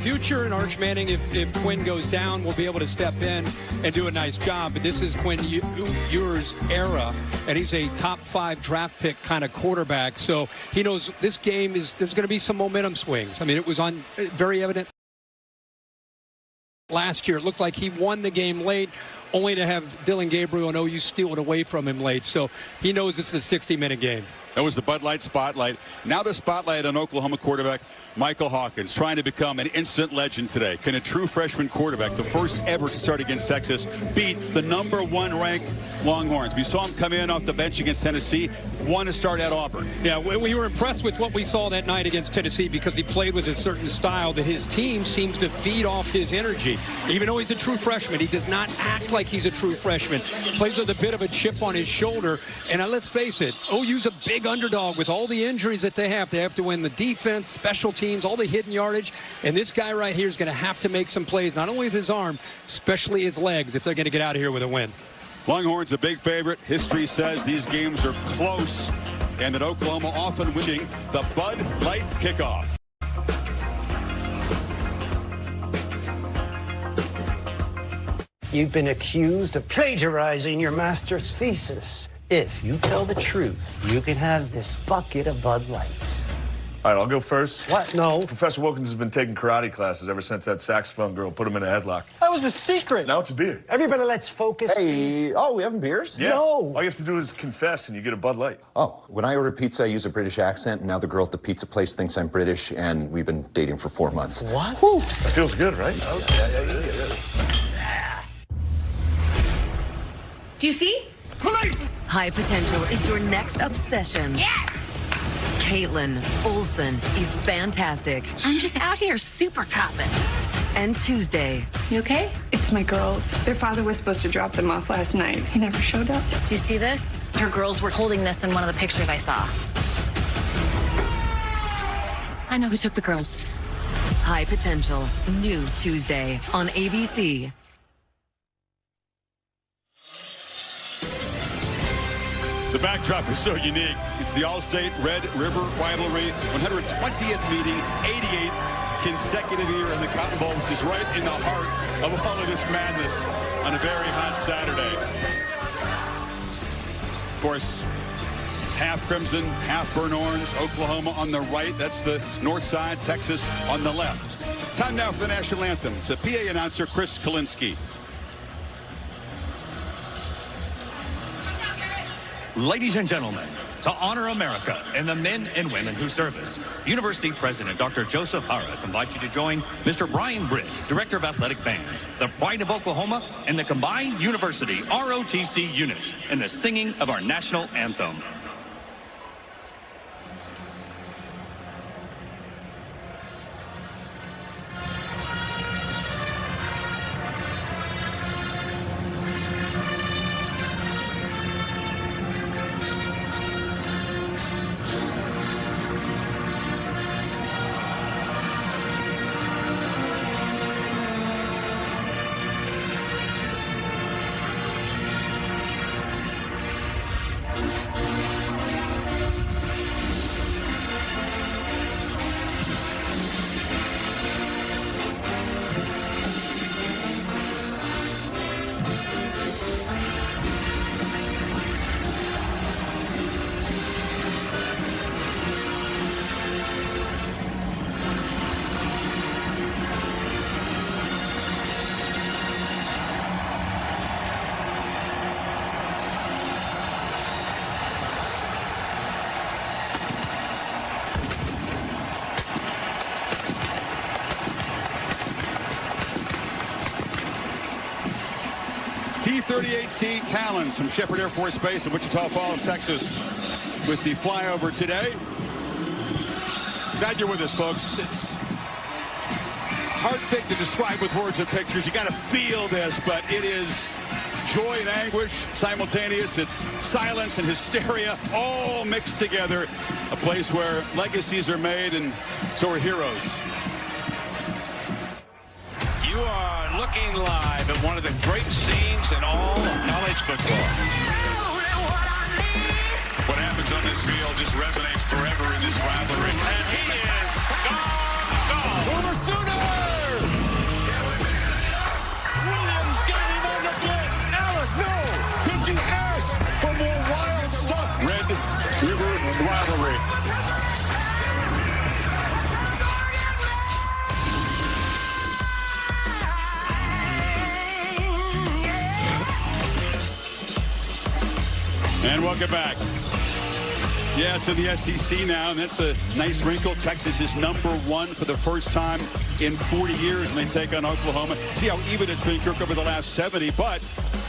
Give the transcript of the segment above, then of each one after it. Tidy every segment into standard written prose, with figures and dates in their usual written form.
future, and Arch Manning, if Quinn goes down, will be able to step in and do a nice job. But this is Quinn Ewers' era, and he's a top 5 draft pick kind of quarterback. So he knows this game there's going to be some momentum swings. I mean, it was very evident last year. It looked like he won the game late, only to have Dylan Gabriel and OU steal it away from him late. So he knows it's a 60-minute game. That was the Bud Light spotlight. Now the spotlight on Oklahoma quarterback Michael Hawkins, trying to become an instant legend today. Can a true freshman quarterback, the first ever to start against Texas, beat the #1 ranked Longhorns? We saw him come in off the bench against Tennessee, won to start at Auburn. Yeah, we were impressed with what we saw that night against Tennessee because he played with a certain style that his team seems to feed off his energy. Even though he's a true freshman, he does not act like he's a true freshman. Plays with a bit of a chip on his shoulder. And let's face it, OU's a big underdog with all the injuries that they have. They have to win the defense, special teams, all the hidden yardage. And this guy right here is going to have to make some plays, not only with his arm, especially his legs, if they're going to get out of here with a win. Longhorns a big favorite. History says these games are close and that Oklahoma often winning the Bud Light kickoff. You've been accused of plagiarizing your master's thesis. If you tell the truth, you can have this bucket of Bud Lights. All right, I'll go first. What? No. Professor Wilkins has been taking karate classes ever since that saxophone girl put him in a headlock. That was a secret. Now it's a beer. Everybody, let's focus. Hey, oh, we having beers? Yeah. No. All you have to do is confess and you get a Bud Light. Oh, when I order pizza, I use a British accent, and now the girl at the pizza place thinks I'm British, and we've been dating for 4 months. What? Whew. That feels good, right? Do you see? Police! High Potential is your next obsession. Yes! Caitlin Olsen is fantastic. I'm just out here super copping. And Tuesday, You okay? It's my girls. Their father was supposed to drop them off last night. He never showed up. Do you see this? Your girls were holding this in one of the pictures I saw. I know who took the girls. High Potential, new Tuesday on ABC. The backdrop is so unique. It's the All-State Red River Rivalry, 120th meeting, 88th consecutive year in the Cotton Bowl, which is right in the heart of all of this madness on a very hot Saturday. Of course, it's half crimson, half burnt orange. Oklahoma on the right. That's the north side. Texas on the left. Time now for the national anthem. It's a PA announcer, Chris Kalinsky. Ladies and gentlemen, to honor America and the men and women who serve us, University President Dr. Joseph Harris invites you to join Mr. Brian Britt, Director of Athletic Bands, the Pride of Oklahoma, and the combined University ROTC units in the singing of our national anthem. T-38C Talons from Shepherd Air Force Base in Wichita Falls, Texas, with the flyover today. Glad you're with us, folks. It's hard thing to describe with words and pictures. You got to feel this, but it is joy and anguish simultaneous. It's silence and hysteria all mixed together. A place where legacies are made and so are heroes. You are looking live at one of the great scenes in all of college football. What happens on this field just resonates forever in this rivalry. And he is gone. Boomer Sooner! And welcome back. Yeah, it's in the SEC now, and that's a nice wrinkle. Texas is #1 for the first time in 40 years when they take on Oklahoma. See how even it's been, Kirk, over the last 70, but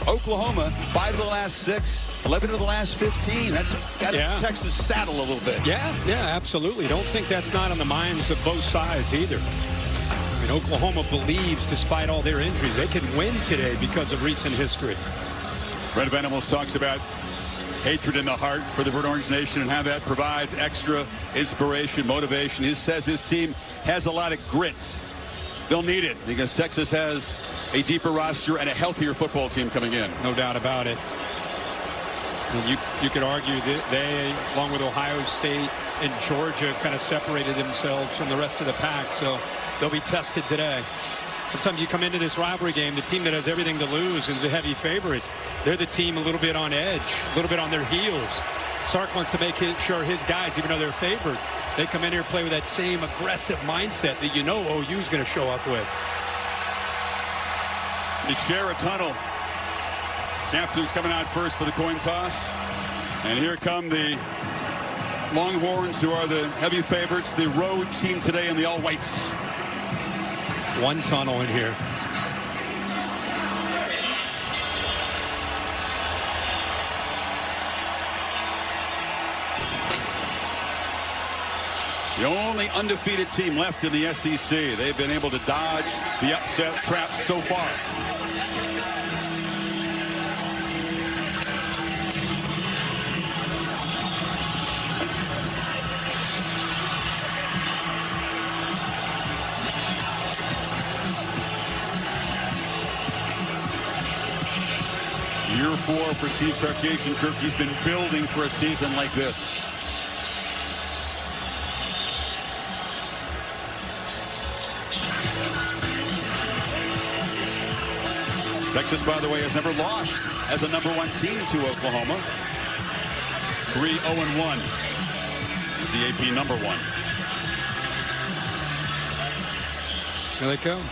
Oklahoma, 5 of the last 6, 11 of the last 15. That's got Texas saddle a little bit. Yeah, absolutely. Don't think that's not on the minds of both sides either. I mean, Oklahoma believes, despite all their injuries, they can win today because of recent history. Red Venables talks about hatred in the heart for the Burnt Orange Nation and how that provides extra inspiration, motivation. He says his team has a lot of grit. They'll need it because Texas has a deeper roster and a healthier football team coming in. No doubt about it. And you could argue that they, along with Ohio State and Georgia, kind of separated themselves from the rest of the pack, so they'll be tested today. Sometimes you come into this rivalry game, the team that has everything to lose is a heavy favorite. They're the team a little bit on edge, a little bit on their heels. Sark wants to make sure his guys, even though they're favored, they come in here and play with that same aggressive mindset that you know OU's going to show up with. They share a tunnel. Captain's coming out first for the coin toss. And here come the Longhorns, who are the heavy favorites, the road team today in the all-whites. One tunnel in here. The only undefeated team left in the SEC. They've been able to dodge the upset traps so far. Year 4 for Steve Sarkisian. Kirk, he's been building for a season like this. Texas, by the way, has never lost as a #1 team to Oklahoma. 3-0-1 is the AP #1. Here they come.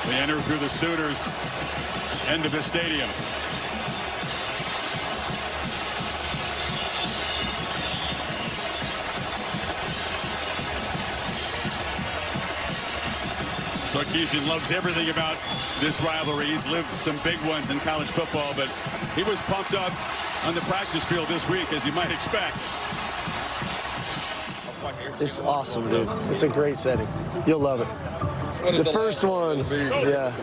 They enter through the Sooners' end of the stadium. Sarkisian loves everything about this rivalry. He's lived some big ones in college football, but he was pumped up on the practice field this week, as you might expect. It's awesome, dude. It's a great setting. You'll love it. The first one, yeah.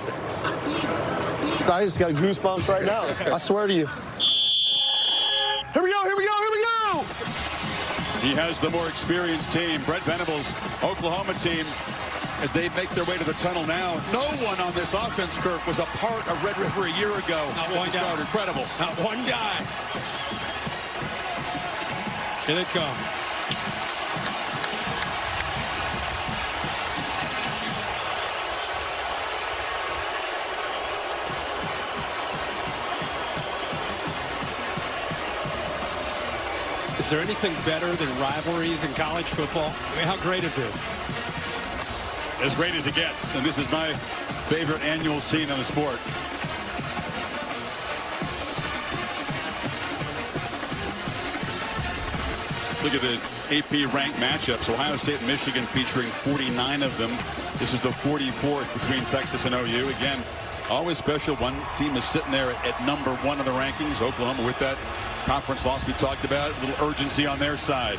I just got goosebumps right now. I swear to you. Here we go, here we go, here we go! He has the more experienced team. Brett Venables' Oklahoma team, as they make their way to the tunnel now. No one on this offense, Kirk, was a part of Red River a year ago. Not one guy. Incredible. Not one guy. Here they come. Is there anything better than rivalries in college football? I mean, how great is this? As great as it gets, and this is my favorite annual scene on the sport. Look at the AP ranked matchups. Ohio State and Michigan featuring 49 of them. This is the 44th between Texas and OU. Again, always special. One team is sitting there at #1 of the rankings. Oklahoma, with that conference loss we talked about, a little urgency on their side.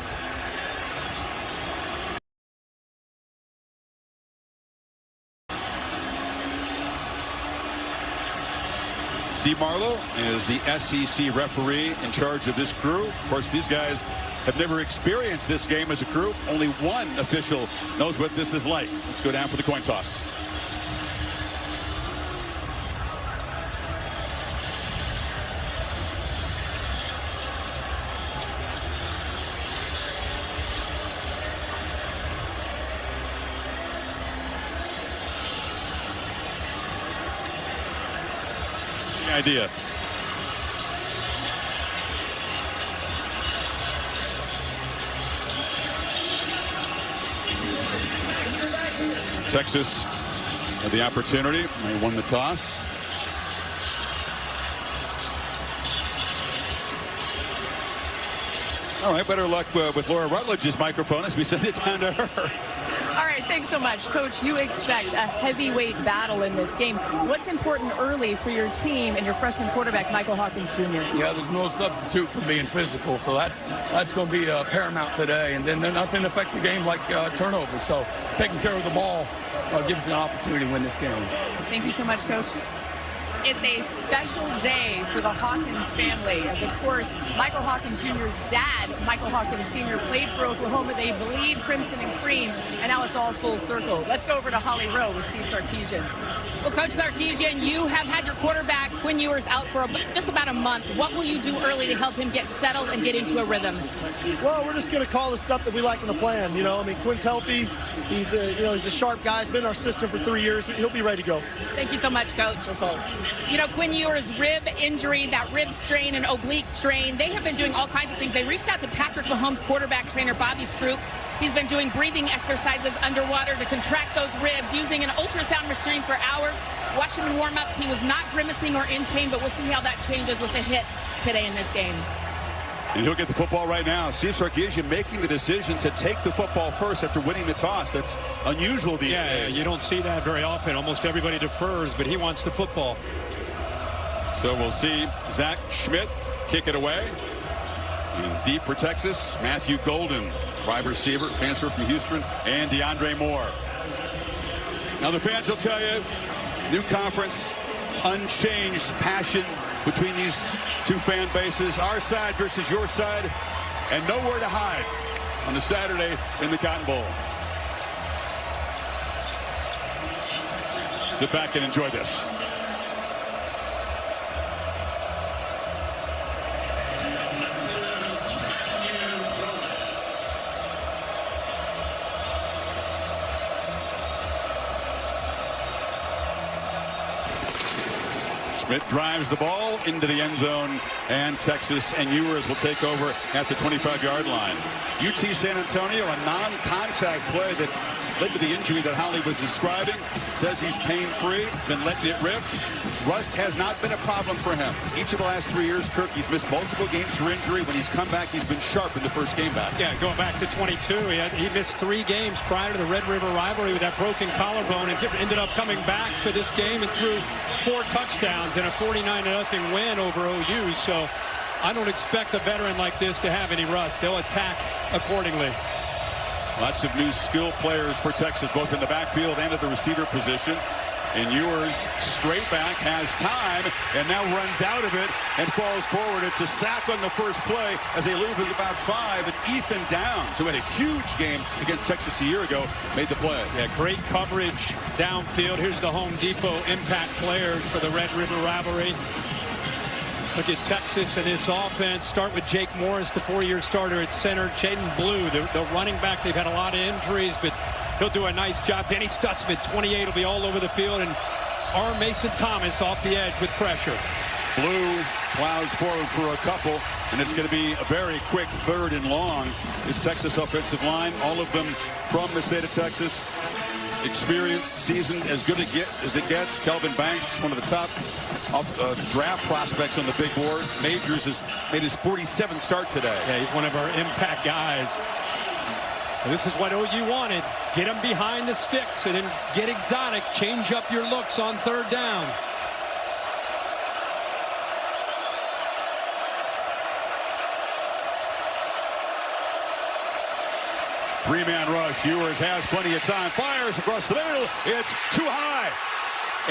Steve Marlowe is the SEC referee in charge of this crew. Of course, these guys have never experienced this game as a crew. Only one official knows what this is like. Let's go down for the coin toss. Idea. Texas Had the opportunity. They won the toss. All right, better luck with Laura Rutledge's microphone as we send it down to her. All right, thanks so much. Coach, you expect a heavyweight battle in this game. What's important early for your team and your freshman quarterback, Michael Hawkins Jr.? Yeah, there's no substitute for being physical, so that's going to be paramount today. And then nothing affects the game like turnover, so taking care of the ball gives us an opportunity to win this game. Thank you so much, Coach. It's a special day for the Hawkins family, as of course, Michael Hawkins Jr.'s dad, Michael Hawkins Sr., played for Oklahoma. They bleed crimson and cream, and now it's all full circle. Let's go over to Holly Rowe with Steve Sarkisian. Well, Coach Sarkisian, you have had your quarterback, Quinn Ewers, out for just about a month. What will you do early to help him get settled and get into a rhythm? Well, we're just going to call the stuff that we like in the plan. You know, I mean, Quinn's healthy. He's a sharp guy. He's been our assistant for 3 years. He'll be ready to go. Thank you so much, Coach. That's all. You know, Quinn Ewers' rib injury, that rib strain and oblique strain, they have been doing all kinds of things. They reached out to Patrick Mahomes' quarterback trainer, Bobby Stroop. He's been doing breathing exercises underwater to contract those ribs, using an ultrasound machine for hours. Watch him in warm-ups. He was not grimacing or in pain, but we'll see how that changes with the hit today in this game. And he'll get the football right now. Steve Sarkisian making the decision to take the football first after winning the toss. That's unusual these days. Yeah, you don't see that very often. Almost everybody defers, but he wants the football. So we'll see Zach Schmidt kick it away. And deep for Texas, Matthew Golden, wide receiver, transfer from Houston, and DeAndre Moore. Now the fans will tell you, new conference, unchanged passion between these two fan bases, our side versus your side, and nowhere to hide on the Saturday in the Cotton Bowl. Sit back and enjoy this. Schmidt drives the ball into the end zone, and Texas and Ewers will take over at the 25-yard line. UT San Antonio, a non-contact play that led to the injury that Holly was describing. Says he's pain-free, been letting it rip. Rust has not been a problem for him. Each of the last 3 years, Kirk, he's missed multiple games for injury. When he's come back, he's been sharp in the first game back. Yeah, going back to 22, he missed 3 games prior to the Red River rivalry with that broken collarbone, and ended up coming back for this game and threw 4 touchdowns in a 49-0 win over OU. So I don't expect a veteran like this to have any rust. They'll attack accordingly. Lots of new skill players for Texas, both in the backfield and at the receiver position. And Ewers, straight back, has time, and now runs out of it and falls forward. It's a sack on the first play as they lose with about 5. And Ethan Downs, who had a huge game against Texas a year ago, made the play. Yeah, great coverage downfield. Here's the Home Depot impact players for the Red River rivalry. Look at Texas and this offense. Start with Jake Morris, the 4-year starter at center. Jaden Blue, the running back. They've had a lot of injuries, but he'll do a nice job. Denny Stutzman, 28, will be all over the field. And R. Mason Thomas off the edge with pressure. Blue plows forward for a couple, and it's going to be a very quick 3rd and long. This Texas offensive line, all of them from the state of Texas. Experienced, seasoned, as good as it gets. Kelvin Banks, one of the top draft prospects on the big board. Majors has made his 47th start today. Yeah, he's one of our impact guys. And this is what OU wanted. Get him behind the sticks and then get exotic. Change up your looks on 3rd down. Three-man rush. Ewers has plenty of time. Fires across the middle. It's too high.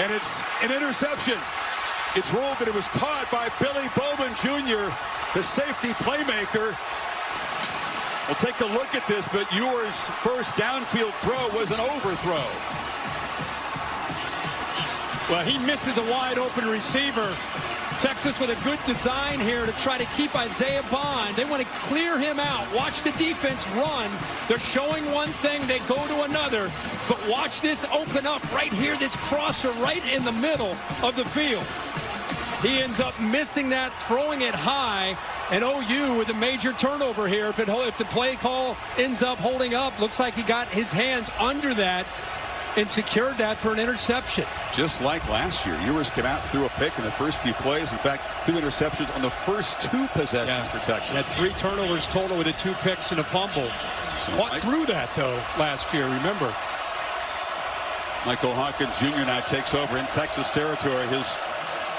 And it's an interception. It's ruled that it was caught by Billy Bowman Jr., the safety playmaker. We'll take a look at this, but Ewers' first downfield throw was an overthrow. Well, he misses a wide-open receiver. Texas with a good design here to try to keep Isaiah Bond. They want to clear him out. Watch the defense run. They're showing one thing, they go to another. But watch this open up right here, this crosser right in the middle of the field. He ends up missing that, throwing it high. And OU with a major turnover here. If the play call ends up holding up, looks like he got his hands under that. and secured that for an interception. Just like last year, Ewers came out, threw a pick in the first few plays. In fact, 2 interceptions on the first 2 possessions for Texas. Had 3 turnovers total with the 2 picks and a fumble. Fought through that, though, last year, remember. Michael Hawkins Jr. now takes over in Texas territory. His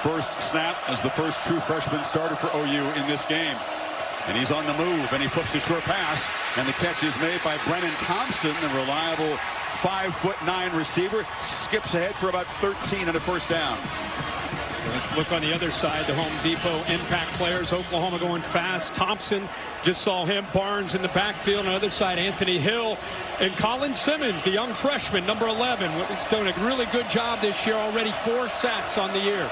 first snap as the first true freshman starter for OU in this game. And he's on the move, and he flips a short pass, and the catch is made by Brennan Thompson, the reliable 5'9" receiver. Skips ahead for about 13 on a first down. Let's look on the other side, the Home Depot impact players. Oklahoma going fast. Thompson, just saw him. Barnes in the backfield. On the other side, Anthony Hill. And Colin Simmons, the young freshman, number 11. He's done a really good job this year already. 4 sacks on the year.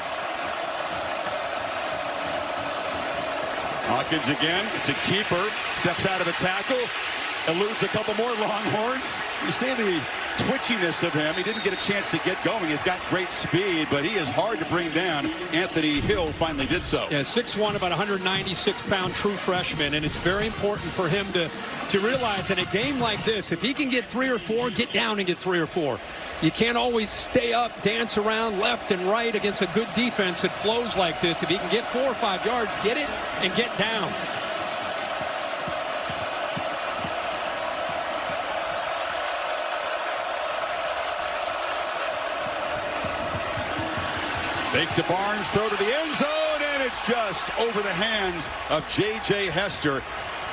Hawkins again. It's a keeper. Steps out of a tackle. Eludes a couple more Longhorns. You see the twitchiness of him. He didn't get a chance to get going. He's got great speed, but he is hard to bring down. Anthony Hill finally did so. Yeah, 6'1", about 196-pound true freshman, and it's very important for him to realize in a game like this, if he can get 3 or 4, get down and get 3 or 4. You can't always stay up, dance around left and right against a good defense that flows like this. If he can get 4 or 5 yards, get it and get down. Fake to Barnes, throw to the end zone, and it's just over the hands of J.J. Hester.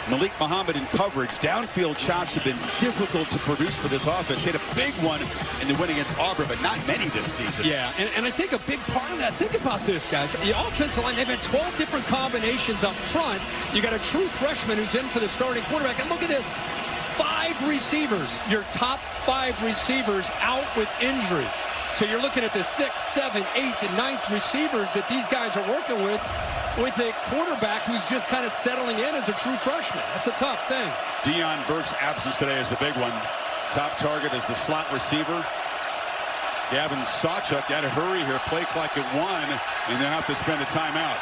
Malik Muhammad in coverage. Downfield shots have been difficult to produce for this offense. Hit a big one in the win against Auburn, but not many this season. Yeah, and I think a big part of that, think about this, guys. The offensive line, they've had 12 different combinations up front. You got a true freshman who's in for the starting quarterback. And look at this, 5 receivers, your top 5 receivers out with injury. So you're looking at the 6th, 7th, 8th, and 9th receivers that these guys are working with a quarterback who's just kind of settling in as a true freshman. That's a tough thing. Deion Burke's absence today is the big one. Top target is the slot receiver. Gavin Sawchuk got to hurry here. Play clock at 1, and they'll have to spend a timeout.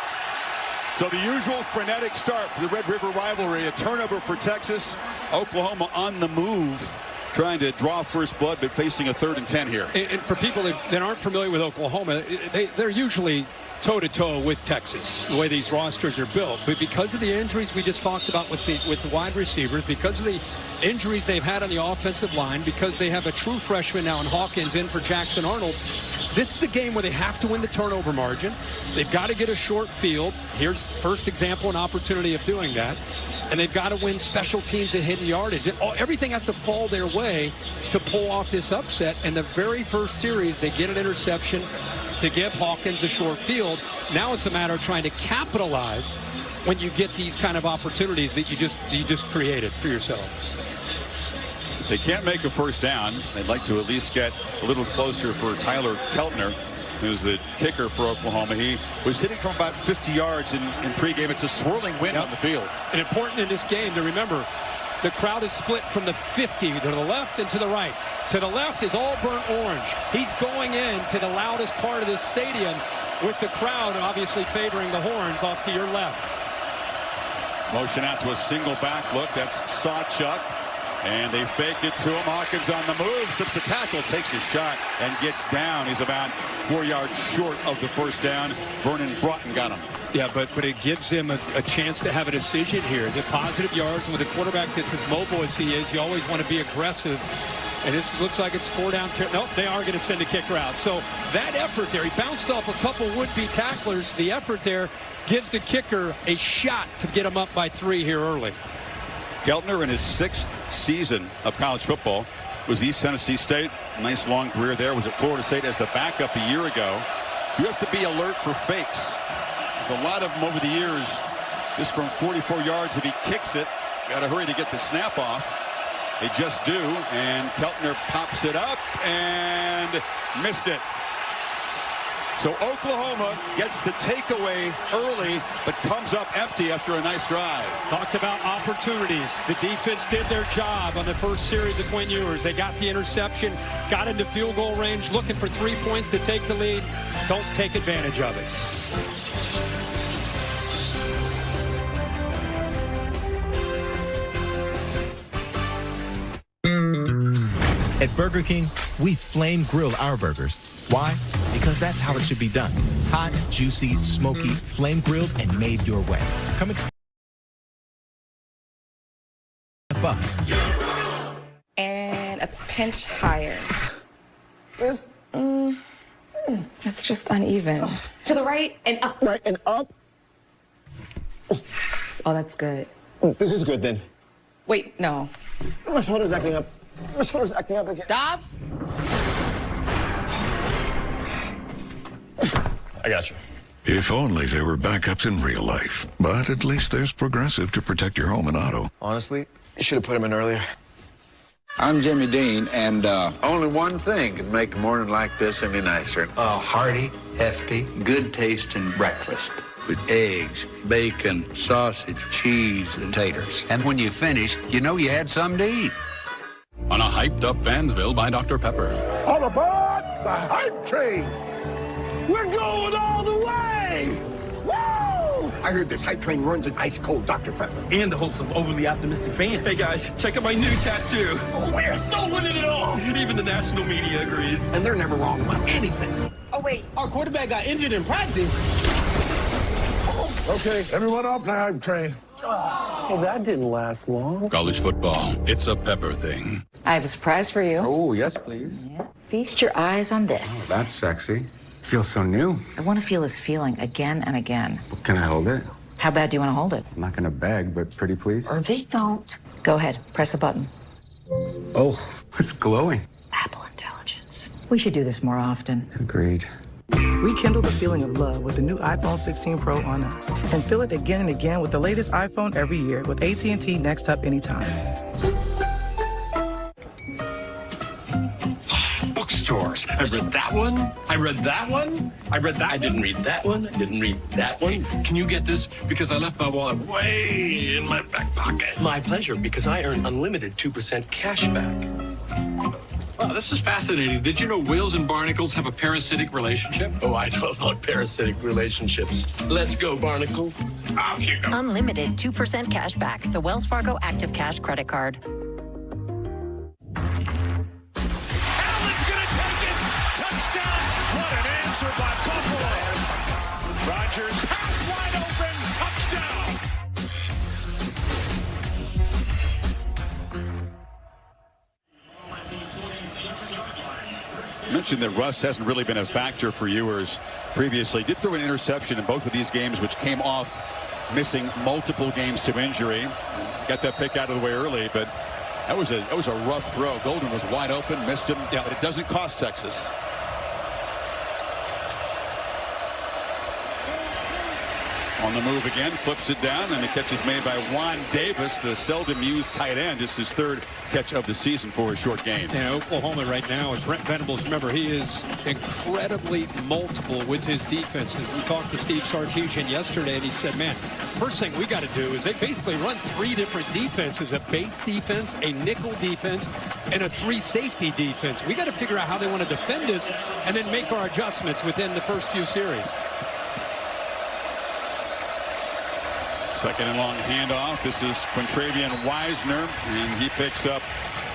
So the usual frenetic start for the Red River rivalry. A turnover for Texas. Oklahoma on the move, trying to draw first blood, but facing a 3rd and 10 here. And for people that aren't familiar with Oklahoma, they're usually toe-to-toe with Texas, the way these rosters are built. But because of the injuries we just talked about with the wide receivers, because of the injuries they've had on the offensive line, because they have a true freshman now in Hawkins in for Jackson Arnold, this is the game where they have to win the turnover margin. They've got to get a short field. Here's first example, an opportunity of doing that. And they've got to win special teams and hidden yardage. Everything has to fall their way to pull off this upset. And the very first series, they get an interception to give Hawkins a short field. Now it's a matter of trying to capitalize when you get these kind of opportunities that you just created for yourself. If they can't make a first down, they'd like to at least get a little closer for Tyler Keltner, who's the kicker for Oklahoma. He was hitting from about 50 yards in pregame. It's a swirling wind on the field. And important in this game to remember, the crowd is split from the 50 to the left and to the right. To the left is all burnt orange. He's going in to the loudest part of this stadium with the crowd obviously favoring the horns off to your left. Motion out to a single back look. That's Sawchuk. And they fake it to him. Hawkins on the move, slips a tackle, takes a shot, and gets down. He's about 4 yards short of the first down. Vernon Broughton got him. Yeah, but it gives him a chance to have a decision here. The positive yards, and with a quarterback that's as mobile as he is, you always want to be aggressive. And this looks like it's 4 down. Nope, they are going to send a kicker out. So that effort there, he bounced off a couple would-be tacklers. The effort there gives the kicker a shot to get him up by 3 here early. Keltner in his 6th season of college football was East Tennessee State. Nice long career there. Was at Florida State as the backup a year ago. You have to be alert for fakes. There's a lot of them over the years. This from 44 yards. If he kicks it, got to hurry to get the snap off. They just do, and Keltner pops it up and missed it. So Oklahoma gets the takeaway early, but comes up empty after a nice drive. Talked about opportunities. The defense did their job on the first series of Quinn Ewers. They got the interception, got into field goal range, looking for 3 points to take the lead. Don't take advantage of it. At Burger King, we flame grill our burgers. Why? Because that's how it should be done. Hot, juicy, smoky, flame grilled, and made your way. Come experience $5. And a pinch higher. This, it's just uneven. To the right and up. Right and up. Oh, that's good. This is good then. Wait, no. My shoulder's acting up. My shoulder's acting up again. Dobbs? I got you. If only there were backups in real life. But at least there's Progressive to protect your home and auto. Honestly, you should have put him in earlier. I'm Jimmy Dean, and only one thing can make a morning like this any nicer. A hearty, hefty, good-tasting breakfast with eggs, bacon, sausage, cheese, and taters. And when you finish, you know you had something to eat. On a hyped-up Fansville by Dr. Pepper. All aboard the hype train. We're going all the way! Woo! I heard this hype train runs an ice-cold Dr. Pepper. And the hopes of overly optimistic fans. Hey guys, check out my new tattoo. Oh, we are so winning it all! Even the national media agrees. And they're never wrong about anything. Oh, wait. Our quarterback got injured in practice. Okay, everyone off the hype train. Oh, that didn't last long. College football, it's a Pepper thing. I have a surprise for you. Oh, yes, please. Yeah. Feast your eyes on this. Oh, that's sexy. Feels so new. I want to feel this feeling again and again. Can I hold it? How bad do you want to hold it? I'm not going to beg, but pretty please. Don't. Go ahead. Press a button. Oh, it's glowing. Apple Intelligence. We should do this more often. Agreed. Rekindle the feeling of love with the new iPhone 16 Pro on us. And feel it again and again with the latest iPhone every year with AT&T Next Up Anytime. Bookstores. I read that one. I read that one. I read that. I didn't read that one. I didn't read that one. Can you get this? Because I left my wallet way in my back pocket. My pleasure, because I earn unlimited 2% cash back. Wow, this is fascinating. Did you know whales and barnacles have a parasitic relationship? Oh, I know about parasitic relationships. Let's go, barnacle. Off you go. Unlimited 2% cash back. The Wells Fargo Active Cash credit card. What an answer by Buffalo. Rodgers half wide open, touchdown. You mentioned that rust hasn't really been a factor for Ewers previously. Did throw an interception in both of these games, which came off missing multiple games to injury. Got that pick out of the way early, but that was a rough throw. Golden was wide open, missed him, but it doesn't cost Texas. On the move again, flips it down, and the catch is made by Juan Davis, the seldom used tight end, just his third catch of the season for a short gain. And Oklahoma right now, and Brent Venables, remember, he is incredibly multiple with his defenses. We talked to Steve Sarkisian yesterday, and he said, man, first thing we got to do is they basically run three different defenses, a base defense, a nickel defense, and a three safety defense. We got to figure out how they want to defend this and then make our adjustments within the first few series. Second and long handoff. This is Quintravian Wisner, and he picks up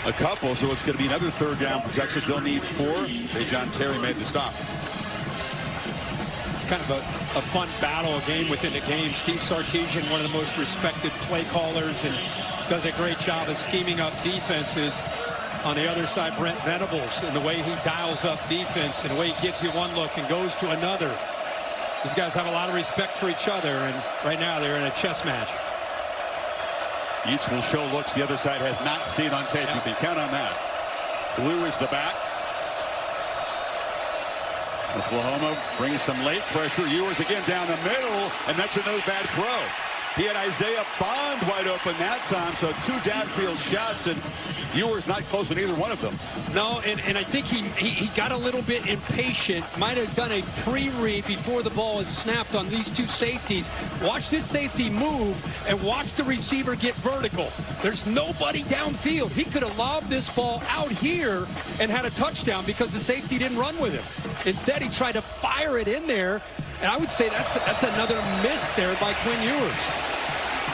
a couple, so it's going to be another third down for Texas. They'll need 4. John Terry made the stop. It's kind of a fun battle, a game within a game. Steve Sarkisian, one of the most respected play callers, and does a great job of scheming up defenses. On the other side, Brent Venables, and the way he dials up defense and the way he gives you one look and goes to another. These guys have a lot of respect for each other, and right now they're in a chess match. Each will show looks the other side has not seen on tape. You can count on that. Blue is the back. Oklahoma brings some late pressure. Ewers again down the middle, and that's another bad throw. He had Isaiah Bond wide open that time, so 2 downfield shots, and Ewers not close on either one of them. No, and I think he got a little bit impatient. Might have done a pre-read before the ball is snapped on these 2 safeties. Watch this safety move and watch the receiver get vertical. There's nobody downfield. He could have lobbed this ball out here and had a touchdown because the safety didn't run with him. Instead, he tried to fire it in there, and I would say that's another miss there by Quinn Ewers.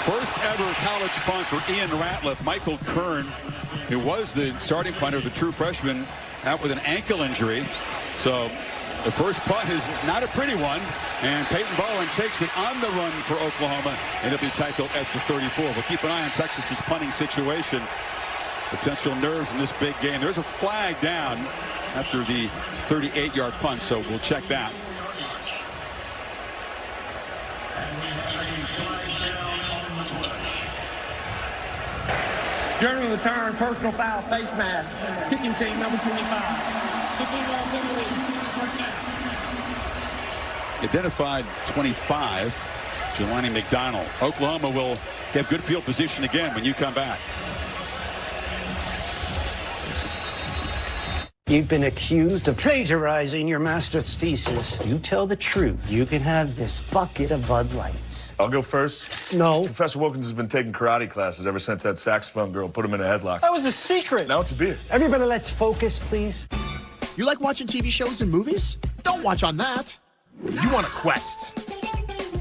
First ever college punt for Ian Ratliff. Michael Kern who was the starting punter, the true freshman, out with an ankle injury. So the first punt is not a pretty one, and Peyton Bowen takes it on the run for Oklahoma, and it'll be tackled at the 34. We'll keep an eye on Texas's punting situation. Potential nerves in this big game. There's a flag down after the 38-yard punt, so we'll check that. During the turn, personal foul, face mask. Kicking team, number 25. 15-yard penalty, first down. Identified 25, Jelani McDonald. Oklahoma will have good field position again when you come back. You've been accused of plagiarizing your master's thesis. You tell the truth, you can have this bucket of Bud Lights. I'll go first. No. Professor Wilkins has been taking karate classes ever since that saxophone girl put him in a headlock. That was a secret. Now it's a beer. Everybody let's focus, please. You like watching TV shows and movies? Don't watch on that. You want a Quest.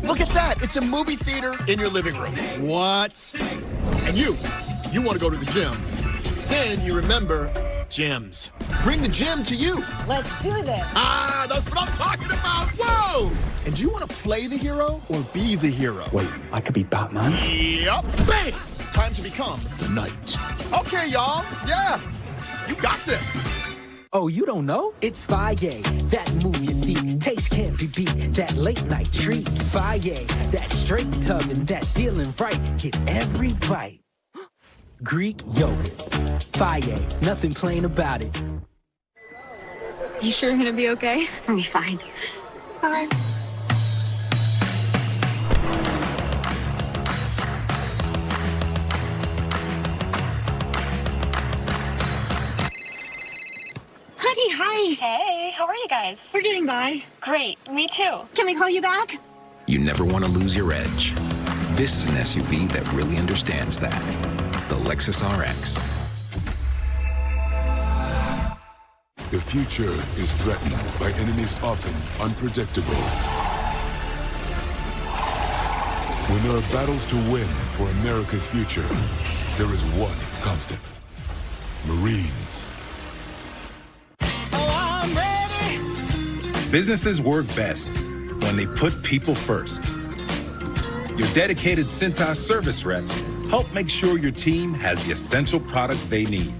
Look at that. It's a movie theater in your living room. What? And you want to go to the gym. Then you remember gyms. Bring the gym to you. Let's do this. Ah, that's what I'm talking about. Whoa! And do you want to play the hero or be the hero? Wait, I could be Batman? Yep. Bang! Time to become the knight. Okay, y'all. Yeah. You got this. Oh, you don't know? It's Faye, that move your feet. Taste can't be beat, that late night treat. Faye, that straight tub and that feeling right. Get every bite. Greek yogurt. Faye, nothing plain about it. You sure you're gonna be okay? I'll be fine. Bye. Honey, hi. Hey, how are you guys? We're getting by. Great, me too. Can we call you back? You never want to lose your edge. This is an SUV that really understands that. The Lexus RX. The future is threatened by enemies often unpredictable. When there are battles to win for America's future, there is one constant. Marines. Businesses work best when they put people first. Your dedicated Cintas service reps help make sure your team has the essential products they need,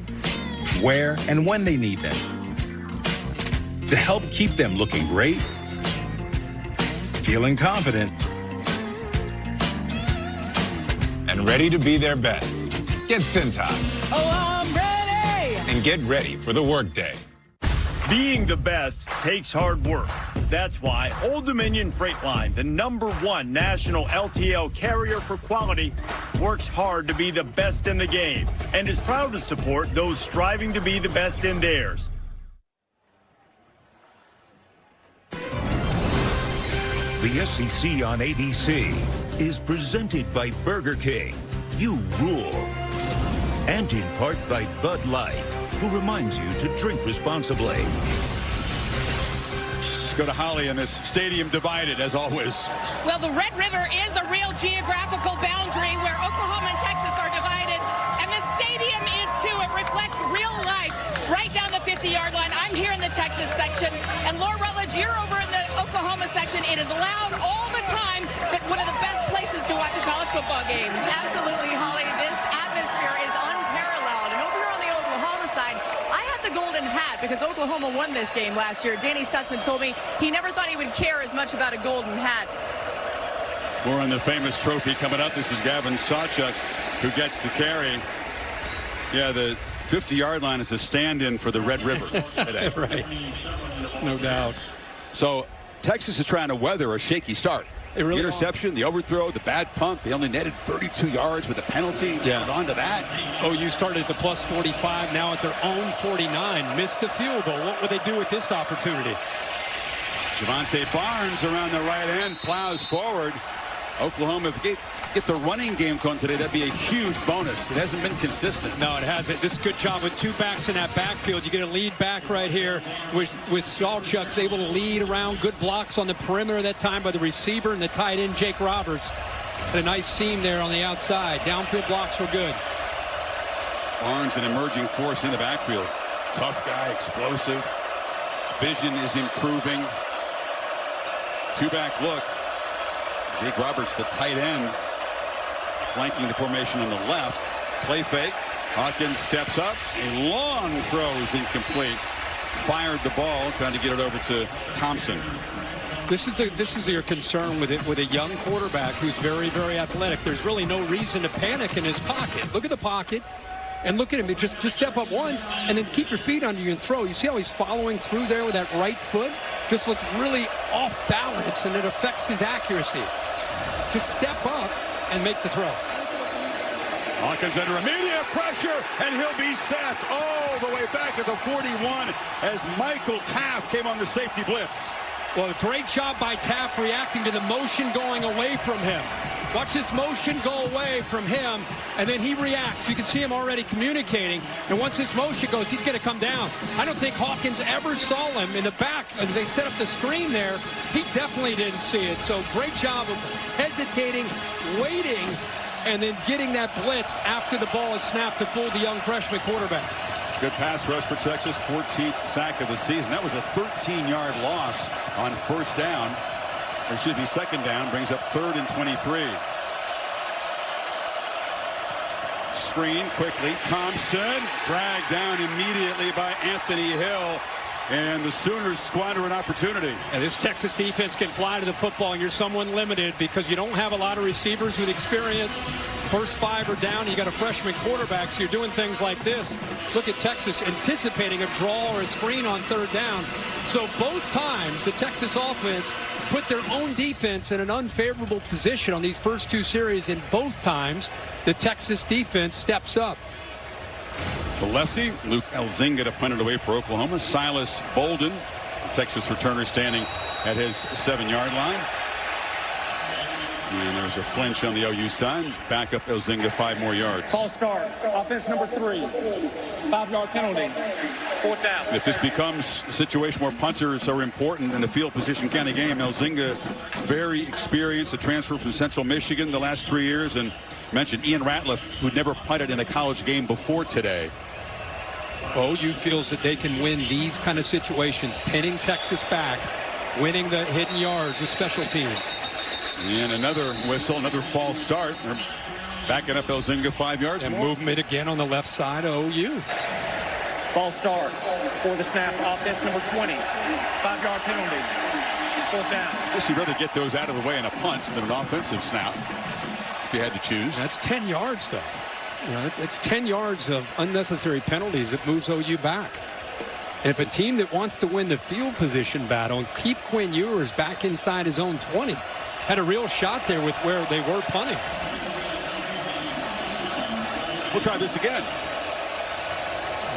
where and when they need them, to help keep them looking great, feeling confident, and ready to be their best. Get Cintas. Oh, I'm ready! And get ready for the workday. Being the best takes hard work. That's why Old Dominion Freight Line, the #1 national LTL carrier for quality, works hard to be the best in the game and is proud to support those striving to be the best in theirs. The SEC on ABC is presented by Burger King. You rule. And in part by Bud Light, who reminds you to drink responsibly. Let's go to Holly in this stadium divided, as always. Well, the Red River is a real geographical boundary where Oklahoma and Texas are divided, and the stadium is too. It reflects real life right down the 50-yard line. I'm here in the Texas section, and Laura Rutledge, you're over in the Oklahoma section. It is loud all the time, but one of the best places to watch a college football game. Absolutely, Holly. This atmosphere is unparalleled. And over here on the Oklahoma side, I have the golden hat because Oklahoma won this game last year. Danny Stutzman told me he never thought he would care as much about a golden hat. More on the famous trophy coming up. This is Gavin Sawchuk who gets the carry. Yeah, the 50-yard line is a stand-in for the Red River today. Right. No doubt. So Texas is trying to weather a shaky start. Really the interception, the overthrow, the bad punt. They only netted 32 yards with a penalty. Yeah. On to that. Oh, you started at the plus 45, now at their own 49. Missed a field goal. What would they do with this opportunity? Javante Barnes around the right end, plows forward. Oklahoma, if you get the running game going today, that'd be a huge bonus. It hasn't been consistent. No, it hasn't. This is a good job with two backs in that backfield. You get a lead back right here with Sawchuk's able to lead around. Good blocks on the perimeter that time by the receiver and the tight end, Jake Roberts. And a nice seam there on the outside. Downfield blocks were good. Barnes, an emerging force in the backfield. Tough guy, explosive. Vision is improving. Two-back look. Jake Roberts, the tight end, flanking the formation on the left. Play fake. Hawkins steps up. A long throw is incomplete. Fired the ball, trying to get it over to Thompson. This is your concern with a young quarterback who's very, very athletic. There's really no reason to panic in his pocket. Look at the pocket and look at him. Just step up once and then keep your feet under you and throw. You see how he's following through there with that right foot? Just looks really off balance, and it affects his accuracy. Just step up and make the throw. Hawkins under immediate pressure, and he'll be sacked all the way back at the 41 as Michael Taft came on the safety blitz. Well, great job by Taft reacting to the motion going away from him. Watch this motion go away from him, and then he reacts. You can see him already communicating, and once this motion goes, he's going to come down. I don't think Hawkins ever saw him in the back as they set up the screen there. He definitely didn't see it. So great job of hesitating, waiting, and then getting that blitz after the ball is snapped to fool the young freshman quarterback. Good pass rush for Texas, 14th sack of the season. That was a 13-yard loss on first down. Or excuse me, second down, brings up 3rd and 23. Screen quickly. Thompson dragged down immediately by Anthony Hill. And the Sooners squander an opportunity. And this Texas defense can fly to the football, and you're somewhat limited because you don't have a lot of receivers with experience. First 5 are down. You got a freshman quarterback, so you're doing things like this. Look at Texas anticipating a draw or a screen on 3rd down. So both times the Texas offense put their own defense in an unfavorable position on these first 2 series, and both times the Texas defense steps up. The lefty, Luke Elzinga, to punt it away for Oklahoma. Silas Bolden, the Texas returner, standing at his 7-yard line. And there's a flinch on the OU side. Back up Elzinga 5 more yards. False start. Offense number 3. 5-yard penalty. 4th down. If this becomes a situation where punters are important in the field position kind of game, Elzinga, very experienced, a transfer from Central Michigan the last 3 years, and mentioned Ian Ratliff, who'd never punted in a college game before today. OU feels that they can win these kind of situations, pinning Texas back, winning the hidden yards with special teams. And another whistle, another false start. They're backing up Elzinga 5 yards. And movement again on the left side of OU. False start for the snap. Offense number 20. 5-yard penalty. 4th down. I guess you'd rather get those out of the way in a punt than an offensive snap if you had to choose. That's 10 yards, though. You know, it's 10 yards of unnecessary penalties that moves OU back. And if a team that wants to win the field position battle and keep Quinn Ewers back inside his own 20, had a real shot there with where they were punting. We'll try this again.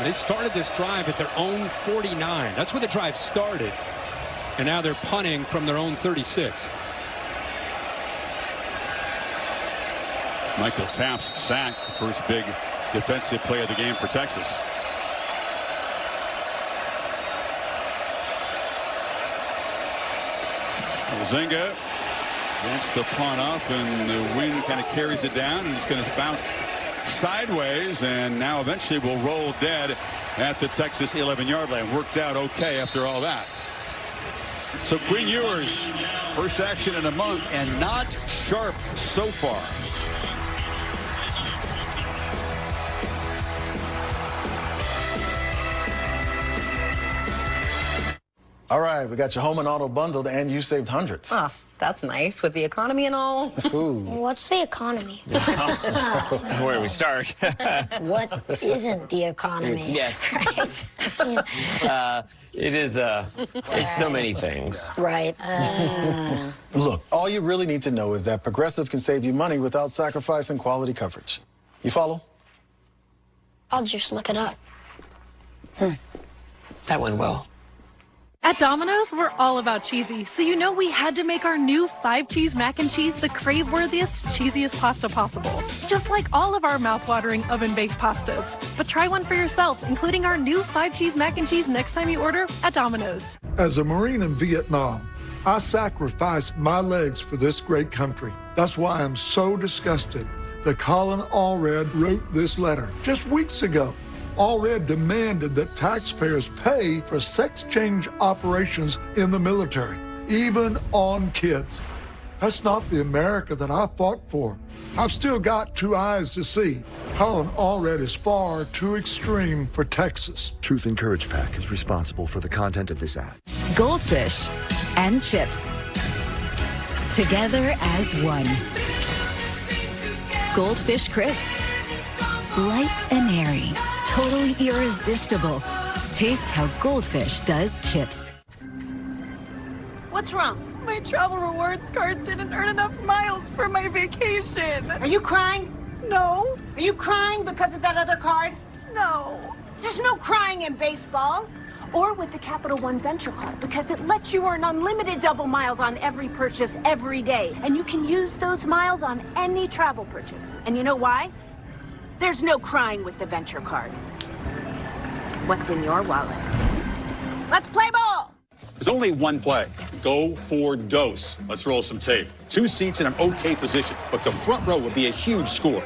They started this drive at their own 49. That's where the drive started. And now they're punting from their own 36. Michael Taft's sack, first big defensive play of the game for Texas. Elzinga gets the punt up, and the wind kind of carries it down, and it's going to bounce sideways, and now eventually will roll dead at the Texas 11-yard line. Worked out okay after all that. So Quinn Ewers, first action in a month, and not sharp so far. All right, we got your home and auto bundled, and you saved hundreds. Oh, that's nice with the economy and all. Ooh. What's the economy? Where we start. What isn't the economy? Yes. Right. It is, it's so many things. Right. Look, all you really need to know is that Progressive can save you money without sacrificing quality coverage. You follow? I'll just look it up. That went well. At Domino's, we're all about cheesy, so you know we had to make our new 5-cheese mac and cheese the crave-worthiest, cheesiest pasta possible. Just like all of our mouth-watering oven-baked pastas. But try one for yourself, including our new 5-cheese mac and cheese next time you order at Domino's. As a Marine in Vietnam, I sacrificed my legs for this great country. That's why I'm so disgusted that Colin Allred wrote this letter just weeks ago. Allred demanded that taxpayers pay for sex change operations in the military, even on kids. That's not the America that I fought for. I've still got 2 eyes to see. Colin Allred is far too extreme for Texas. Truth and Courage PAC is responsible for the content of this ad. Goldfish and chips. Together as one. Goldfish crisps. Light and airy. Totally irresistible. Taste how Goldfish does chips. What's wrong? My travel rewards card didn't earn enough miles for my vacation. Are you crying? No. Are you crying because of that other card? No. There's no crying in baseball. Or with the Capital One Venture Card, because it lets you earn unlimited double miles on every purchase every day. And you can use those miles on any travel purchase. And you know why? There's no crying with the Venture Card. What's in your wallet? Let's play ball! There's only one play. Go for dose. Let's roll some tape. 2 seats in an okay position, but the front row would be a huge score.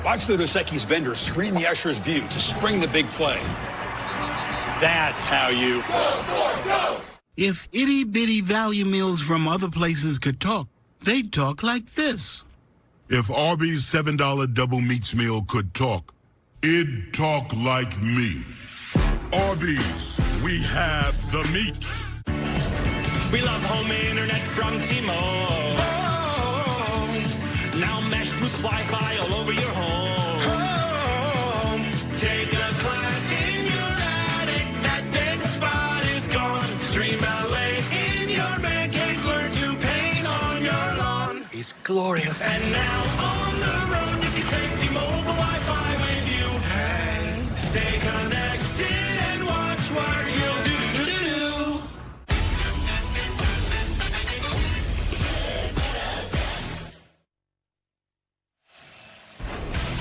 Watch the Dos Equis vendor screen the usher's view to spring the big play. That's how you... Go for dose! If itty-bitty value meals from other places could talk, they'd talk like this. If Arby's $7 double meats meal could talk, it'd talk like me. Arby's, we have the meats. We love home internet from T-Mobile. Oh, now Mesh boosts Wi-Fi all over your home. Take a class in your attic. That dead spot is gone. Stream LA in your man cave. Learn to paint on your lawn. He's glorious. And now on the road, you can take T-Mobile Wi-Fi with you. Hey, stay connected and watch what you'll do.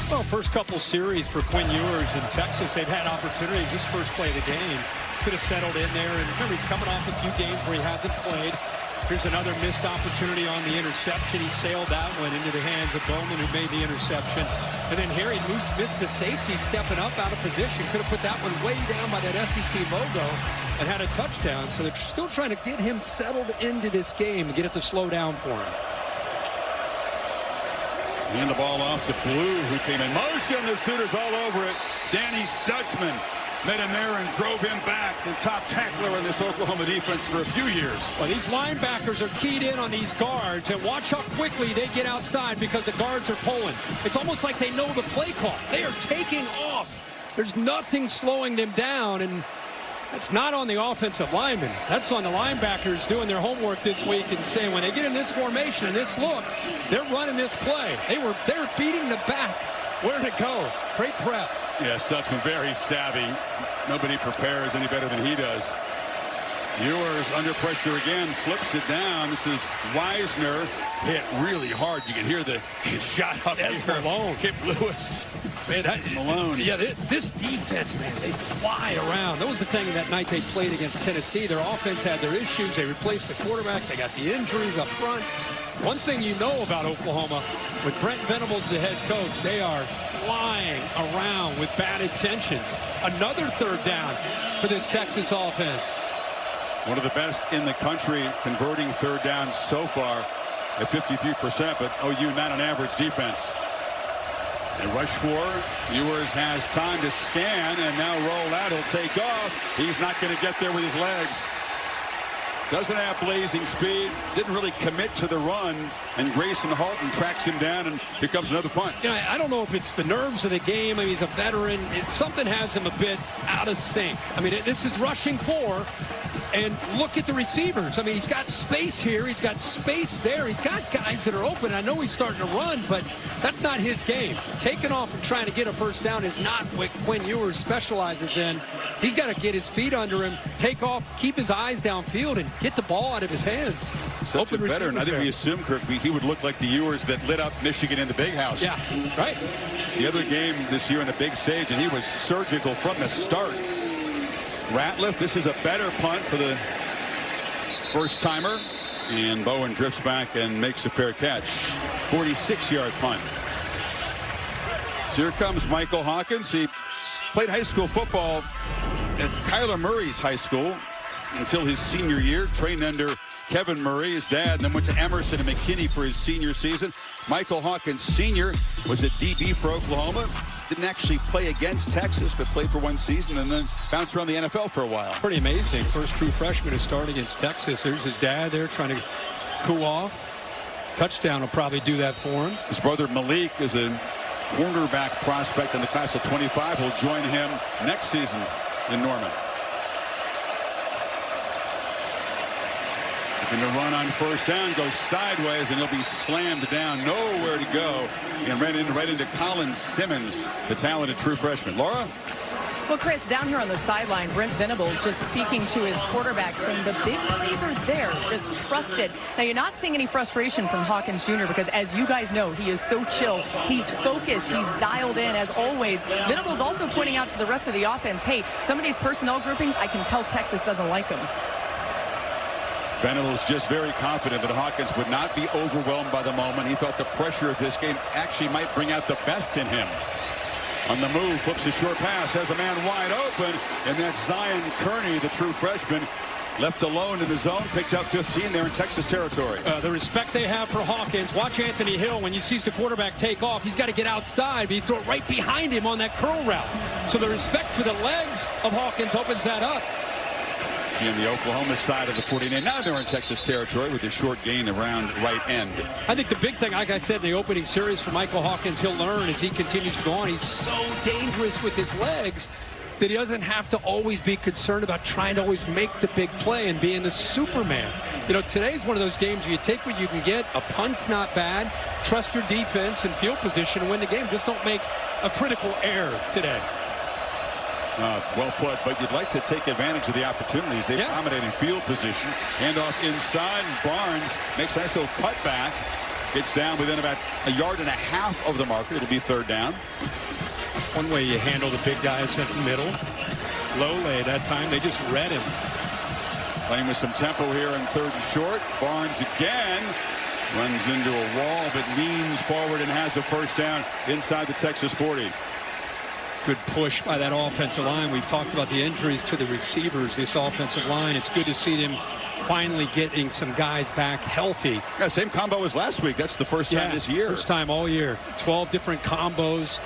Well, first couple series for Quinn Ewers in Texas, they've had opportunities. This first play of the game could have settled in there. And remember, he's coming off a few games where he hasn't played. Here's another missed opportunity on the interception. He sailed that one into the hands of Bowman, who made the interception. And then Harry Moose missed the safety, stepping up out of position. Could have put that one way down by that SEC logo and had a touchdown. So they're still trying to get him settled into this game and get it to slow down for him. And the ball off to Blue, who came in motion. The Sooners all over it. Danny Stutzman met him there and drove him back. The top tackler in this Oklahoma defense for a few years. Well, these linebackers are keyed in on these guards, and watch how quickly they get outside because the guards are pulling. It's almost like they know the play call. They are taking off. There's nothing slowing them down, and that's not on the offensive linemen. That's on the linebackers doing their homework this week and saying when they get in this formation and this look, they're running this play. They're beating the back. Where'd it go? Great prep. Yes, Stutzman very savvy. Nobody prepares any better than he does. Ewers under pressure again, flips it down. This is Wisner, hit really hard. You can hear the shot up That's here. Malone. Kip Lewis. Man, Malone. Yeah, this defense, man, they fly around. That was the thing that night they played against Tennessee. Their offense had their issues. They replaced the quarterback. They got the injuries up front. One thing you know about Oklahoma, with Brent Venables the head coach, they are flying around with bad intentions. Another third down for this Texas offense. One of the best in the country converting third down so far at 53%, but OU not an average defense. They rush for. Ewers has time to scan and now roll out. He'll take off. He's not going to get there with his legs. Doesn't have blazing speed. Didn't really commit to the run. And Grayson Halton tracks him down and becomes another punt. You know, I don't know if it's the nerves of the game. I mean, he's a veteran. Something has him a bit out of sync. I mean, this is rushing 4. And look at the receivers. I mean, he's got space here. He's got space there. He's got guys that are open. I know he's starting to run, but that's not his game. Taking off and trying to get a first down is not what Quinn Ewers specializes in. He's got to get his feet under him, take off, keep his eyes downfield, and get the ball out of his hands. Such a veteran. I think we assumed, Kirk, he would look like the Ewers that lit up Michigan in the Big House. Yeah, right. The other game this year in the big stage, and he was surgical from the start. Ratliff, this is a better punt for the first timer. And Bowen drifts back and makes a fair catch. 46-yard punt. here comes Michael Hawkins. He played high school football at Kyler Murray's high school until his senior year, trained under Kevin Murray, his dad, and then went to Emerson and McKinney for his senior season. Michael Hawkins Sr. was a DB for Oklahoma. Didn't actually play against Texas, but played for one season and then bounced around the NFL for a while. Pretty amazing. First true freshman to start against Texas. There's his dad there trying to cool off. Touchdown will probably do that for him. His brother Malik is a cornerback prospect in the class of 25. He'll join him next season in Norman. Looking to run on first down, goes sideways, and he'll be slammed down. Nowhere to go. And right into Colin Simmons, the talented true freshman. Laura? Well, Chris, down here on the sideline, Brent Venables just speaking to his quarterback, saying the big plays are there, just trust it. Now, you're not seeing any frustration from Hawkins Jr. because, as you guys know, he is so chill. He's focused. He's dialed in, as always. Venables also pointing out to the rest of the offense, hey, some of these personnel groupings, I can tell Texas doesn't like them. Venables just very confident that Hawkins would not be overwhelmed by the moment. He thought the pressure of this game actually might bring out the best in him. On the move, flips a short pass, has a man wide open, and that's Zion Kearney, the true freshman, left alone in the zone, picked up 15 there in Texas territory. The respect they have for Hawkins. Watch Anthony Hill. When he sees the quarterback take off, he's got to get outside, but he throw it right behind him on that curl route. So the respect for the legs of Hawkins opens that up. See on the Oklahoma side of the 49. Now they're in Texas territory with a short gain around right end. I think the big thing, like I said in the opening series for Michael Hawkins, he'll learn as he continues to go on. He's so dangerous with his legs that he doesn't have to always be concerned about trying to always make the big play and being the Superman. You know, today's one of those games where you take what you can get. A punt's not bad. Trust your defense and field position and win the game. Just don't make a critical error today. Well put, but you'd like to take advantage of the opportunities. They've dominated field position. Handoff inside, and Barnes makes a nice little cutback. Gets down within about a yard and a half of the marker. It'll be third down. One way you handle the big guys in the middle. Low lay that time. They just read him. Playing with some tempo here in third and short. Barnes again runs into a wall, but leans forward and has a first down inside the Texas 40. Good push by that offensive line. We've talked about the injuries to the receivers, this offensive line. It's good to see them finally getting some guys back healthy. Yeah, same combo as last week. That's the first time this year. First time all year. 12 different combos.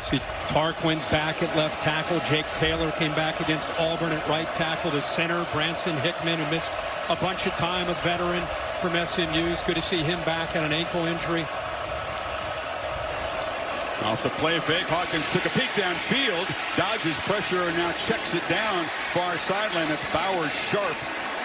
See Tarquin's back at left tackle. Jake Taylor came back against Auburn at right tackle. The center, Branson Hickman, who missed a bunch of time, a veteran from SMU. It's good to see him back at an ankle injury. Off the play fake, Hawkins took a peek downfield, dodges pressure, and now checks it down far sideline. That's Bowers Sharp,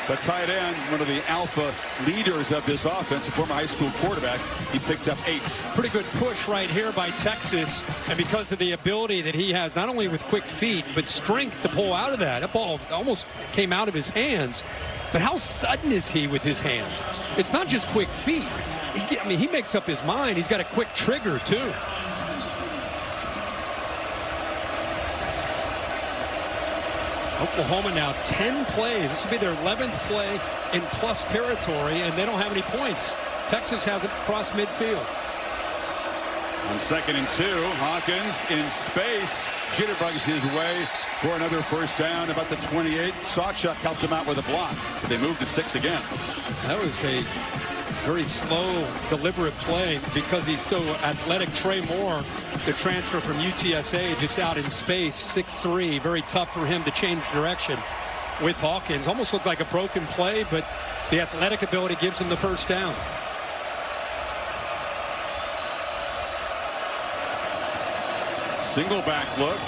the tight end, one of the alpha leaders of this offense, a former high school quarterback. He picked up 8. Pretty good push right here by Texas, and because of the ability that he has, not only with quick feet, but strength to pull out of that. That ball almost came out of his hands, but how sudden is he with his hands? It's not just quick feet. He makes up his mind. He's got a quick trigger, too. Oklahoma now 10 plays. This will be their 11th play in plus territory, and they don't have any points. Texas hasn't crossed midfield. On 2nd and 2, Hawkins in space, jitterbugs his way for another first down about the 28. Sawchuk helped him out with a block, but they moved the sticks again. That was a very slow, deliberate play because he's so athletic. Trey Moore, the transfer from UTSA, just out in space, 6'3", very tough for him to change direction with Hawkins. Almost looked like a broken play, but the athletic ability gives him the first down. Single back look.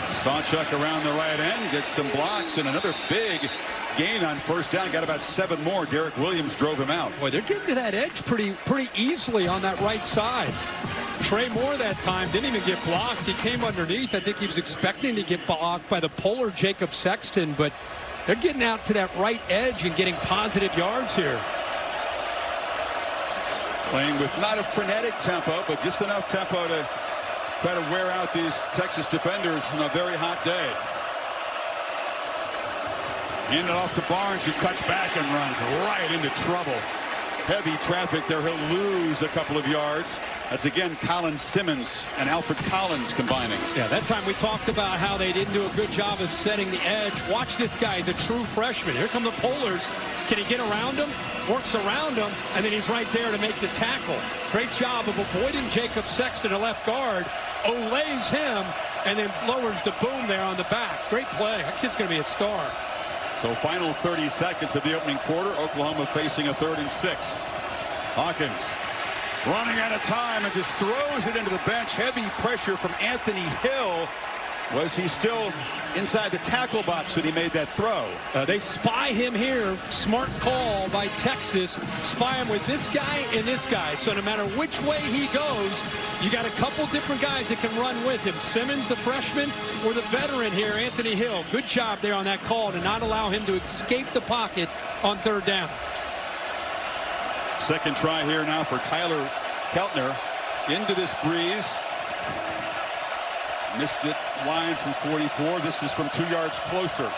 Sawchuk around the right end, gets some blocks, and another big gain on first down. Got about 7 more. Derek Williams drove him out. Boy, they're getting to that edge pretty easily on that right side. Trey Moore that time didn't even get blocked. He came underneath. I think he was expecting to get blocked by the polar Jacob Sexton, but they're getting out to that right edge and getting positive yards here. Playing with not a frenetic tempo, but just enough tempo to try to wear out these Texas defenders on a very hot day. Hand it off to Barnes, who cuts back and runs right into trouble. Heavy traffic there. He'll lose a couple of yards. That's again Colin Simmons and Alfred Collins combining. Yeah, that time we talked about how they didn't do a good job of setting the edge. Watch this guy. He's a true freshman. Here come the Polars. Can he get around him? Works around him, and then he's right there to make the tackle. Great job of avoiding Jacob Sexton, a left guard. Olays him, and then lowers the boom there on the back. Great play. That kid's going to be a star. So final 30 seconds of the opening quarter. Oklahoma facing a 3rd and 6. Hawkins running out of time and just throws it into the bench. Heavy pressure from Anthony Hill. Was he still inside the tackle box when he made that throw? They spy him here. Smart call by Texas. Spy him with this guy and this guy. So no matter which way he goes, you got a couple different guys that can run with him. Simmons, the freshman, or the veteran here, Anthony Hill. Good job there on that call to not allow him to escape the pocket on 3rd down. Second try here now for Tyler Keltner. Into this breeze. Missed it wide from 44. This is from 2 yards closer.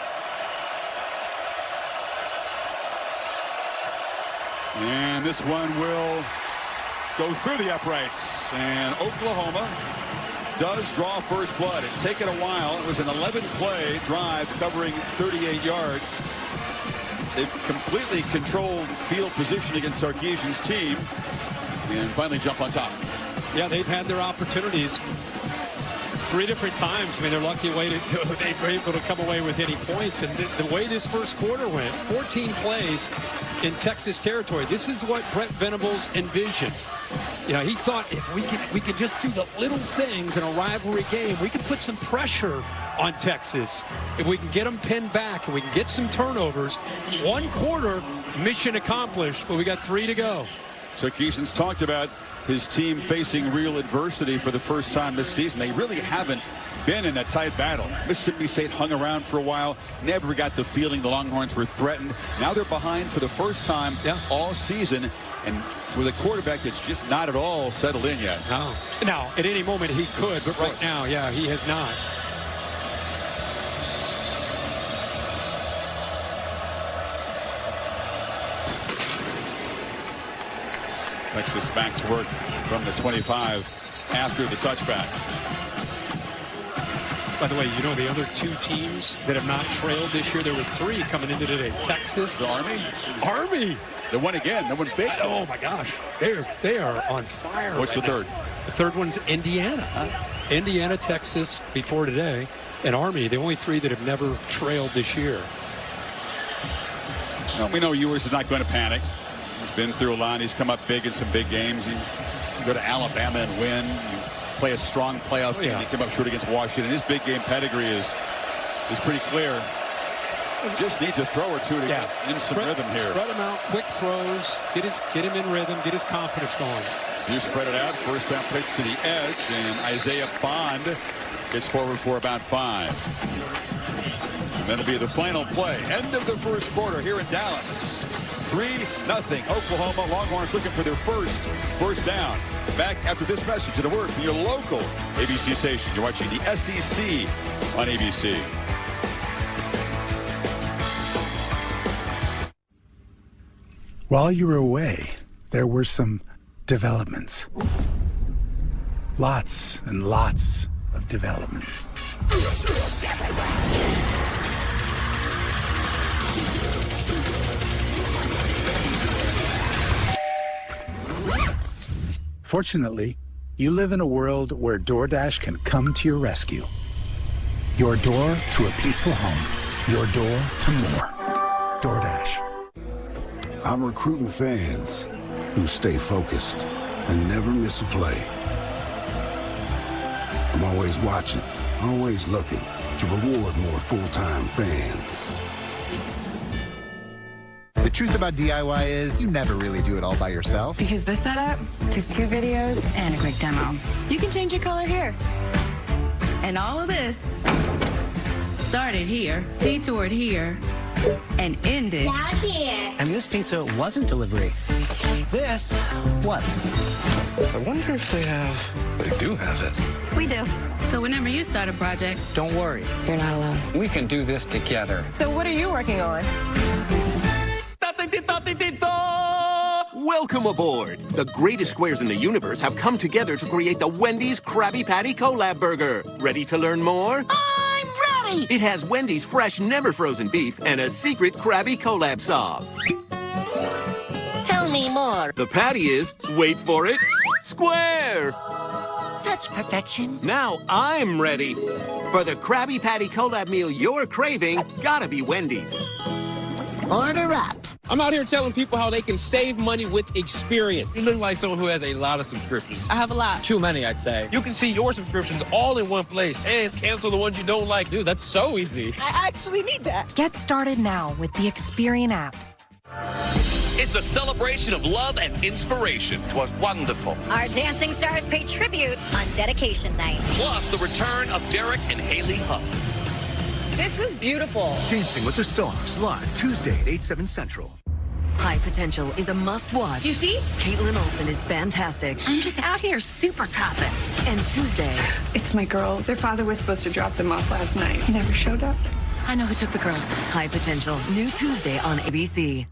And this one will go through the uprights. And Oklahoma does draw first blood. It's taken a while. It was an 11-play drive covering 38 yards. They've completely controlled field position against Sarkisian's team and finally jump on top. Yeah, they've had their opportunities 3 different times. I mean, they're lucky way to they were able to come away with any points. And the way this first quarter went, 14 plays in Texas territory. This is what Brent Venables envisioned. You know, he thought if we could just do the little things in a rivalry game, we could put some pressure on Texas. If we can get them pinned back and we can get some turnovers, 1 quarter, mission accomplished, but we got 3 to go. Sarkisian's talked about his team facing real adversity for the first time this season. They really haven't been in a tight battle. Mississippi State hung around for a while, never got the feeling the Longhorns were threatened. Now they're behind for the first time all season, and with a quarterback that's just not at all settled in yet. No. Now, at any moment he could, but right now, yeah, he has not. Texas back to work from the 25 after the touchback. By the way, you know the other 2 teams that have not trailed this year, there were 3 coming into today. Texas. The Army. Army. They won again. They won big. Oh, my gosh. They are on fire. What's right the third? now. The third one's Indiana. Indiana, Texas before today. And Army, the only 3 that have never trailed this year. Well, we know Ewers is not going to panic. He's been through a lot. He's come up big in some big games. You go to Alabama and win. You play a strong playoff game. You come up short against Washington. His big game pedigree is pretty clear. Just needs a throw or 2 to get in some rhythm here. Spread him out, quick throws, get him in rhythm, get his confidence going. You spread it out. First down pitch to the edge, and Isaiah Bond gets forward for about 5. And that'll be the final play. End of the first quarter here in Dallas. 3-0 Oklahoma. Longhorns looking for their first down. Back after this message to the word from your local ABC station. You're watching the SEC on ABC. While you were away, there were some developments. Lots and lots of developments. Fortunately, you live in a world where DoorDash can come to your rescue. Your door to a peaceful home. Your door to more. DoorDash. I'm recruiting fans who stay focused and never miss a play. I'm always watching, always looking to reward more full-time fans. The truth about DIY is you never really do it all by yourself. Because this setup took 2 videos and a quick demo. You can change your color here. And all of this started here, detoured here, and ended down here. And this pizza wasn't delivery. This was. I wonder if they do have it. We do. So whenever you start a project, Don't worry. you're not alone. We can do this together. So what are you working on? Welcome aboard! The greatest squares in the universe have come together to create the Wendy's Krabby Patty Collab Burger. Ready to learn more? I'm ready! It has Wendy's fresh, never-frozen beef and a secret Krabby Collab sauce. Tell me more. The patty is, wait for it, square! Such perfection. Now I'm ready. For the Krabby Patty Collab meal you're craving, gotta be Wendy's. Order up. I'm out here telling people how they can save money with experience. You look like someone who has a lot of subscriptions. I have a lot. Too many, I'd say. You can see your subscriptions all in one place and cancel the ones you don't like. Dude, that's so easy. I actually need that. Get started now with the Experian app. It's a celebration of love and inspiration. It was wonderful. Our dancing stars pay tribute on dedication night. Plus, the return of Derek and Haley Huff. This was beautiful. Dancing with the Stars, live Tuesday at 8/7 Central. High Potential is a must-watch. You see? Caitlin Olsen is fantastic. I'm just out here super confident. And Tuesday, It's my girls. Their father was supposed to drop them off last night. He never showed up. I know who took the girls. High Potential, new Tuesday on ABC.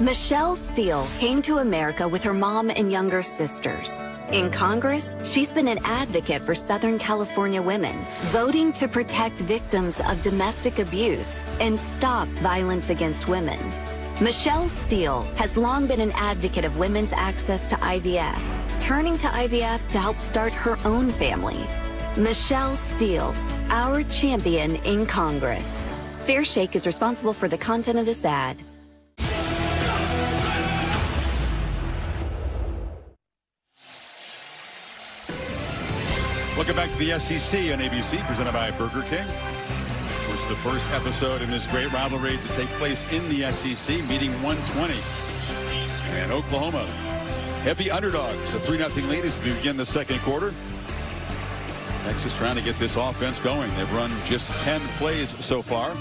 Michelle Steele came to America with her mom and younger sisters. In Congress, she's been an advocate for Southern California women, voting to protect victims of domestic abuse and stop violence against women. Michelle Steele has long been an advocate of women's access to IVF, turning to IVF to help start her own family. Michelle Steele, our champion in Congress. Fair Shake is responsible for the content of this ad. Welcome back to the SEC on ABC, presented by Burger King. It's the first episode in this great rivalry to take place in the SEC, meeting 120. And Oklahoma, heavy underdogs, a 3-0 lead as we begin the second quarter. Texas trying to get this offense going. They've run just 10 plays so far.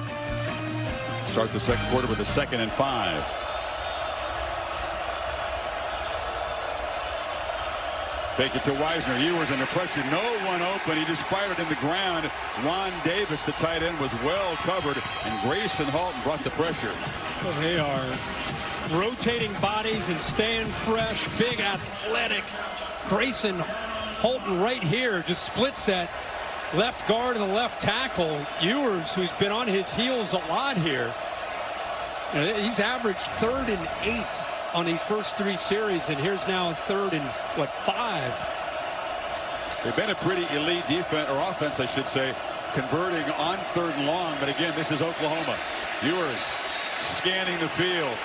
Start the second quarter with a 2nd and 5. Fake it to Wisner. Ewers under pressure. No one open. He just fired it in the ground. Ron Davis, the tight end, was well covered, and Grayson Halton brought the pressure. Well, they are rotating bodies and staying fresh. Big athletic. Grayson Halton right here just splits that left guard and the left tackle. Ewers, who's been on his heels a lot here. He's averaged 3rd and 8 on these first 3 series, and here's now 3rd and 5. They've been a pretty elite defense, or offense, I should say, converting on 3rd and long. But again, this is Oklahoma. Ewers scanning the field.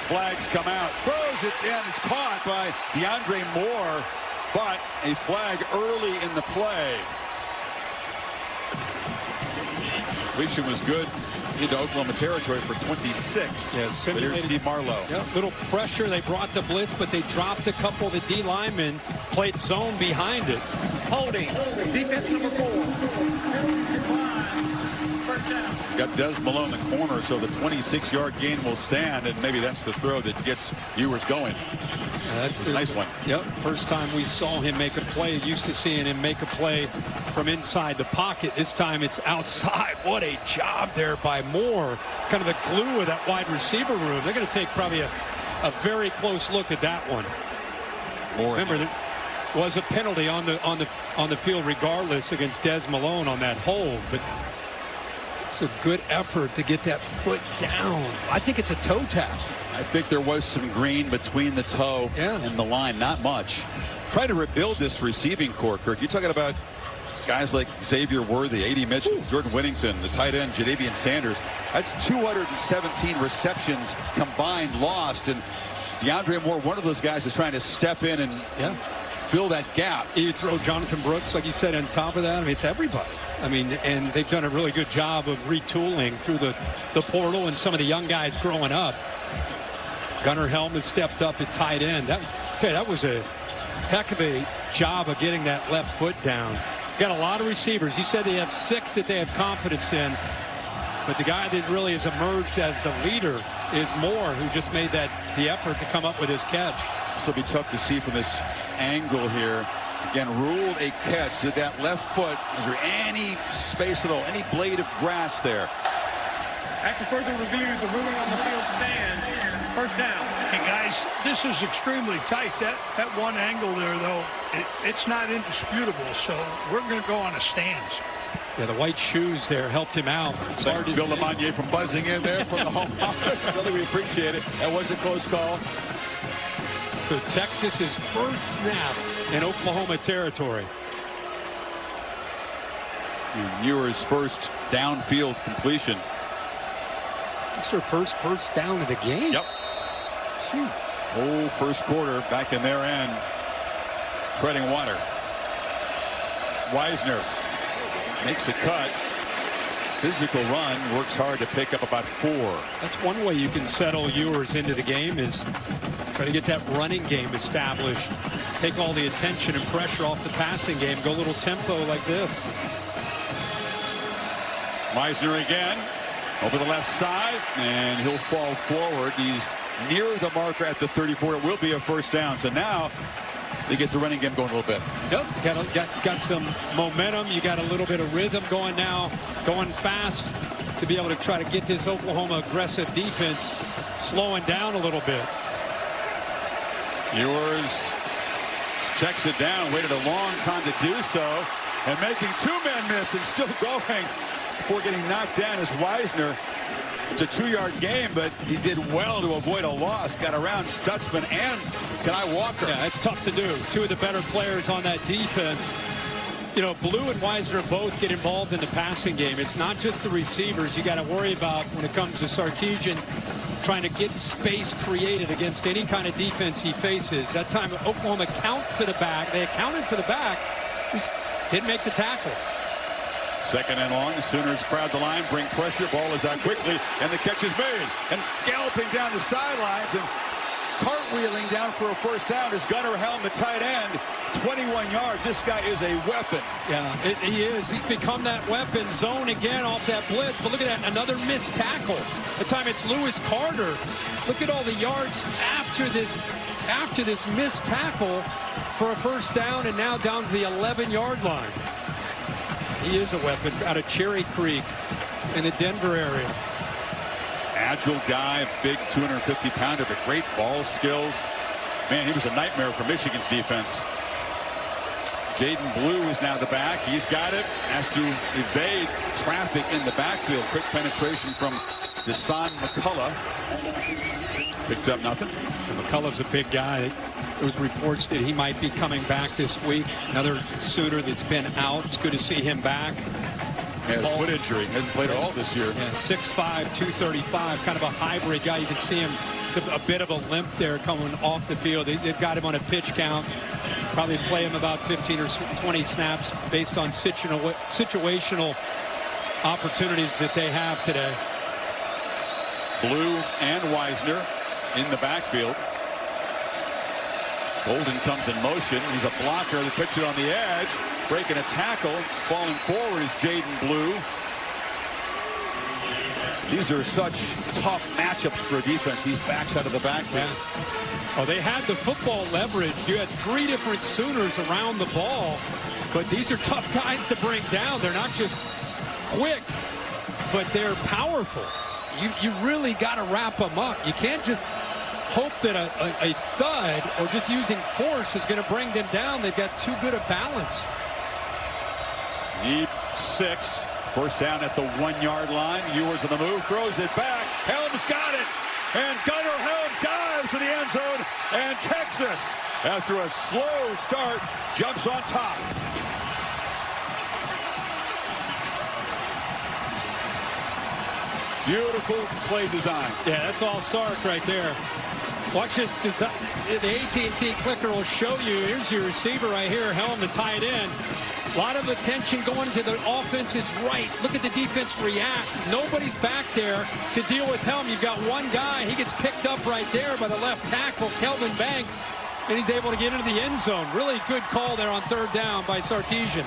Flags come out. Throws it in. It's caught by DeAndre Moore, but a flag early in the play. Completion was good into Oklahoma territory for 26. Yes, but here's Steve Marlowe. Yep, little pressure. They brought the blitz, but they dropped a couple of the D linemen, played zone behind it. Holding. Defense number 4. First down. Got Des Malone in the corner, so the 26-yard gain will stand, and maybe that's the throw that gets Ewers going. That's a nice one. Yep, first time we saw him make a play. Used to seeing him make a play from inside the pocket. This time it's outside. What a job there by Moore. Kind of the glue of that wide receiver room. They're going to take probably a very close look at that one. Moore. Remember, there was a penalty on the field regardless against Des Malone on that hold, but it's a good effort to get that foot down. I think it's a toe tap. I think there was some green between the toe and the line, not much. Try to rebuild this receiving core, Kirk. You're talking about guys like Xavier Worthy, A.D. Mitchell, Jordan Whittington, the tight end, Jadavian Sanders. That's 217 receptions combined lost. And DeAndre Moore, one of those guys, is trying to step in and fill that gap. You throw Jonathan Brooks, like you said, on top of that. I mean, it's everybody. I mean, and they've done a really good job of retooling through the portal and some of the young guys growing up. Gunnar Helm has stepped up at tight end. That was a heck of a job of getting that left foot down. Got a lot of receivers. You said they have 6 that they have confidence in. But the guy that really has emerged as the leader is Moore, who just made the effort to come up with his catch. This will be tough to see from this angle here. Again, ruled a catch. Did that left foot. Is there any space at all? Any blade of grass there? After further review, the ruling on the field stands. First down. Hey, guys, this is extremely tight. That one angle there, though, it's not indisputable, so we're going to go on a stance. Yeah, the white shoes there helped him out. Thank Bill LeMonnier from buzzing in there from the home office. Really, we appreciate it. That was a close call. So Texas's first snap in Oklahoma territory. And Ewer's first downfield completion. It's their first down of the game. Yep. Jeez. Whole first quarter back in their end. Treading water. Wisner makes a cut. Physical run. Works hard to pick up about 4. That's one way you can settle Ewers into the game, is try to get that running game established. Take all the attention and pressure off the passing game. Go a little tempo like this. Wisner again. Over the left side, and he'll fall forward. He's near the marker at the 34. It will be a first down. So now they get the running game going a little bit. Yep, got some momentum. You got a little bit of rhythm going now, going fast to be able to try to get this Oklahoma aggressive defense slowing down a little bit. Ewers checks it down, waited a long time to do so, and making 2 men miss and still going. Before getting knocked down is Wisner. It's a 2-yard game, but he did well to avoid a loss. Got around Stutzman and Kani Walker. Yeah, it's tough to do. 2 of the better players on that defense. You know, Blue and Wisner both get involved in the passing game. It's not just the receivers you got to worry about when it comes to Sarkisian trying to get space created against any kind of defense he faces. That time Oklahoma count for the back. They accounted for the back. Just didn't make the tackle. Second and long. The Sooners crowd the line, bring pressure. Ball is out quickly, and the catch is made. And galloping down the sidelines and cartwheeling down for a first down is Gunnar Helm, the tight end. 21 yards. This guy is a weapon. Yeah, he is. He's become that weapon. Zone again off that blitz. But look at that. Another missed tackle. The time it's Lewis Carter. Look at all the yards after this missed tackle for a first down, and now down to the 11-yard line. He is a weapon out of Cherry Creek in the Denver area. Agile guy, big 250-pounder, but great ball skills. Man, he was a nightmare for Michigan's defense. Jaden Blue is now the back. He's got it. Has to evade traffic in the backfield. Quick penetration from Desan McCullough. Picked up nothing. And McCullough's a big guy. There was reports that he might be coming back this week. Another Sooner that's been out. It's good to see him back. Yeah, foot injury. Hasn't played at all this year. Yeah, 6'5", 235, kind of a hybrid guy. You can see him, a bit of a limp there coming off the field. They've got him on a pitch count. Probably play him about 15 or 20 snaps based on situational opportunities that they have today. Blue and Wisner in the backfield. Golden comes in motion. He's a blocker. They pitch it on the edge. Breaking a tackle. Falling forward is Jaden Blue. These are such tough matchups for a defense. These backs out of the backfield. Yeah. Oh, they had the football leverage. You had 3 different Sooners around the ball. But these are tough guys to bring down. They're not just quick, but they're powerful. You really got to wrap them up. You can't just hope that a thud or just using force is going to bring them down. They've got too good a balance. Need 6. First down at the 1-yard line. Ewers on the move, throws it back. Helm's got it. And Gunnar Helm dives for the end zone. And Texas, after a slow start, jumps on top. Beautiful play design. Yeah, that's all Sark right there. Watch this design. The AT&T clicker will show you. Here's your receiver right here, Helm, the tight end. A lot of attention going to the offense. It's right. Look at the defense react. Nobody's back there to deal with Helm. You've got one guy. He gets picked up right there by the left tackle, Kelvin Banks, and he's able to get into the end zone. Really good call there on third down by Sarkisian.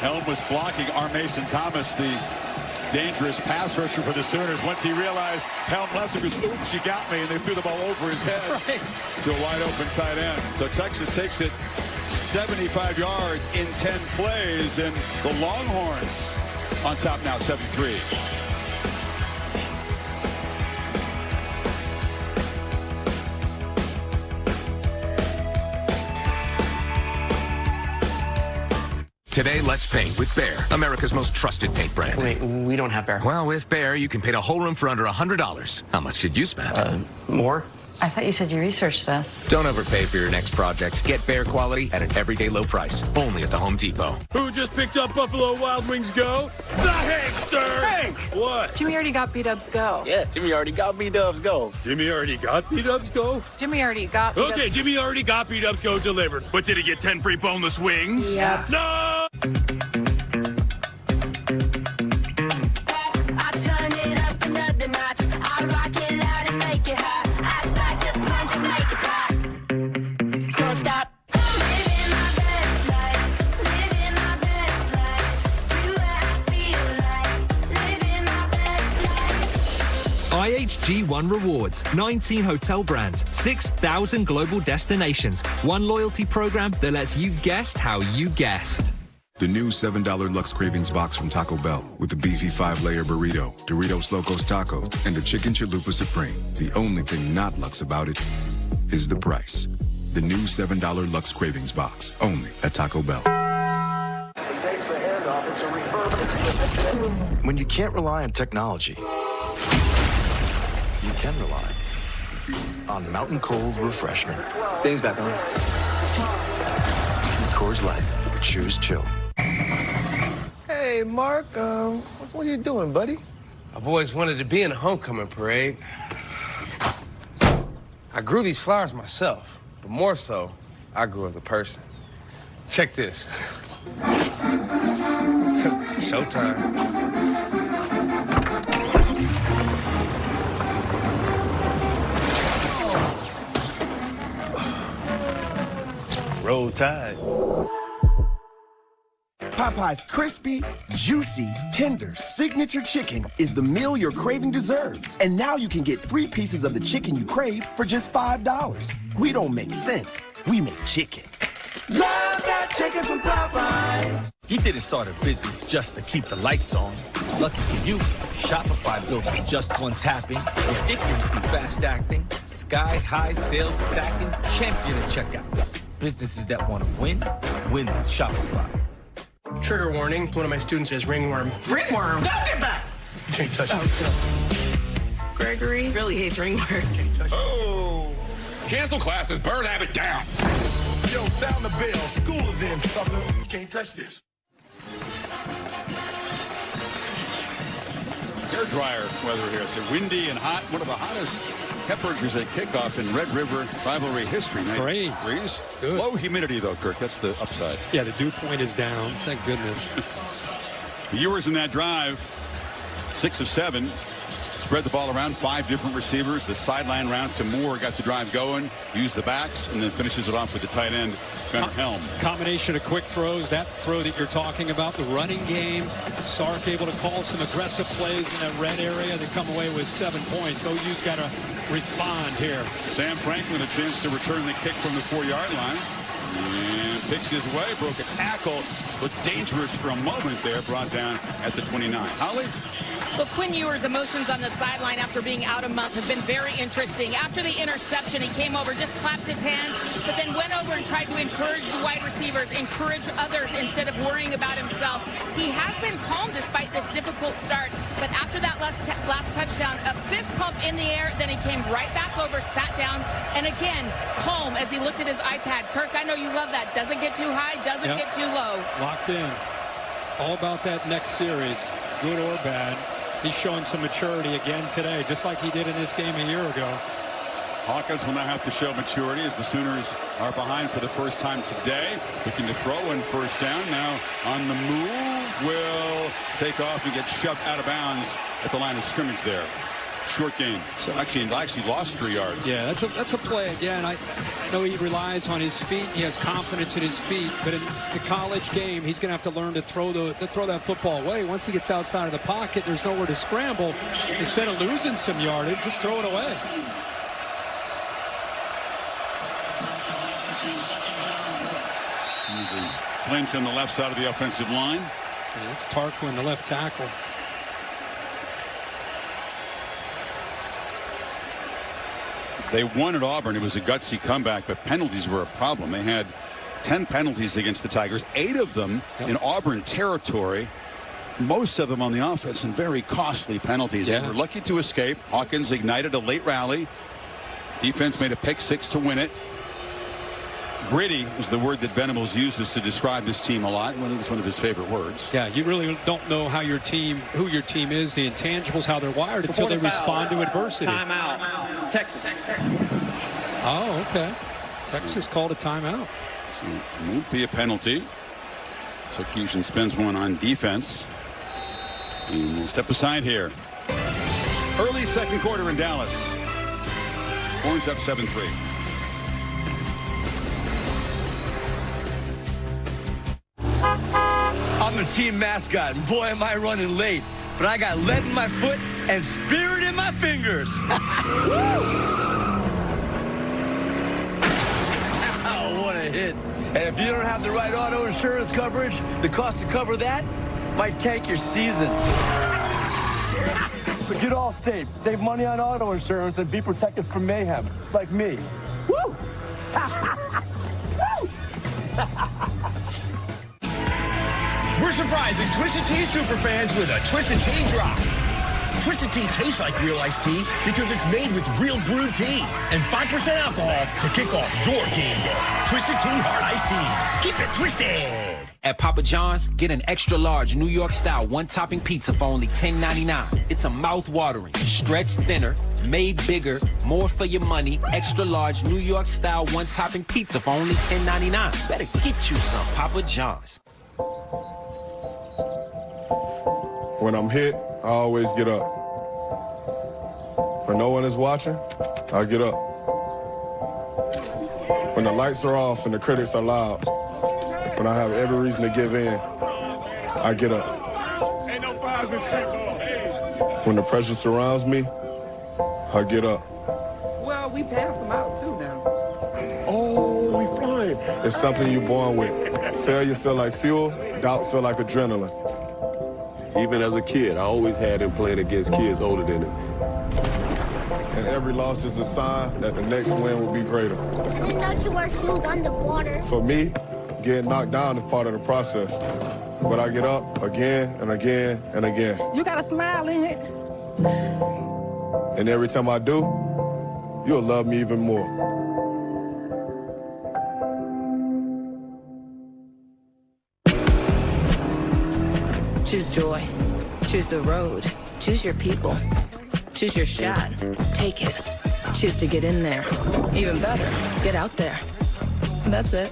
Helm was blocking Mason Thomas, the dangerous pass rusher for the Sooners. Once he realized Helm left him, he goes, oops, you got me, and they threw the ball over his head to a wide open tight end. So Texas takes it 75 yards in 10 plays, and the Longhorns on top now, 7-3. Today, let's paint with Behr, America's most trusted paint brand. Wait, we don't have Behr. Well, with Behr, you can paint a whole room for under $100. How much did you spend? More? I thought you said you researched this. Don't overpay for your next project. Get Behr quality at an everyday low price. Only at the Home Depot. Who just picked up Buffalo Wild Wings Go? The Hankster! Hank! What? Jimmy already got B-Dubs Go. Yeah, Jimmy already got B-Dubs Go. Jimmy already got B-Dubs Go? Jimmy already got B-Dubs. Okay, Jimmy already got B-Dubs Go delivered. But did he get 10 free boneless wings? Yeah. No! I turn it up another notch. I rock it loud and make it hot. I spike the punch and make it pop. Don't stop. Living my best life. Living my best life. Do what I feel like. Living my best life. IHG1 Rewards, 19 hotel brands, 6,000 global destinations, one loyalty program that lets you guest how you guest. The new $7 Lux Cravings box from Taco Bell with the beefy 5-layer burrito, Doritos Locos Taco, and the Chicken Chalupa Supreme. The only thing not Lux about it is the price. The new $7 Lux Cravings box, only at Taco Bell. Takes the handoff. It's a refurb. When you can't rely on technology, you can rely on Mountain Cold Refreshment. Things back on. Coors Light. Choose chill. Hey, Mark, what are you doing, buddy? I've always wanted to be in a homecoming parade. I grew these flowers myself, but more so, I grew as a person. Check this. Showtime. Roll Tide. Popeye's crispy, juicy, tender signature chicken is the meal your craving deserves. And now you can get 3 pieces of the chicken you crave for just $5. We don't make sense. We make chicken. Love that chicken from Popeyes. He didn't start a business just to keep the lights on. Lucky for you, Shopify built with just one tapping, ridiculously fast acting, sky-high sales stacking, champion at checkout. Businesses that want to win, win with Shopify. Trigger warning, one of my students has ringworm. Ringworm? No, get back! Can't touch it. Gregory really hates ringworm. Can't touch it. Oh! Cancel classes, bird habit down. Yo, sound the bell. School is in, sucker. Can't touch this. Hair dryer weather here. So windy and hot. One of the hottest temperatures at kickoff in Red River rivalry history. Great. Degrees. Good. Low humidity, though, Kirk. That's the upside. Yeah, the dew point is down. Thank goodness. Viewers in that drive, 6 of 7. Spread the ball around, 5 different receivers. The sideline route to Moore got the drive going, used the backs, and then finishes it off with the tight end, Gunnar Helm. Combination of quick throws, that throw that you're talking about, the running game. Sark able to call some aggressive plays in that red area. They come away with 7 points. OU's got to respond here. Sam Franklin a chance to return the kick from the 4-yard line. And picks his way, broke a tackle, looked dangerous for a moment there, brought down at the 29. Holly? Well, Quinn Ewers' emotions on the sideline after being out a month have been very interesting. After the interception, he came over, just clapped his hands, but then went over and tried to encourage the wide receivers, encourage others instead of worrying about himself. He has been calm despite this difficult start, but after that last touchdown, a fist pump in the air, then he came right back over, sat down, and again, calm as he looked at his iPad. Kirk, I know you love that. Doesn't get too high, doesn't get too low. Locked in. All about that next series, good or bad. He's showing some maturity again today, just like he did in this game a year ago. Hawkins will now have to show maturity as the Sooners are behind for the first time today. Looking to throw in first down. Now on the move, will take off and get shoved out of bounds at the line of scrimmage there. Short game. So actually lost 3 yards. Yeah, that's a play again. I know he relies on his feet. He has confidence in his feet, but in the college game, he's going to have to learn to throw that football away. Once he gets outside of the pocket, there's nowhere to scramble. Instead of losing some yardage, just throw it away. Flinch on the left side of the offensive line. Yeah, it's Tarquin, the left tackle. They won at Auburn. It was a gutsy comeback, but penalties were a problem. They had 10 penalties against the Tigers, 8 of them in Auburn territory. Most of them on the offense, and very costly penalties. Yeah. They were lucky to escape. Hawkins ignited a late rally. Defense made a pick 6 to win it. Gritty is the word that Venables uses to describe this team a lot. I think it's one of his favorite words. Yeah, you really don't know how your team, who your team is, the intangibles, how they're wired until they respond to adversity. Timeout. Texas. Oh, okay. Texas called a timeout. So it won't be a penalty. So Fusion spends one on defense. And we'll step aside here. Early second quarter in Dallas. Horns up 7-3. I'm the team mascot, and boy, am I running late. But I got lead in my foot and spirit in my fingers. Oh, what a hit. And if you don't have the right auto insurance coverage, the cost to cover that might tank your season. So get Allstate, save money on auto insurance, and be protected from mayhem, like me. Woo! We're surprising Twisted Tea superfans with a Twisted Tea drop. Twisted Tea tastes like real iced tea because it's made with real brewed tea and 5% alcohol to kick off your game day. Twisted Tea Hard Iced Tea. Keep it twisted. At Papa John's, get an extra large New York style one-topping pizza for only $10.99. It's a mouth-watering, stretched thinner, made bigger, more for your money, extra large New York style one-topping pizza for only $10.99. Better get you some Papa John's. When I'm hit, I always get up. When no one is watching, I get up. When the lights are off and the critics are loud, when I have every reason to give in, I get up. Ain't no fouls in street ball. When the pressure surrounds me, I get up. Well, we pass them out too now. Oh, we flying. It's something you're born with. Failure feel like fuel, doubt feel like adrenaline. Even as a kid, I always had him playing against kids older than him. And every loss is a sign that the next win will be greater. I didn't know you wear shoes underwater. For me, getting knocked down is part of the process. But I get up again and again and again. You got a smile in it. And every time I do, you'll love me even more. Choose joy. Choose the road. Choose your people. Choose your shot. Take it. Choose to get in there. Even better, get out there. That's it.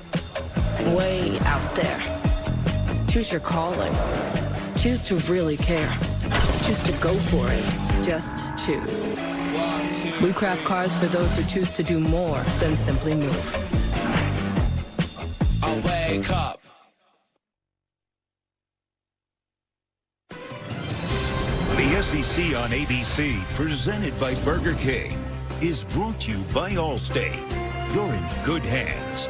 Way out there. Choose your calling. Choose to really care. Choose to go for it. Just choose. We craft cars for those who choose to do more than simply move. I wake up. The SEC on ABC, presented by Burger King, is brought to you by Allstate. You're in good hands.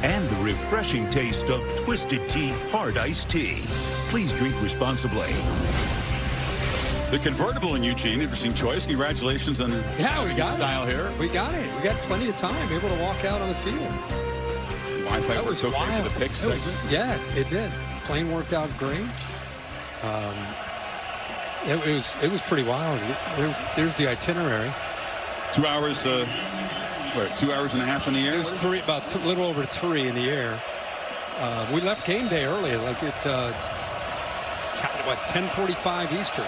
And the refreshing taste of Twisted Tea Hard Iced Tea. Please drink responsibly. The convertible in Eugene, interesting choice. Congratulations on we got style here. We got it. We got plenty of time, able to walk out on the field. Wi-Fi That works was okay wild. for the pick segment. Yeah, it did. Plane worked out great. It was pretty wild. There's the itinerary. 2 hours, 2 hours and a half in the air? It was a little over 3 in the air. We left game day early, like at 10:45 Eastern,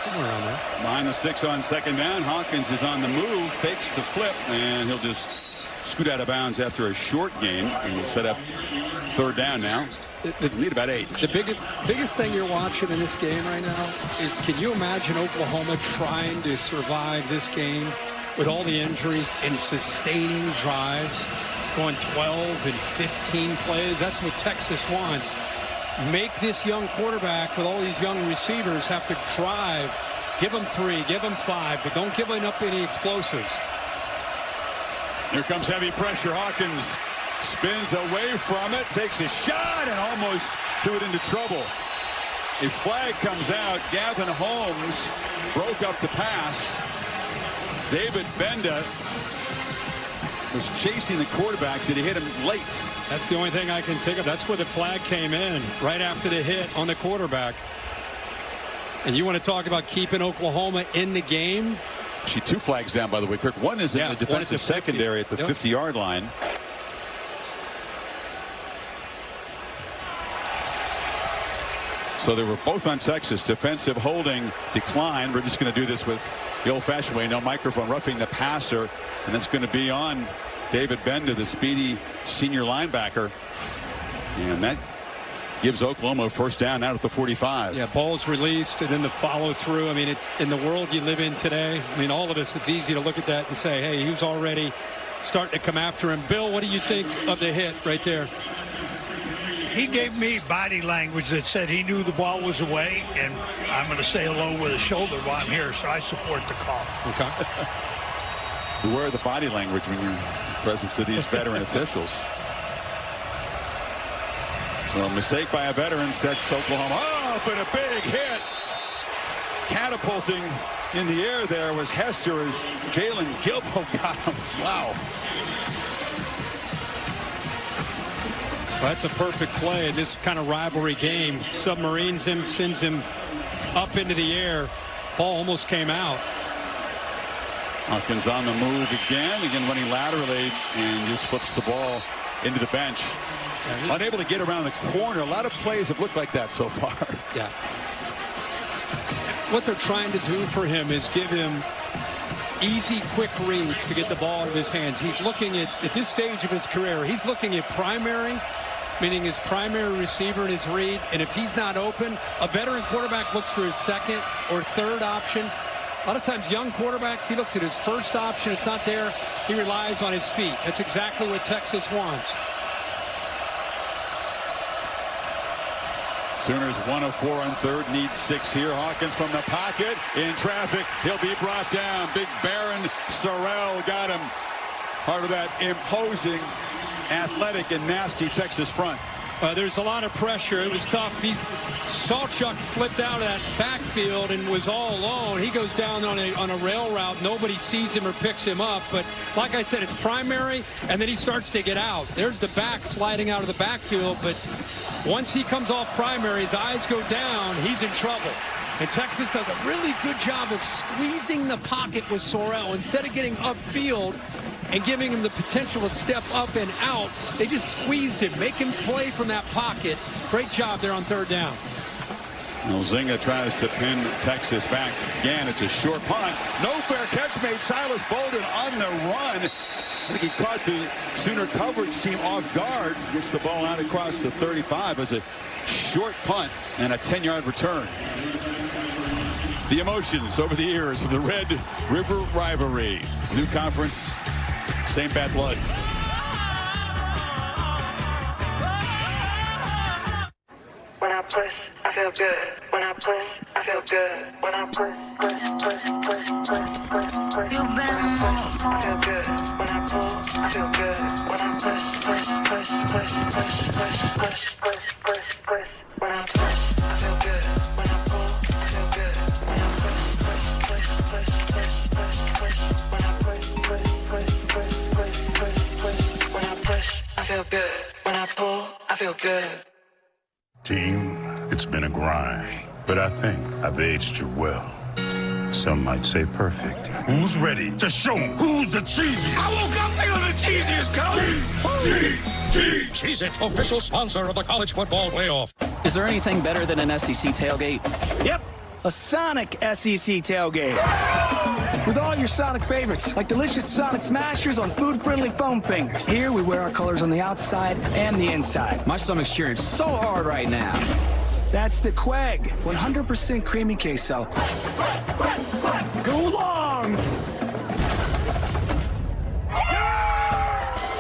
somewhere around there. Behind the 6 on second down. Hawkins is on the move, fakes the flip, and he'll just scoot out of bounds after a short gain. And we'll set up third down now. We need about 8. The biggest thing you're watching in this game right now is, can you imagine Oklahoma trying to survive this game with all the injuries and sustaining drives, going 12 and 15 plays? That's what Texas wants. Make this young quarterback with all these young receivers have to drive. Give them 3, give them 5, but don't give up any explosives. Here comes heavy pressure. Hawkins spins away from it, takes a shot, and almost threw it into trouble. A flag comes out. Gavin Holmes broke up the pass. David Benda was chasing the quarterback. Did he hit him late? That's the only thing I can think of. That's where the flag came in, right after the hit on the quarterback. And you want to talk about keeping Oklahoma in the game? Actually, 2 flags down, by the way, Kirk. One is in the defensive secondary at the 50-yard line. So they were both on Texas. Defensive holding decline. We're just going to do this with the old-fashioned way. No microphone, roughing the passer. And that's going to be on David Bender, the speedy senior linebacker. And that gives Oklahoma a first down out at the 45. Yeah, ball's released, and then the follow-through. I mean, it's in the world you live in today. I mean, all of us, it's easy to look at that and say, hey, he was already starting to come after him. Bill, what do you think of the hit right there? He gave me body language that said he knew the ball was away, and I'm going to say hello with a shoulder while I'm here, so I support the call. Okay. Beware of the body language when you're in the presence of these veteran officials. So a mistake by a veteran sets Oklahoma up, and a big hit. Catapulting in the air there was Hester as Jalen Gilbo got him. Wow. Well, that's a perfect play in this kind of rivalry game. Submarines him, sends him up into the air. Ball almost came out. Hawkins on the move again running laterally, and just flips the ball into the bench. Unable to get around the corner. A lot of plays have looked like that so far. Yeah. What they're trying to do for him is give him easy, quick reads to get the ball out of his hands. He's looking at this stage of his career, he's looking at primary, meaning his primary receiver in his read, and if he's not open, a veteran quarterback looks for his second or third option. A lot of times young quarterbacks, he looks at his first option. It's not there. He relies on his feet. That's exactly what Texas wants. Sooners 1 of 4 on third, need 6 here. Hawkins from the pocket in traffic. He'll be brought down. Big Baron Sorrell got him. Part of that imposing, athletic, and nasty Texas front. There's a lot of pressure. It was tough. Sawchuk slipped out of that backfield and was all alone. He goes down on a rail route. Nobody sees him or picks him up. But like I said, it's primary, and then he starts to get out. There's the back sliding out of the backfield. But once he comes off primary, his eyes go down, he's in trouble. And Texas does a really good job of squeezing the pocket with Sorrell. Instead of getting upfield and giving him the potential to step up and out, they just squeezed him, make him play from that pocket. Great job there on third down. Elzinga tries to pin Texas back again. It's a short punt. No fair catch made. Silas Bolden on the run. I think he caught the Sooner coverage team off guard. Gets the ball out across the 35 as a short punt and a 10-yard return. The emotions over the years of the Red River rivalry. New conference, same bad blood. When I push, I feel good. When I push, I feel good. When I push. You better move. I feel good. When I pull, I feel good. When I push. When I push, I feel good. When I pull, I feel good. When I push. When I push, I feel good. When I pull, I feel good. Team, it's been a grind, but I think I've aged you well. Some might say perfect. Who's ready to show who's the cheesiest? I woke up feeling the cheesiest, coach. Cheez-It, official sponsor of the college football playoff. Is there anything better than an SEC tailgate? Yep, a Sonic SEC tailgate. With all your Sonic favorites, like delicious Sonic Smashers on food-friendly foam fingers. Here, we wear our colors on the outside and the inside. My stomach's cheering so hard right now. That's the Quag, 100% creamy queso. Go long!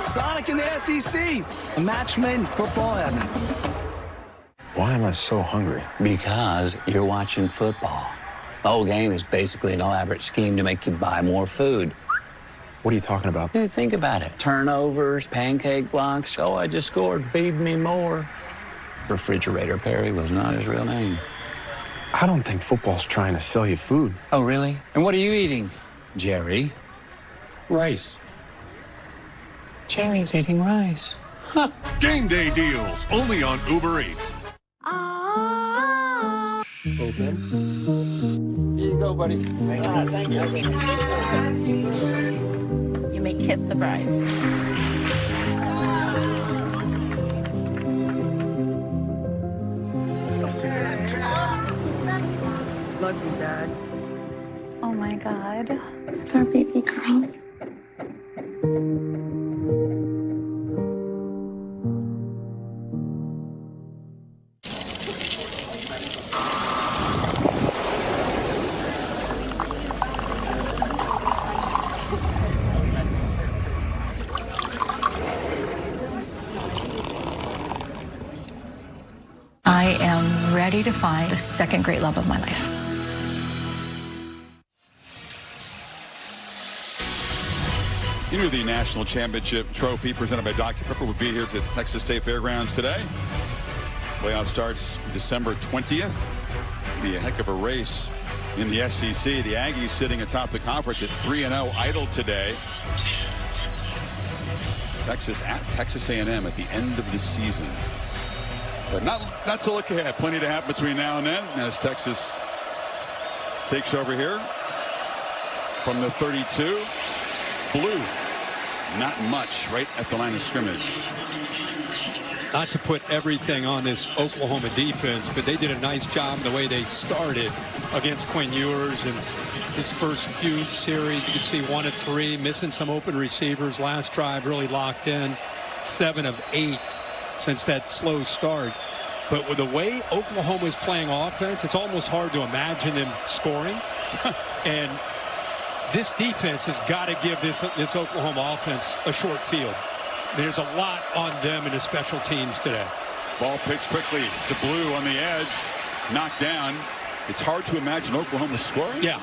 Sonic in the SEC, a match made in football heaven. Why am I so hungry? Because you're watching football. The whole game is basically an elaborate scheme to make you buy more food. What are you talking about? Dude, think about it. Turnovers, pancake blocks. Oh, I just scored. Feed me more. Refrigerator Perry was not his real name. I don't think football's trying to sell you food. Oh, really? And what are you eating, Jerry? Rice. Cherry's eating rice. Huh. Game day deals only on Uber Eats. Open. Here you go, buddy. Thank you. You may kiss the bride. Love you, Dad. Oh my God. It's our baby girl. I am ready to find the second great love of my life. You knew the national championship trophy presented by Dr. Pepper would be here to Texas State Fairgrounds today. Playoff starts December 20th. Be a heck of a race in the SEC. The Aggies sitting atop the conference at 3-0, idle today. Texas at Texas A&M at the end of the season. But not to look ahead. Plenty to happen between now and then as Texas takes over here from the 32. Blue, not much right at the line of scrimmage. Not to put everything on this Oklahoma defense, but they did a nice job the way they started against Quinn Ewers and his first few series. You can see 1 of 3, missing some open receivers. Last drive really locked in, 7 of 8 since that slow start. But with the way Oklahoma is playing offense, it's almost hard to imagine them scoring. And this defense has got to give this Oklahoma offense a short field. There's a lot on them in the special teams today. Ball pitched quickly to Blue on the edge, knocked down. It's hard to imagine Oklahoma scoring. Yeah.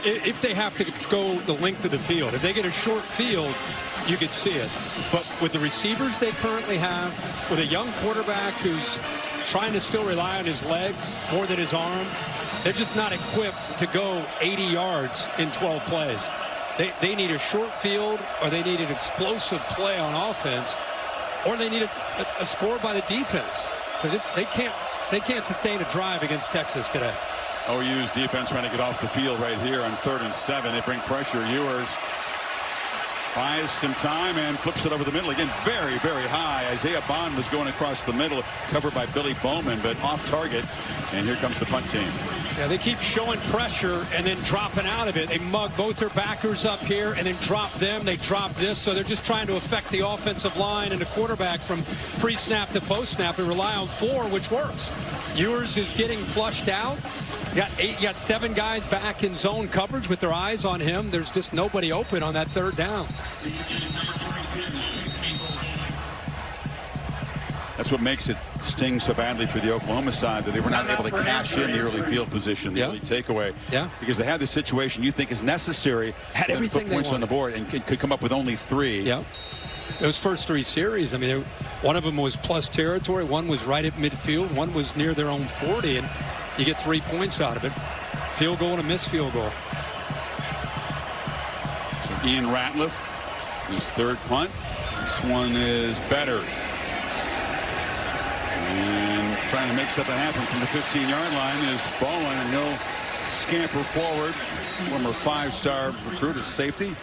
If they have to go the length of the field, if they get a short field, you could see it. But with the receivers they currently have, with a young quarterback who's trying to still rely on his legs more than his arm, they're just not equipped to go 80 yards in 12 plays. They need a short field, or they need an explosive play on offense, or they need a score by the defense, because they can't sustain a drive against Texas today. OU's defense trying to get off the field right here on 3rd and 7. They bring pressure. Ewers buys some time and flips it over the middle again. Very, very high. Isaiah Bond was going across the middle, covered by Billy Bowman, but off target. And here comes the punt team. Yeah, they keep showing pressure and then dropping out of it. They mug both their backers up here and then drop them. They drop this, so they're just trying to affect the offensive line and the quarterback from pre-snap to post-snap and rely on 4, which works. Ewers is getting flushed out. You got 7 guys back in zone coverage with their eyes on him. There's just nobody open on that 3rd down. That's what makes it sting so badly for the Oklahoma side, that they were not able to cash in the early field position, the early takeaway. Yeah. Because they had the situation you think is necessary. Had everything put points on the board and could come up with only 3. Yeah. Those first 3 series, I mean, one of them was plus territory, one was right at midfield, one was near their own 40, and you get 3 points out of it. Field goal and a missed field goal. So Ian Ratliff, his 3rd punt. This one is better. And trying to make something happen from the 15-yard line is Bowen, and he'll scamper forward. Former 5-star recruit at safety.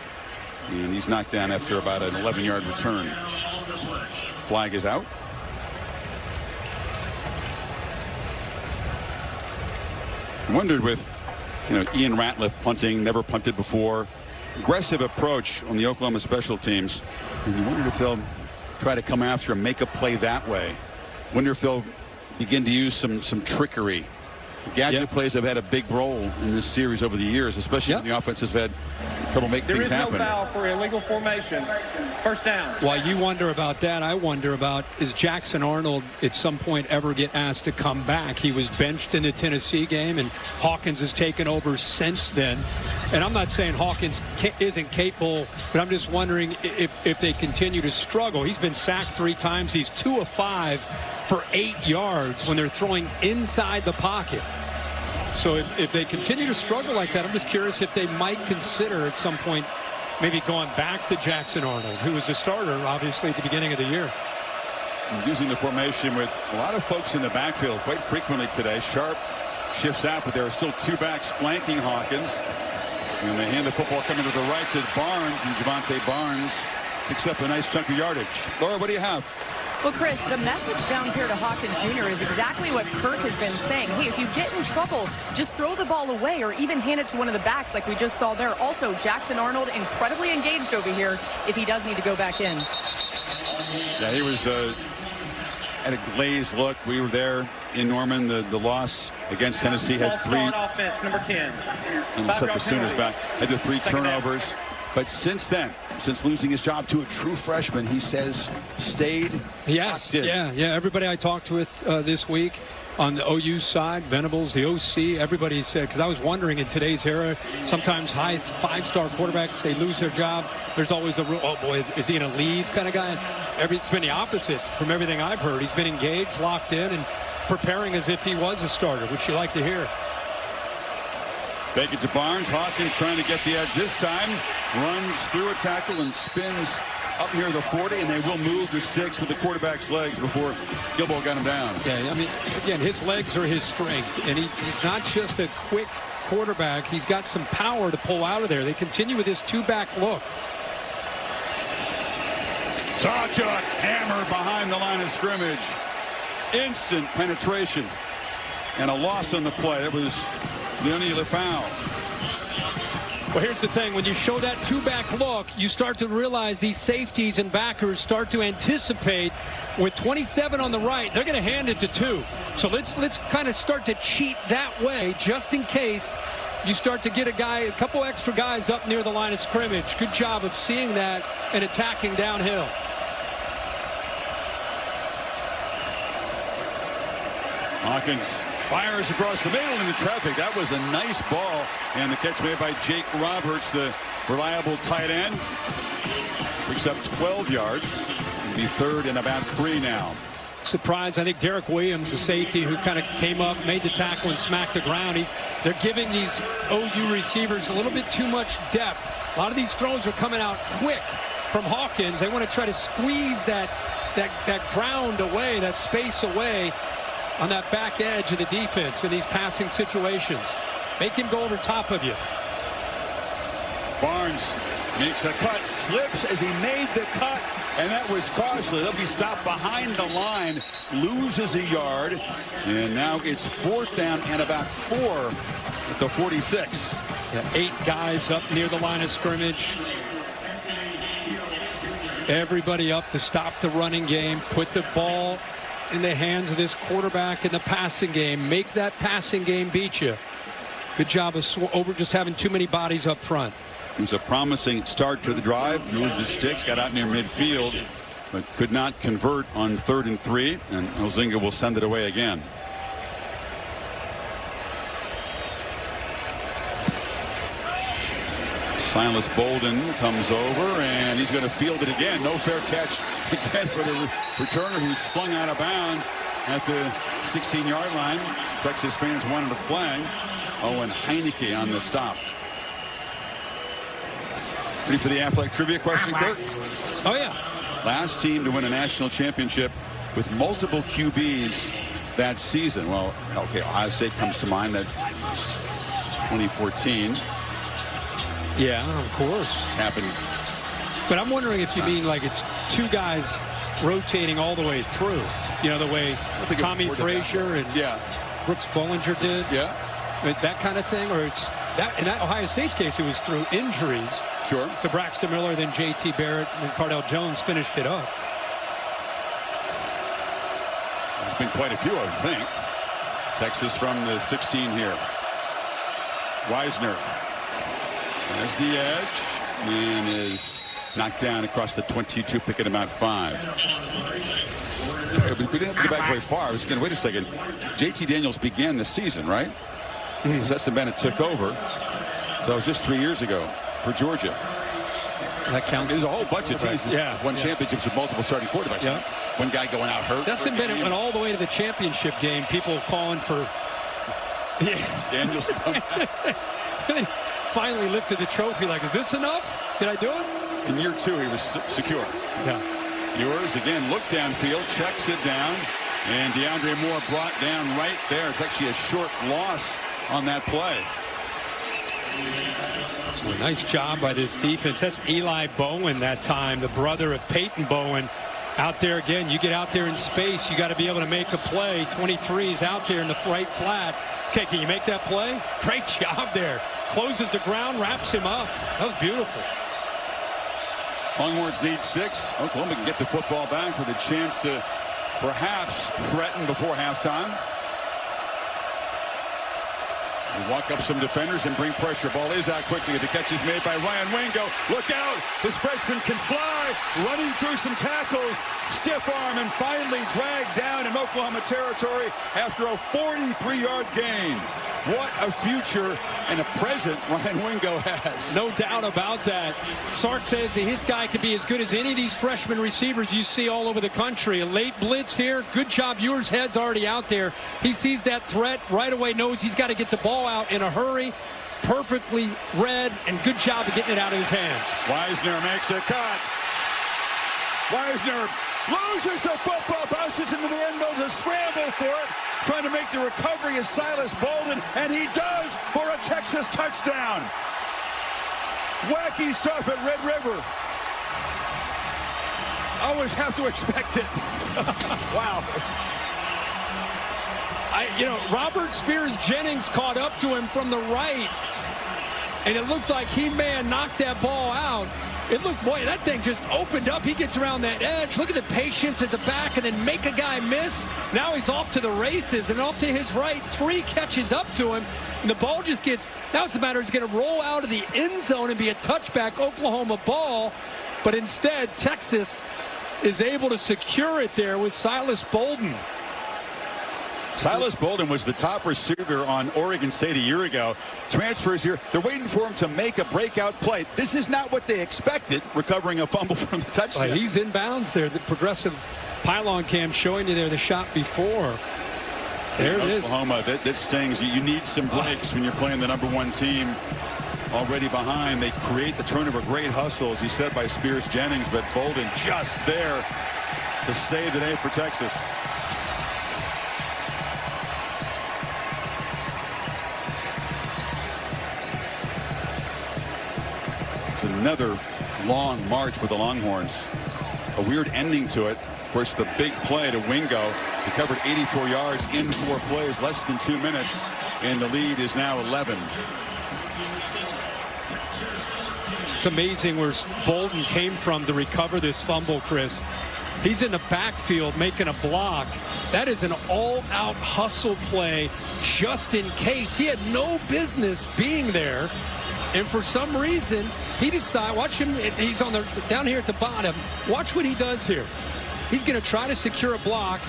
And he's knocked down after about an 11-yard return. Flag is out. I wondered with, Ian Ratliff punting, never punted before. Aggressive approach on the Oklahoma special teams. And you wondered if they'll try to come after and make a play that way. Wonder if they'll begin to use some trickery. Gadget plays have had a big role in this series over the years, especially when the offense has had trouble making things happen. There is no foul for illegal formation. First down. While you wonder about that, I wonder about, is Jackson Arnold at some point ever get asked to come back? He was benched in the Tennessee game, and Hawkins has taken over since then. And I'm not saying Hawkins isn't capable, but I'm just wondering if they continue to struggle. He's been sacked 3 times. He's 2 of 5 for 8 yards when they're throwing inside the pocket. So if they continue to struggle like that, I'm just curious if they might consider at some point maybe gone back to Jackson Arnold, who was a starter, obviously, at the beginning of the year. Using the formation with a lot of folks in the backfield quite frequently today. Sharp shifts out, but there are still two backs flanking Hawkins. And they hand the football coming to the right to Barnes, and Javante Barnes picks up a nice chunk of yardage. Laura, what do you have? Well, Chris, the message down here to Hawkins Jr. is exactly what Kirk has been saying. Hey, if you get in trouble, just throw the ball away or even hand it to one of the backs like we just saw there. Also, Jackson Arnold incredibly engaged over here if he does need to go back in. Yeah, he was at a glazed look. We were there in Norman. The loss against Tennessee had three. Offense, number 10. And set the Sooners back. Had the three turnovers. But since then, since losing his job to a true freshman, he says stayed. Yes, yeah. Everybody I talked with this week on the OU side, Venables, the OC, everybody said, because I was wondering in today's era, sometimes high five-star quarterbacks, they lose their job. There's always a oh boy, is he going to leave kind of guy? It's been the opposite from everything I've heard. He's been engaged, locked in, and preparing as if he was a starter, which you like to hear. Fake it to Barnes. Hawkins trying to get the edge this time. Runs through a tackle and spins up near the 40, and they will move the sticks with the quarterback's legs before Gilbo got him down. Yeah, I mean, again, his legs are his strength, and he's not just a quick quarterback. He's got some power to pull out of there. They continue with this two-back look. Tachuk, hammer behind the line of scrimmage. Instant penetration. And a loss on the play. That was Leone Lefau. Well, here's the thing. When you show that two-back look, you start to realize these safeties and backers start to anticipate with 27 on the right, they're going to hand it to 2. So let's kind of start to cheat that way just in case you start to get a couple extra guys up near the line of scrimmage. Good job of seeing that and attacking downhill. Hawkins fires across the middle into traffic. That was a nice ball. And the catch made by Jake Roberts, the reliable tight end. Picks up 12 yards. It'll be third and about 3 now. Surprise, I think Derek Williams, the safety who kind of came up, made the tackle and smacked the ground. They're giving these OU receivers a little bit too much depth. A lot of these throws are coming out quick from Hawkins. They want to try to squeeze that ground away, that space away on that back edge of the defense in these passing situations. Make him go over top of you. Barnes makes a cut, slips as he made the cut, and that was costly. They'll be stopped behind the line, loses a yard, and now it's 4th down and about 4 at the 46. Yeah, 8 guys up near the line of scrimmage. Everybody up to stop the running game, put the ball in the hands of this quarterback in the passing game. Make that passing game beat you. Good job of just having too many bodies up front. It was a promising start to the drive. Moved the sticks, got out near midfield, but could not convert on 3rd and 3. And Elzinga will send it away again. Silas Bolden comes over, and he's going to field it again. No fair catch again for the returner, who's slung out of bounds at the 16-yard line. Texas fans wanted a flag. Owen Heineke on the stop. Ready for the Affleck trivia question, Kirk? Oh, yeah. Last team to win a national championship with multiple QBs that season. Well, okay, Ohio State comes to mind. That was 2014. Yeah, of course. It's happened. But I'm wondering if you mean like it's 2 guys rotating all the way through. You know, the way Tommy Frazier and Brooks Bollinger did. Yeah. That kind of thing, or it's that in that Ohio State's case, it was through injuries. Sure. To Braxton Miller, then J.T. Barrett, and Cardell Jones finished it up. There's been quite a few, I would think. Texas from the 16 here. Wiesner has the edge and is knocked down across the 22, picking about 5. We didn't have to go back very far. I was going, wait a second. J.T. Daniels began the season, right? Stetson Bennett took over. So it was just 3 years ago for Georgia. That counts. There's a whole bunch of teams that won championships with multiple starting quarterbacks. Yeah. One guy going out hurt. Stetson Bennett went all the way to the championship game. People calling for Daniels to come back. And then finally lifted the trophy like, is this enough? Did I do it? In year 2, he was secure. Yeah. Ewers again, look downfield, checks it down, and DeAndre Moore brought down right there. It's actually a short loss on that play. Well, nice job by this defense. That's Eli Bowen that time, the brother of Peyton Bowen. Out there again, you get out there in space, you got to be able to make a play. 23 is out there in the right flat. Okay, can you make that play? Great job there. Closes the ground, wraps him up. That was beautiful. Longhorns need 6. Oklahoma can get the football back with a chance to perhaps threaten before halftime. They walk up some defenders and bring pressure. Ball is out quickly. The catch is made by Ryan Wingo. Look out! This freshman can fly. Running through some tackles. Stiff arm and finally dragged down in Oklahoma territory after a 43-yard gain. What a future and a present Ryan Wingo has. No doubt about that. Sark says that his guy could be as good as any of these freshman receivers you see all over the country. A late blitz here. Good job. Ewers' head's already out there. He sees that threat right away, knows he's got to get the ball out in a hurry. Perfectly read, and good job of getting it out of his hands. Wisner makes a cut. Wisner loses the football, bounces into the end zone to scramble for it. Trying to make the recovery is Silas Bolden, and he does for a Texas touchdown. Wacky stuff at Red River. Always have to expect it. Wow. Robert Spears Jennings caught up to him from the right, and it looked like he may have knocked that ball out. It looked, boy, that thing just opened up. He gets around that edge. Look at the patience as a back and then make a guy miss. Now he's off to the races and off to his right. 3 catches up to him, and the ball just gets, now it's a matter, it's going to roll out of the end zone and be a touchback Oklahoma ball. But instead, Texas is able to secure it there with Silas Bolden. Silas Bolden was the top receiver on Oregon State a year ago. Transfers here. They're waiting for him to make a breakout play. This is not what they expected, recovering a fumble from the touchdown. He's in bounds there. The progressive pylon cam showing you there the shot before. There it is. Oklahoma, that stings. You need some breaks when you're playing the #1 team. Already behind. They create the turnover. Great hustle, as he said, by Spears Jennings, but Bolden just there to save the day for Texas. Another long march with the Longhorns. A weird ending to it. Of course, the big play to Wingo. He covered 84 yards in 4 plays, less than 2 minutes, and the lead is now 11. It's amazing where Bolden came from to recover this fumble, Chris. He's in the backfield making a block. That is an all-out hustle play just in case. He had no business being there. And for some reason, he decided, watch him, he's on the down here at the bottom. Watch what he does here. He's going to try to secure a block.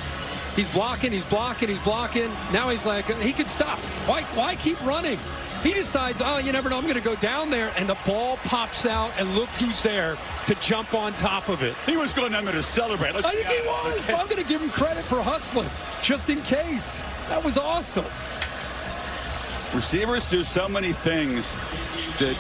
He's blocking, he's blocking, he's blocking. Now he's like, he could stop. Why keep running? He decides, oh, you never know, I'm going to go down there, and the ball pops out, and look who's there to jump on top of it. He was going down there to celebrate. I think he was. I'm going to give him credit for hustling, just in case. That was awesome. Receivers do so many things that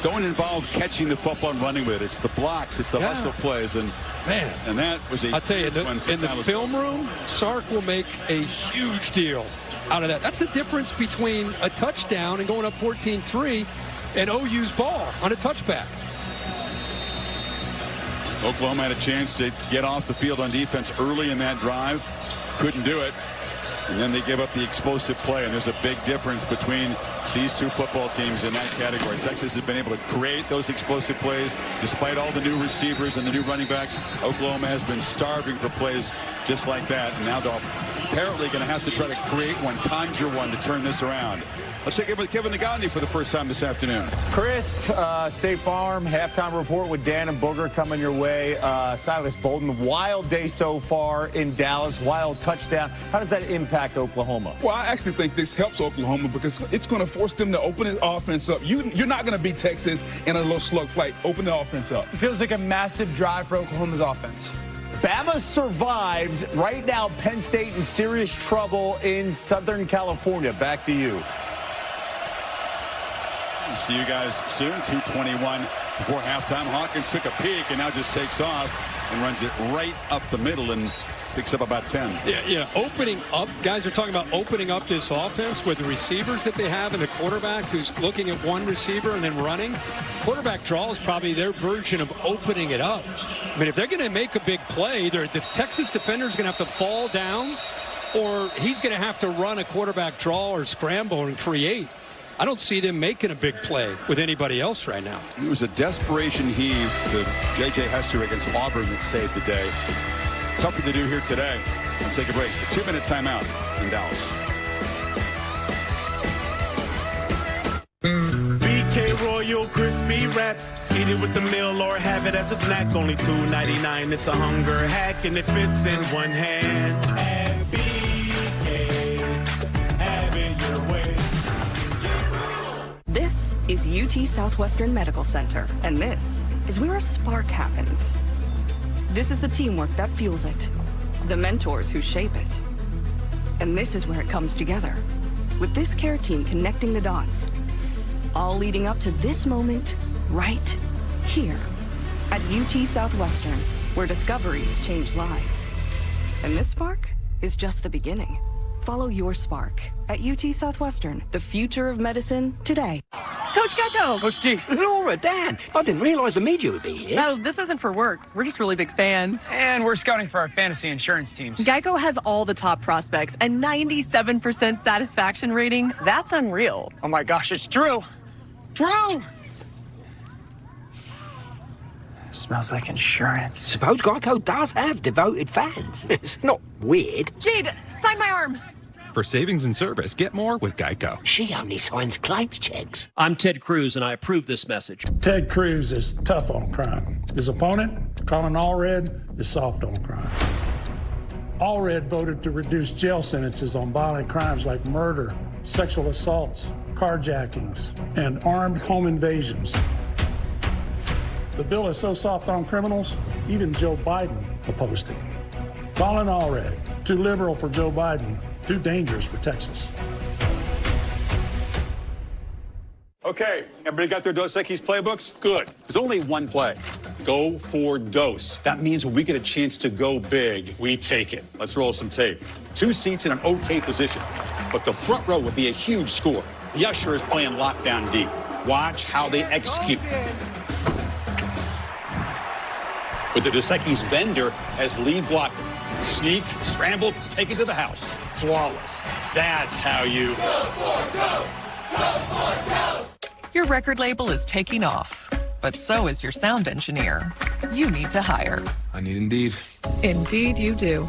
don't involve catching the football and running with it. It's the blocks, it's the hustle plays, and man, and that was a I'll tell you, in the film room, Sark will make a huge deal out of that. That's the difference between a touchdown and going up 14-3 and OU's ball on a touchback. Oklahoma had a chance to get off the field on defense early in that drive. Couldn't do it. And then they give up the explosive play, and there's a big difference between these two football teams in that category. Texas has been able to create those explosive plays despite all the new receivers and the new running backs. Oklahoma has been starving for plays just like that, and now they're apparently going to have to try to create one, conjure one to turn this around. Let's check in with Kevin Nagandi for the first time this afternoon. Chris, State Farm, halftime report with Dan and Booger coming your way. Silas Bolden, wild day so far in Dallas, wild touchdown. How does that impact Oklahoma? Well, I actually think this helps Oklahoma because it's going to force them to open the offense up. You're not going to beat Texas in a little slug fight. Open the offense up. It feels like a massive drive for Oklahoma's offense. Bama survives. Right now, Penn State in serious trouble in Southern California. Back to you. See you guys soon. 2:21 Before halftime, Hawkins took a peek and now just takes off and runs it right up the middle and picks up about 10. Yeah, opening up. Guys are talking about opening up this offense with the receivers that they have and the quarterback who's looking at one receiver and then running. Quarterback draw is probably their version of opening it up. I mean, if they're going to make a big play, the Texas defender is going to have to fall down, or he's going to have to run a quarterback draw or scramble and create. I don't see them making a big play with anybody else right now. It was a desperation heave to J.J. Hester against Auburn that saved the day. Tougher to do here today. We'll take a break. A 2-minute timeout in Dallas. BK Royal Crispy Wraps. Eat it with the meal or have it as a snack. Only $2.99. It's a hunger hack and it fits in one hand. At BK, have it your way. This is UT Southwestern Medical Center, and this is where a spark happens. This is the teamwork that fuels it, the mentors who shape it. And this is where it comes together, with this care team connecting the dots, all leading up to this moment right here at UT Southwestern, where discoveries change lives. And this spark is just the beginning. Follow your spark at UT Southwestern, the future of medicine today. Coach Gecko! Coach G. Laura, Dan, I didn't realize the media would be here. No, this isn't for work. We're just really big fans. And we're scouting for our fantasy insurance teams. Geico has all the top prospects and 97% satisfaction rating. That's unreal. Oh my gosh, it's true. True! Smells like insurance. Suppose Geico does have devoted fans. It's not weird. Jade, sign my arm. For savings and service, get more with Geico. She only signs claims checks. I'm Ted Cruz, and I approve this message. Ted Cruz is tough on crime. His opponent, Colin Allred, is soft on crime. Allred voted to reduce jail sentences on violent crimes like murder, sexual assaults, carjackings, and armed home invasions. The bill is so soft on criminals, even Joe Biden opposed it. Colin Allred, too liberal for Joe Biden, too dangerous for Texas. Okay, everybody got their Dos Equis playbooks? Good. There's only one play. Go for Dos. That means when we get a chance to go big, we take it. Let's roll some tape. 2 seats in an okay position, but the front row would be a huge score. The usher is playing lockdown deep. Watch how they execute. With the Dos Equis vendor as lead blocker. Sneak, scramble, take it to the house. Flawless. That's how you... Go for Dos! Go for Dos! Your record label is taking off, but so is your sound engineer. You need to hire. I need Indeed. Indeed you do.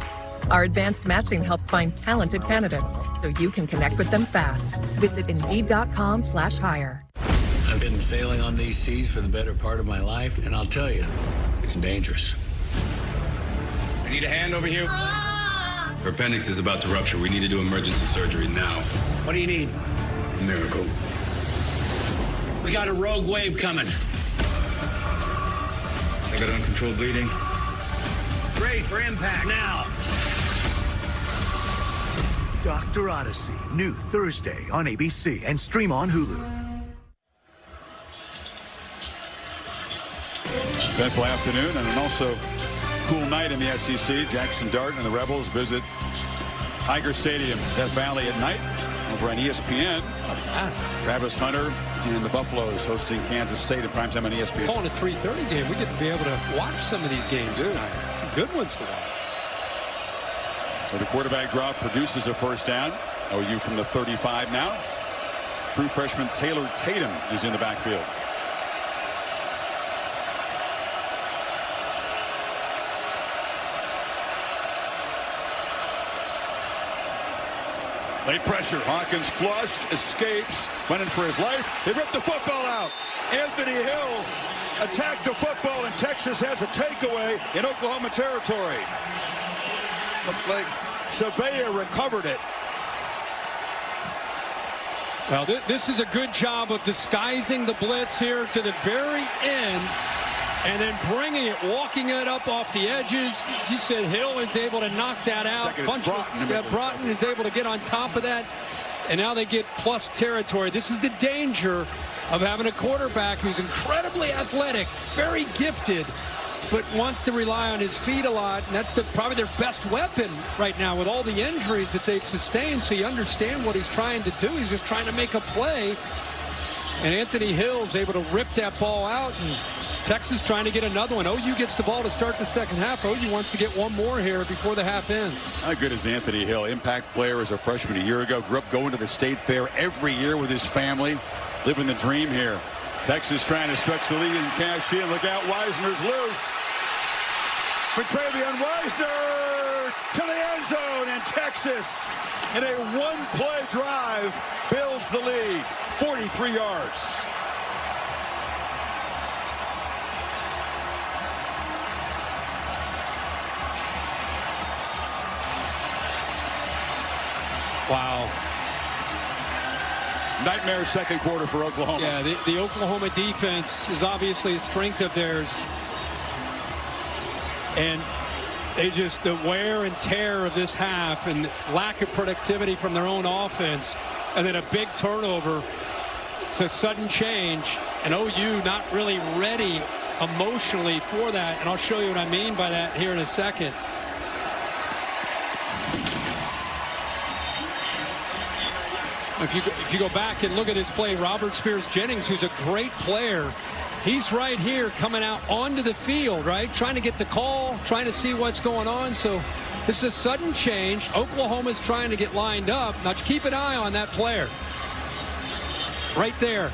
Our advanced matching helps find talented candidates so you can connect with them fast. Visit Indeed.com/hire. I've been sailing on these seas for the better part of my life, and I'll tell you, it's dangerous. I need a hand over here. Her appendix is about to rupture. We need to do emergency surgery now. What do you need? A miracle. We got a rogue wave coming. I got uncontrolled bleeding. Brace for impact now. Dr. Odyssey, new Thursday on ABC and stream on Hulu. Eventful afternoon and an also cool night in the SEC. Jackson Dart and the Rebels visit Tiger Stadium, Death Valley at night over on ESPN. Travis Hunter and the Buffaloes hosting Kansas State at primetime on ESPN. Calling a 3:30 game. We get to be able to watch some of these games tonight. Some good ones to watch. So the quarterback draw produces a first down. OU from the 35 now. True freshman Taylor Tatum is in the backfield. Late pressure. Hawkins flushed, escapes, went in for his life. They ripped the football out. Anthony Hill attacked the football, and Texas has a takeaway in Oklahoma territory. Looked like Savea recovered it. Well, this is a good job of disguising the blitz here to the very end and then bringing it, walking it up off the edges. You said Hill is able to knock that out. Broughton is able to get on top of that, and now they get plus territory. This is the danger of having a quarterback who's incredibly athletic, very gifted, but wants to rely on his feet a lot, and that's probably their best weapon right now with all the injuries that they've sustained. So you understand what he's trying to do. He's just trying to make a play, and Anthony Hill's able to rip that ball out, and Texas trying to get another one. OU gets the ball to start the second half. OU wants to get one more here before the half ends. How good is Anthony Hill? Impact player as a freshman a year ago. Grew up going to the state fair every year with his family. Living the dream here. Texas trying to stretch the lead and cash in. Look out, Wisner's loose. Travion Wisner to the end zone, and Texas in a one-play drive builds the lead, 43 yards. Wow. Nightmare second quarter for Oklahoma. Yeah, the Oklahoma defense is obviously a strength of theirs. And the wear and tear of this half and lack of productivity from their own offense, and then a big turnover. It's a sudden change, and OU not really ready emotionally for that. And I'll show you what I mean by that here in a second. If you go back and look at his play, Robert Spears-Jennings, who's a great player, he's right here coming out onto the field, right? Trying to get the call, trying to see what's going on. So this is a sudden change. Oklahoma's trying to get lined up. Now keep an eye on that player. Right there.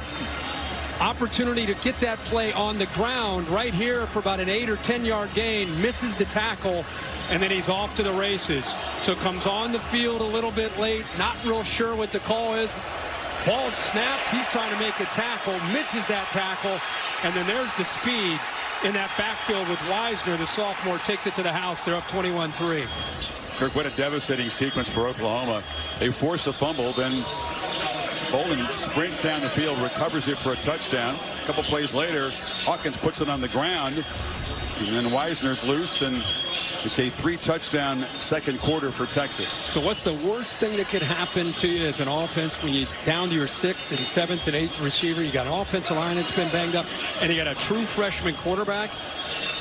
Opportunity to get that play on the ground right here for about an 8 or 10 yard gain. Misses the tackle, and then he's off to the races. So comes on the field a little bit late. Not real sure what the call is. Ball snapped. He's trying to make a tackle. Misses that tackle. And then there's the speed in that backfield with Wisner. The sophomore takes it to the house. They're up 21-3. Kirk, what a devastating sequence for Oklahoma. They force a fumble, then Bolden sprints down the field, recovers it for a touchdown. A couple plays later, Hawkins puts it on the ground, and then Wisner's loose, and it's a 3-touchdown second quarter for Texas. So what's the worst thing that could happen to you as an offense when you're down to your 6th and 7th and 8th receiver? You got an offensive line that's been banged up, and you got a true freshman quarterback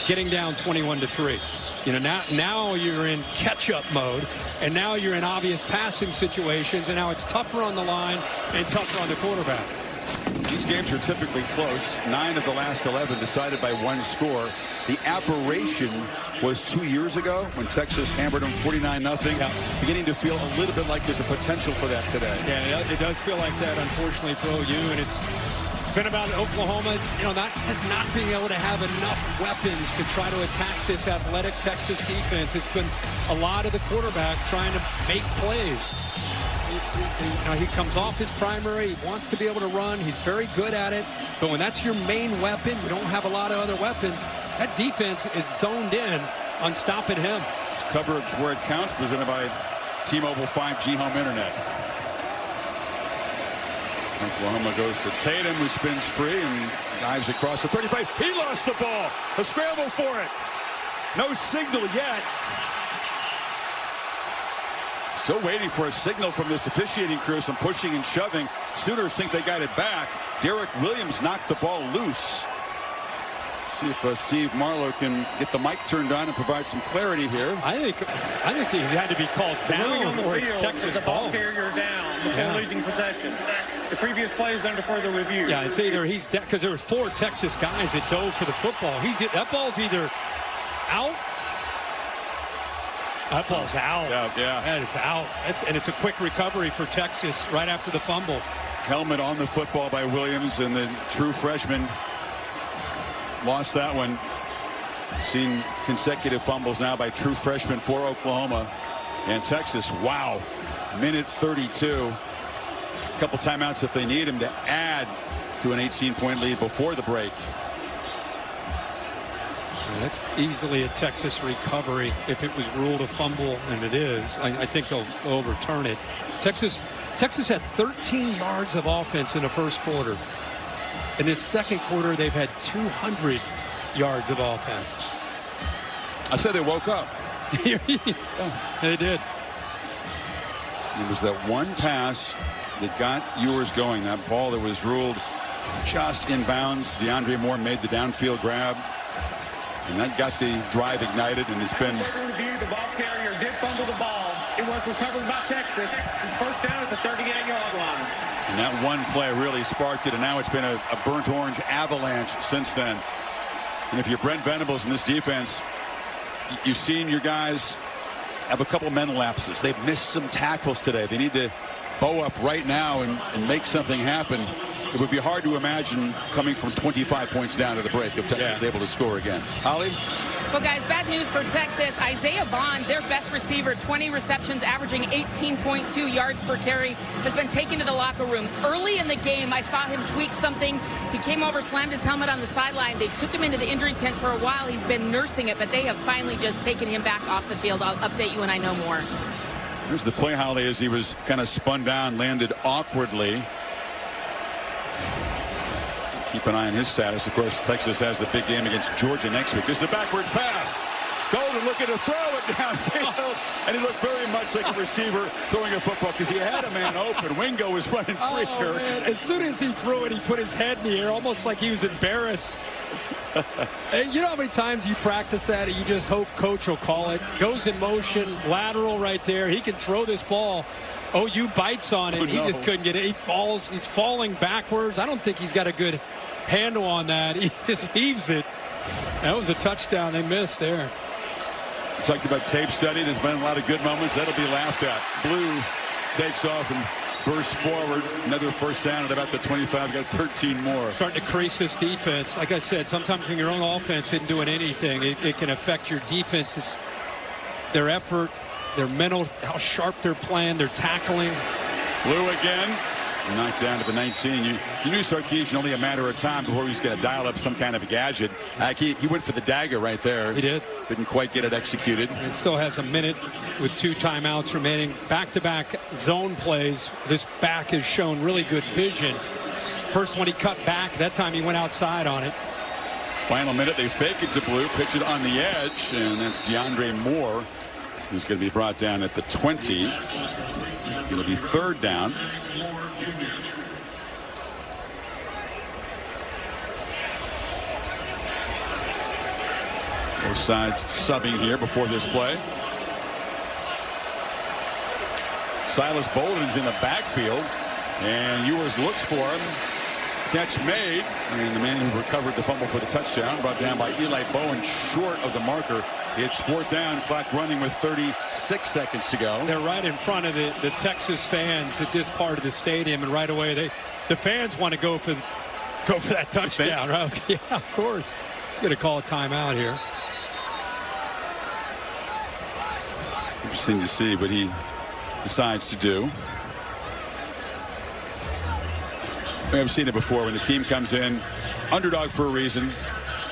getting down 21-3. You know, now you're in catch-up mode, and now you're in obvious passing situations, and now it's tougher on the line and tougher on the quarterback. These games are typically close. 9 of the last 11 decided by one score. The aberration was 2 years ago when Texas hammered them 49-0. Yeah. Beginning to feel a little bit like there's a potential for that today. Yeah, it does feel like that, unfortunately, for OU, and it's been about Oklahoma, not being able to have enough weapons to try to attack this athletic Texas defense. It's been a lot of the quarterback trying to make plays. He comes off his primary. He wants to be able to run. He's very good at it. But when that's your main weapon, you don't have a lot of other weapons. That defense is zoned in on stopping him. It's coverage where it counts, presented by T-Mobile 5G Home Internet. Oklahoma goes to Tatum, who spins free and dives across the 35. He lost the ball. A scramble for it. No signal yet. Still waiting for a signal from this officiating crew. Some pushing and shoving. Sooners think they got it back. Derek Williams knocked the ball loose. See if Steve Marlowe can get the mic turned on and provide some clarity here. I think he had to be called down on the or field, it's Texas the ball ball. carrier down before losing possession. The previous play is under further review. Yeah, it's either he's because there were 4 Texas guys that dove for the football. That ball's either out. That ball's out. Yeah. That is out. And it's a quick recovery for Texas right after the fumble. Helmet on the football by Williams, and the true freshman lost that one. Seen consecutive fumbles now by true freshmen for Oklahoma and Texas. Wow. Minute 32. A couple timeouts if they need him to add to an 18-point lead before the break. That's easily a Texas recovery if it was ruled a fumble, and it is. I think they'll overturn it. Texas had 13 yards of offense in the first quarter. In this second quarter, they've had 200 yards of offense. I said they woke up. They did. It was that one pass that got Ewers going. That ball that was ruled just inbounds. DeAndre Moore made the downfield grab, and that got the drive ignited, and it's been... Review, the ball carrier did fumble the ball. It was recovered by Texas. First down at the 38-yard line. And that one play really sparked it, and now it's been a burnt orange avalanche since then. And if you're Brent Venables in this defense, you've seen your guys have a couple mental lapses. They've missed some tackles today. They need to bow up right now and make something happen. It would be hard to imagine coming from 25 points down to the break if Texas is able to score again. Holly? Well, guys, bad news for Texas. Isaiah Bond, their best receiver, 20 receptions, averaging 18.2 yards per carry, has been taken to the locker room. Early in the game, I saw him tweak something. He came over, slammed his helmet on the sideline. They took him into the injury tent for a while. He's been nursing it, but they have finally just taken him back off the field. I'll update you when I know more. Here's the play, Holly, as he was kind of spun down, landed awkwardly. Keep an eye on his status. Of course, Texas has the big game against Georgia next week. This is a backward pass. Golden looking to throw it downfield, and he looked very much like a receiver throwing a football because he had a man open. Wingo was running free. Man. As soon as he threw it, he put his head in the air, almost like he was embarrassed. You know how many times you practice that and you just hope coach will call it? Goes in motion, lateral right there. He can throw this ball. OU bites on it. He just couldn't get it. He falls. He's falling backwards. I don't think he's got a good handle on that. He just heaves it. That was a touchdown they missed there. We talked about tape study. There's been a lot of good moments. That'll be laughed at. Blue takes off and bursts forward. Another first down at about the 25. Got 13 more. Starting to crease this defense. Like I said, sometimes when your own offense isn't doing anything, it can affect your defenses, their effort, their mental, how sharp they're playing, their tackling. Blue again. Knocked down to the 19. You knew Sarkisian only a matter of time before he was going to dial up some kind of a gadget. He went for the dagger right there. He did. Didn't quite get it executed. It still has a minute with 2 timeouts remaining. Back-to-back zone plays. This back has shown really good vision. First one he cut back. That time he went outside on it. Final minute. They fake it to Blue. Pitch it on the edge. And that's DeAndre Moore, who's going to be brought down at the 20. It'll be third down. Both sides subbing here before this play. Silas Bolden's in the backfield, and Ewers looks for him. Catch made, and the man who recovered the fumble for the touchdown, brought down by Eli Bowen, short of the marker. It's fourth down, clock running with 36 seconds to go. They're right in front of the Texas fans at this part of the stadium, and right away the fans want to go for that touchdown. Right? Yeah, of course. He's going to call a timeout here. Interesting to see what he decides to do. I've seen it before when the team comes in, underdog for a reason,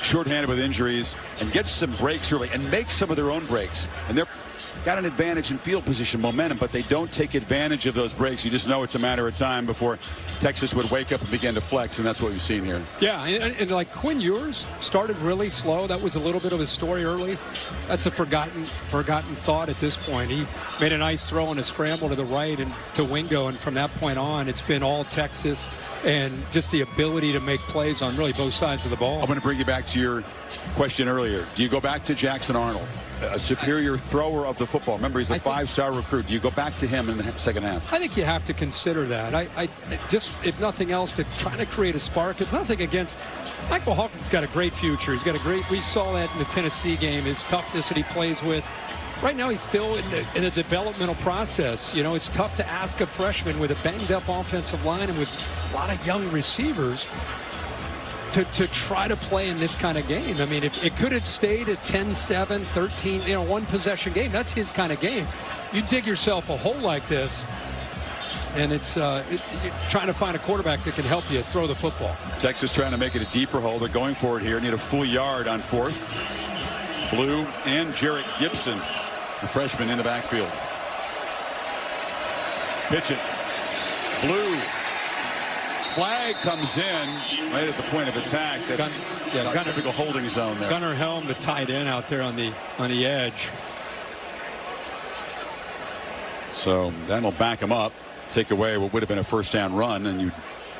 shorthanded with injuries, and gets some breaks early and makes some of their own breaks. And they're got an advantage in field position momentum, but they don't take advantage of those breaks. You just know it's a matter of time before Texas would wake up and begin to flex, and that's what we've seen here. Yeah, and like Quinn Ewers started really slow. That was a little bit of his story early. That's a forgotten thought at this point. He made a nice throw and a scramble to the right and to Wingo, and from that point on, it's been all Texas and just the ability to make plays on really both sides of the ball. I'm going to bring you back to your question earlier. Do you go back to Jackson Arnold, a superior thrower of the football? Remember, he's a 5-star recruit. Do you go back to him in the second half? I think you have to consider that. I just, if nothing else, to try to create a spark. It's nothing against Michael Hawkins. Got a great future. He's got a great. We saw that in the Tennessee game. His toughness that he plays with. Right now, he's still in the developmental process. You know, it's tough to ask a freshman with a banged-up offensive line and with a lot of young receivers to try to play in this kind of game. I mean, if it could have stayed at 10-7, 13, one-possession game, that's his kind of game. You dig yourself a hole like this, and it's you're trying to find a quarterback that can help you throw the football. Texas trying to make it a deeper hole. They're going for it here. Need a full yard on fourth. Blue and Jarrett Gibson, the freshman, in the backfield. Pitch it. Blue. Flag comes in right at the point of attack. That's a typical holding zone there. Gunnar Helm, the tight end out there on the edge. So that'll back him up, take away what would have been a first down run, and you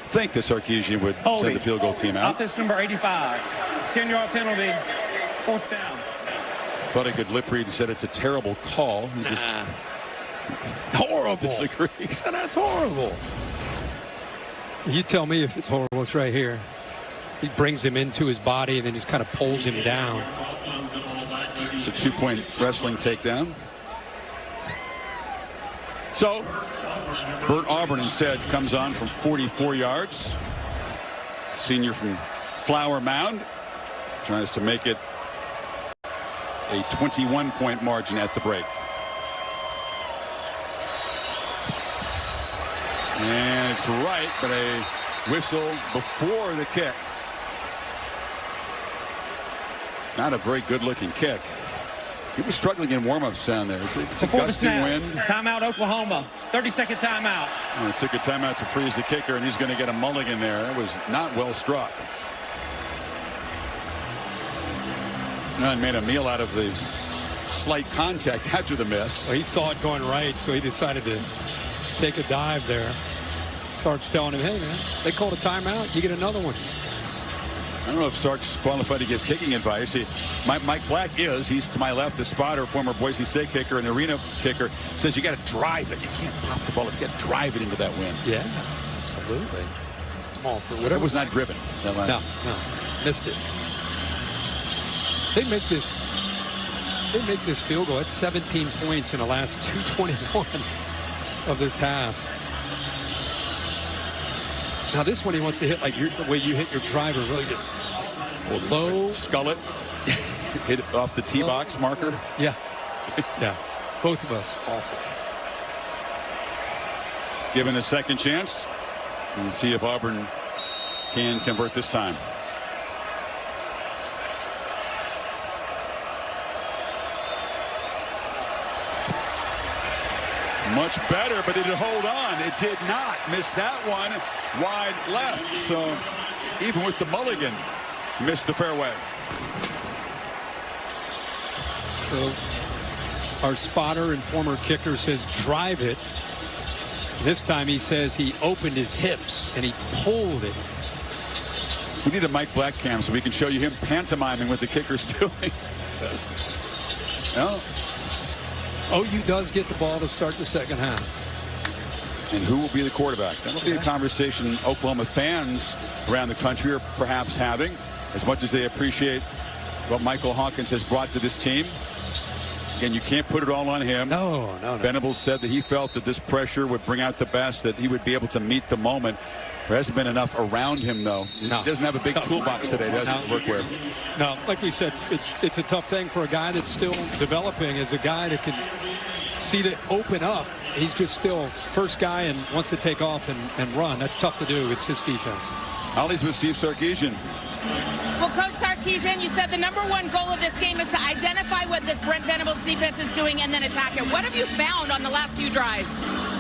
think that Sarkisian would send the field goal team out. Offense number 85. 10-yard penalty. 4th down. Thought I could lip read and said it's a terrible call. He just horrible. Disagrees. He said that's horrible. You tell me if it's horrible. It's right here. He brings him into his body and then just kind of pulls him down. It's a 2-point wrestling takedown. So Bert Auburn instead comes on from 44 yards. Senior from Flower Mound tries to make it a 21-point margin at the break. And it's right, but a whistle before the kick. Not a very good-looking kick. He was struggling in warm-ups down there. It's a gusty wind. Timeout, Oklahoma. 30-second timeout. And it took a timeout to freeze the kicker, and he's going to get a mulligan there. That was not well struck. Nunn made a meal out of the slight contact after the miss. Well, he saw it going right, so he decided to take a dive there. Sark's telling him, hey, man, they called a timeout. You get another one. I don't know if Sark's qualified to give kicking advice. Mike Black is. He's to my left, the spotter, former Boise State kicker and arena kicker. Says you got to drive it. You can't pop the ball. You got to drive it into that wind. Yeah, absolutely. I'm all for whatever. It was not driven. That last no, missed it. They make this field goal. It's 17 points in the last 2:21 of this half. Now this one he wants to hit like the way you hit your driver, really just low. Skull it. Hit it off the tee box marker. Yeah. Yeah. Both of us awful. Given a second chance. And see if Auburn can convert this time. Much better, but did it hold on? It did not. Missed that one wide left. So even with the mulligan, missed the fairway. So our spotter and former kicker says drive it. This time he says he opened his hips and he pulled it. We need a Mike Black cam so we can show you him pantomiming what the kicker's doing. No. OU does get the ball to start the second half. And who will be the quarterback? That'll be a conversation Oklahoma fans around the country are perhaps having, as much as they appreciate what Michael Hawkins has brought to this team. Again, you can't put it all on him. No. Venables said that he felt that this pressure would bring out the best, that he would be able to meet the moment. There hasn't been enough around him, though. No. He doesn't have a big toolbox today, does he, to work with? No, like we said, it's a tough thing for a guy that's still developing, as a guy that can see to open up. He's just still first guy and wants to take off and run. That's tough to do. It's his defense. Ollie's with Steve Sarkisian. Well, Coach Sarkisian, you said the #1 goal of this game is to identify what this Brent Venables defense is doing and then attack it. What have you found on the last few drives?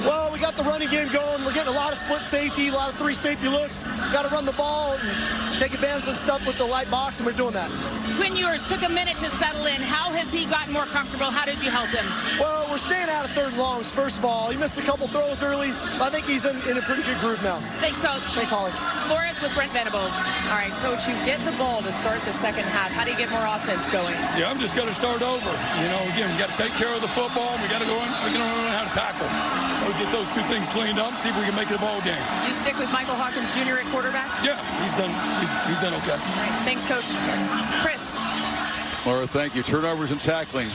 Well, we got the running game going. We're getting a lot of split safety, a lot of 3 safety looks. Got to run the ball and take advantage of stuff with the light box, and we're doing that. Quinn Ewers took a minute to settle in. How has he gotten more comfortable? How did you help him? Well, we're staying out of 3rd and longs, first of all. He missed a couple throws early. I think he's in a pretty good groove now. Thanks, Coach. Thanks, Holly. Flores with Brent Venables. All right, Coach, you get the ball to start the second half. How do you get more offense going? Yeah, I'm just going to start over. You know, again, we got to take care of the football. We got to go in. We're going to learn how to tackle. We'll get those 2 things cleaned up, see if we can make it a ball game. You stick with Michael Hawkins Jr. at quarterback? Yeah, he's done okay. All right, thanks, Coach. Chris. Laura, thank you. Turnovers and tackling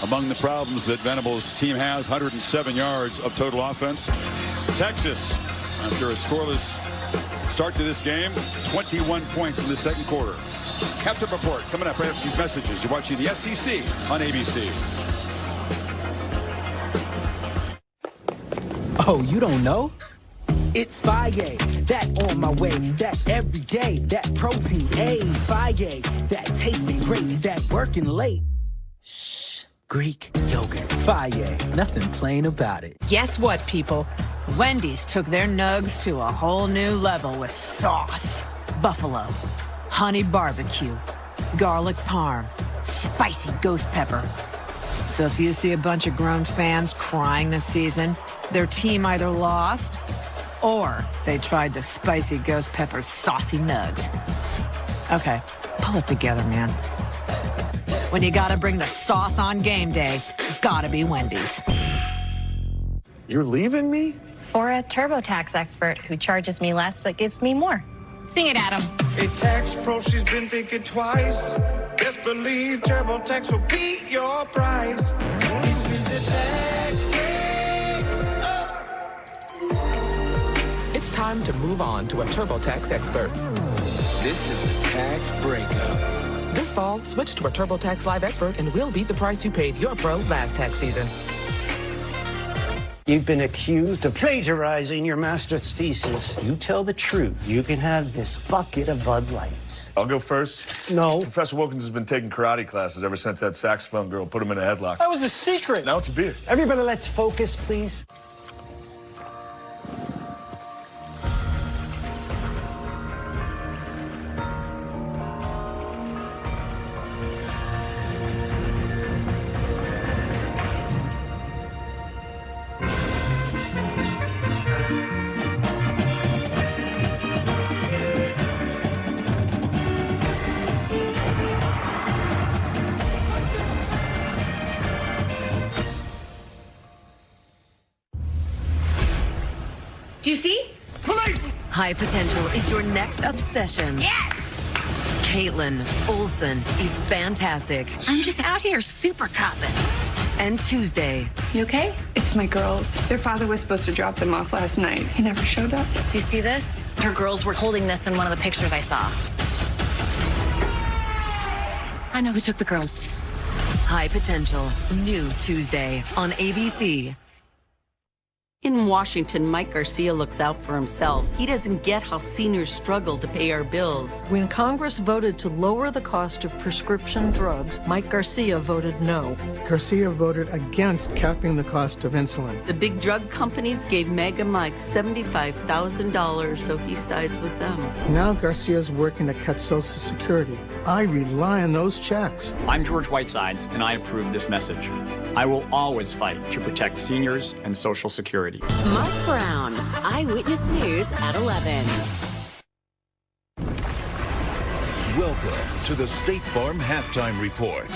among the problems that Venables' team has. 107 yards of total offense. Texas, after a scoreless start to this game, 21 points in the second quarter. Captain Report coming up right after these messages. You're watching the SEC on ABC. Oh, you don't know? It's Faye, that on my way, that every day, that protein, A, Faye, that tasting great, that working late. Shh, Greek yogurt, Faye, nothing plain about it. Guess what, people? Wendy's took their nugs to a whole new level with sauce. Buffalo, honey barbecue, garlic parm, spicy ghost pepper. So if you see a bunch of grown fans crying this season, their team either lost or they tried the spicy ghost pepper saucy nugs. Okay, pull it together, man. When you gotta bring the sauce on game day, gotta be Wendy's. You're leaving me? For a TurboTax expert who charges me less but gives me more. Sing it, Adam. A tax pro, she's been thinking twice. Best believe TurboTax will beat your price. This is the tax break. It's time to move on to a TurboTax expert. This is the tax breakup. This fall, switch to a TurboTax Live expert and we'll beat the price you paid your pro last tax season. You've been accused of plagiarizing your master's thesis. You tell the truth, you can have this bucket of Bud Lights. I'll go first. No. Professor Wilkins has been taking karate classes ever since that saxophone girl put him in a headlock. That was a secret. Now it's a beer. Everybody, let's focus, please. Do you see? Police! High potential is your next obsession. Yes! Caitlin Olsen is fantastic. I'm just out here super copping. And Tuesday. You okay? It's my girls. Their father was supposed to drop them off last night. He never showed up. Do you see this? Her girls were holding this in one of the pictures I saw. I know who took the girls. High potential. New Tuesday on ABC. In Washington, Mike Garcia looks out for himself. He doesn't get how seniors struggle to pay our bills. When Congress voted to lower the cost of prescription drugs, Mike Garcia voted no. Garcia voted against capping the cost of insulin. The big drug companies gave Mega Mike $75,000, so he sides with them. Now Garcia's working to cut Social Security. I rely on those checks. I'm George Whitesides, and I approve this message. I will always fight to protect seniors and Social Security. Mark Brown, Eyewitness News at 11. Welcome to the State Farm Halftime Report.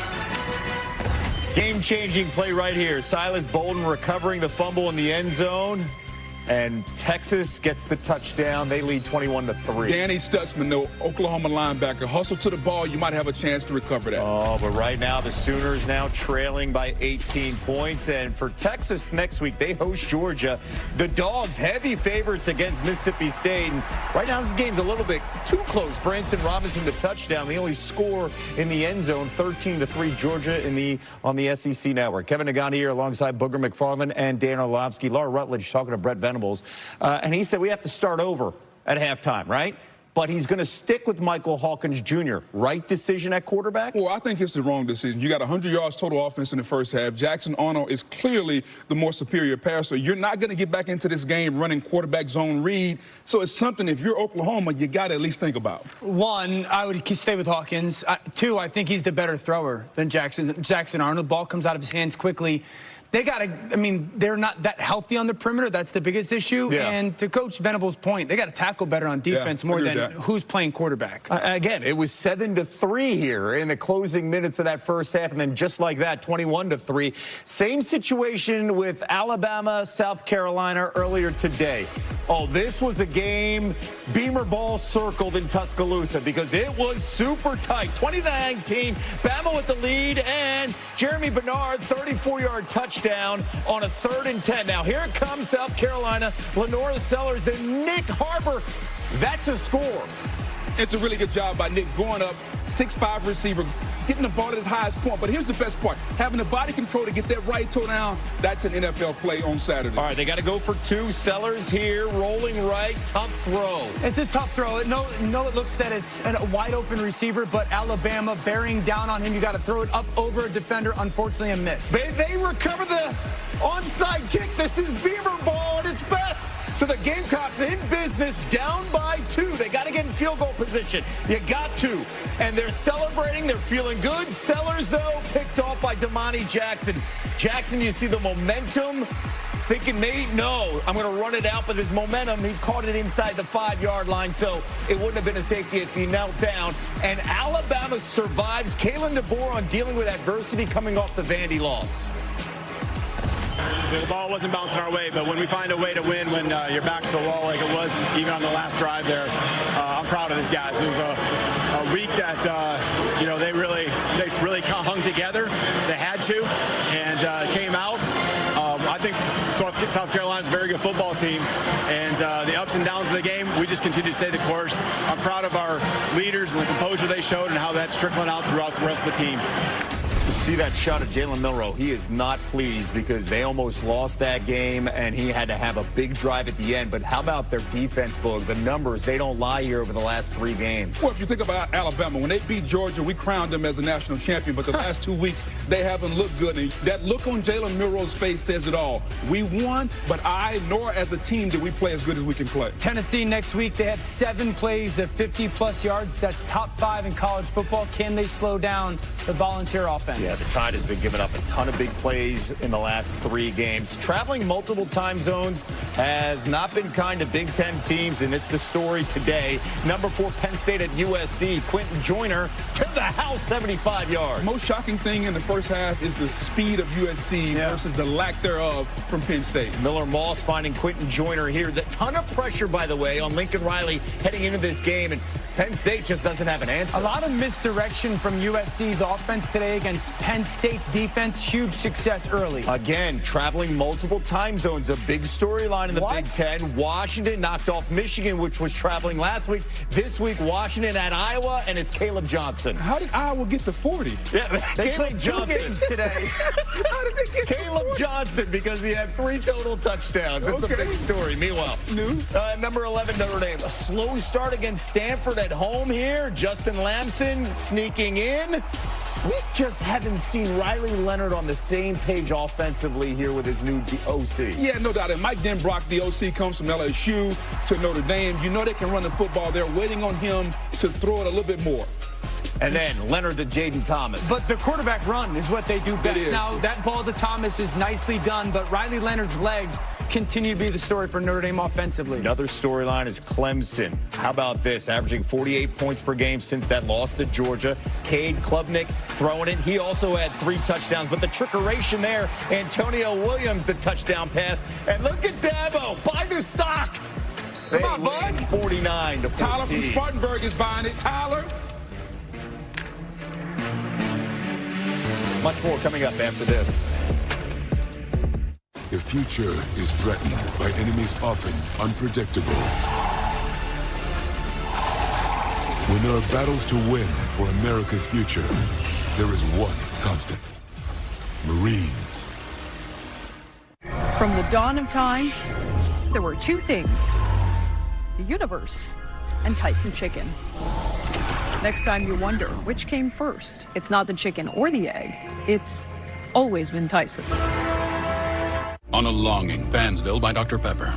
Game-changing play right here. Silas Bolden recovering the fumble in the end zone. And Texas gets the touchdown. They lead 21-3. Danny Stutzman, the Oklahoma linebacker, hustle to the ball. You might have a chance to recover that. Oh, but right now the Sooners now trailing by 18 points. And for Texas next week, they host Georgia. The Dogs heavy favorites against Mississippi State. And right now this game's a little bit too close. Branson Robinson the touchdown. The only score in the end zone, 13-3 Georgia on the SEC Network. Kevin Nagani here alongside Booger McFarland and Dan Orlovsky. Laura Rutledge talking to Brett Venables. And he said we have to start over at halftime, right? But he's going to stick with Michael Hawkins Jr. Right decision at quarterback? Well, I think it's the wrong decision. You got 100 yards total offense in the first half. Jackson Arnold is clearly the more superior passer. You're not going to get back into this game running quarterback zone read. So it's something, if you're Oklahoma, you got to at least think about. One, I would stay with Hawkins. Two, I think he's the better thrower than Jackson Arnold. Ball comes out of his hands quickly. They got to, I mean, they're not that healthy on the perimeter. That's the biggest issue. Yeah. And to Coach Venable's point, they got to tackle better on defense more than who's playing quarterback. Again, it was 7-3 here in the closing minutes of that first half. And then just like that, 21-3. Same situation with Alabama, South Carolina earlier today. Oh, this was a game Beamer ball circled in Tuscaloosa because it was super tight. 20-19, Bama with the lead, and Jeremy Bernard, 34-yard touchdown on a 3rd and 10. Now here it comes, South Carolina. Lenora Sellers, then Nick Harbor. That's a score. It's a really good job by Nick going up, 6'5" receiver, getting the ball at his highest point. But here's the best part. Having the body control to get that right toe down, that's an NFL play on Saturday. All right, they got to go for two. Sellers here, rolling right, tough throw. It's a tough throw. No, it looks that it's a wide open receiver, but Alabama bearing down on him. You got to throw it up over a defender. Unfortunately, a miss. They recover the onside kick. This is Beamer ball at its best. So the Gamecocks in business, down by 2. They got to get in field goal position. You got to. And they're celebrating. They're feeling good. Sellers, though, picked off by Damani Jackson. Jackson, you see the momentum thinking, no, I'm going to run it out, but his momentum, he caught it inside the 5-yard line, so it wouldn't have been a safety if he knelt down. And Alabama survives. Kalen DeBoer on dealing with adversity coming off the Vandy loss. The ball wasn't bouncing our way, but when we find a way to win, when your back's to the wall like it was even on the last drive there, I'm proud of these guys. It was a week that they really hung together. They had to, and came out. I think South Carolina's a very good football team, and the ups and downs of the game, we just continue to stay the course. I'm proud of our leaders and the composure they showed and how that's trickling out throughout the rest of the team. To see that shot of Jalen Milroe, he is not pleased because they almost lost that game, and he had to have a big drive at the end. But how about their defense, Boog? The numbers, they don't lie here over the last 3 games. Well, if you think about Alabama, when they beat Georgia, we crowned them as a national champion. But the last 2 weeks, they haven't looked good. And that look on Jalen Milroe's face says it all. We won, but nor as a team did we play as good as we can play. Tennessee next week, they have 7 plays of 50-plus yards. That's top 5 in college football. Can they slow down the Volunteer offense? Yeah, the Tide has been giving up a ton of big plays in the last 3 games. Traveling multiple time zones has not been kind to Big Ten teams, and it's the story today. Number 4 Penn State at USC. Quentin Joyner to the house, 75 yards. The most shocking thing in the first half is the speed of USC versus the lack thereof from Penn State. Miller Moss finding Quentin Joyner here. The ton of pressure, by the way, on Lincoln Riley heading into this game, and Penn State just doesn't have an answer. A lot of misdirection from USC's offense today against Penn State's defense. Huge success early. Again, traveling multiple time zones. A big storyline in the Big Ten. Washington knocked off Michigan, which was traveling last week. This week, Washington at Iowa, and it's Caleb Johnson. How did Iowa get to 40? Yeah, they Caleb played 2 Johnson. games today. How did they get Caleb Johnson, because he had 3 total touchdowns. It's a big story. Meanwhile, number 11 Notre Dame. A slow start against Stanford at home here. Justin Lamson sneaking in. We just haven't seen Riley Leonard on the same page offensively here with his new OC. Yeah, no doubt. And Mike Denbrock, the OC, comes from LSU to Notre Dame. You know they can run the football. They're waiting on him to throw it a little bit more. And then Leonard to Jaden Thomas. But the quarterback run is what they do best. Now, that ball to Thomas is nicely done, but Riley Leonard's legs continue to be the story for Notre Dame offensively. Another storyline is Clemson. How about this? Averaging 48 points per game since that loss to Georgia. Cade Klubnik throwing it. He also had 3 touchdowns, but the trickeration there, Antonio Williams, the touchdown pass. And look at Dabo, buy the stock. Come on, bud. 49-14. Tyler from Spartanburg is buying it. Tyler. Much more coming up after this. The future is threatened by enemies often unpredictable. When there are battles to win for America's future, there is one constant: Marines. From the dawn of time, there were 2 things: the universe and Tyson chicken. Next time you wonder which came first, it's not the chicken or the egg. It's always been Tyson. On a Longing, Fansville by Dr. Pepper.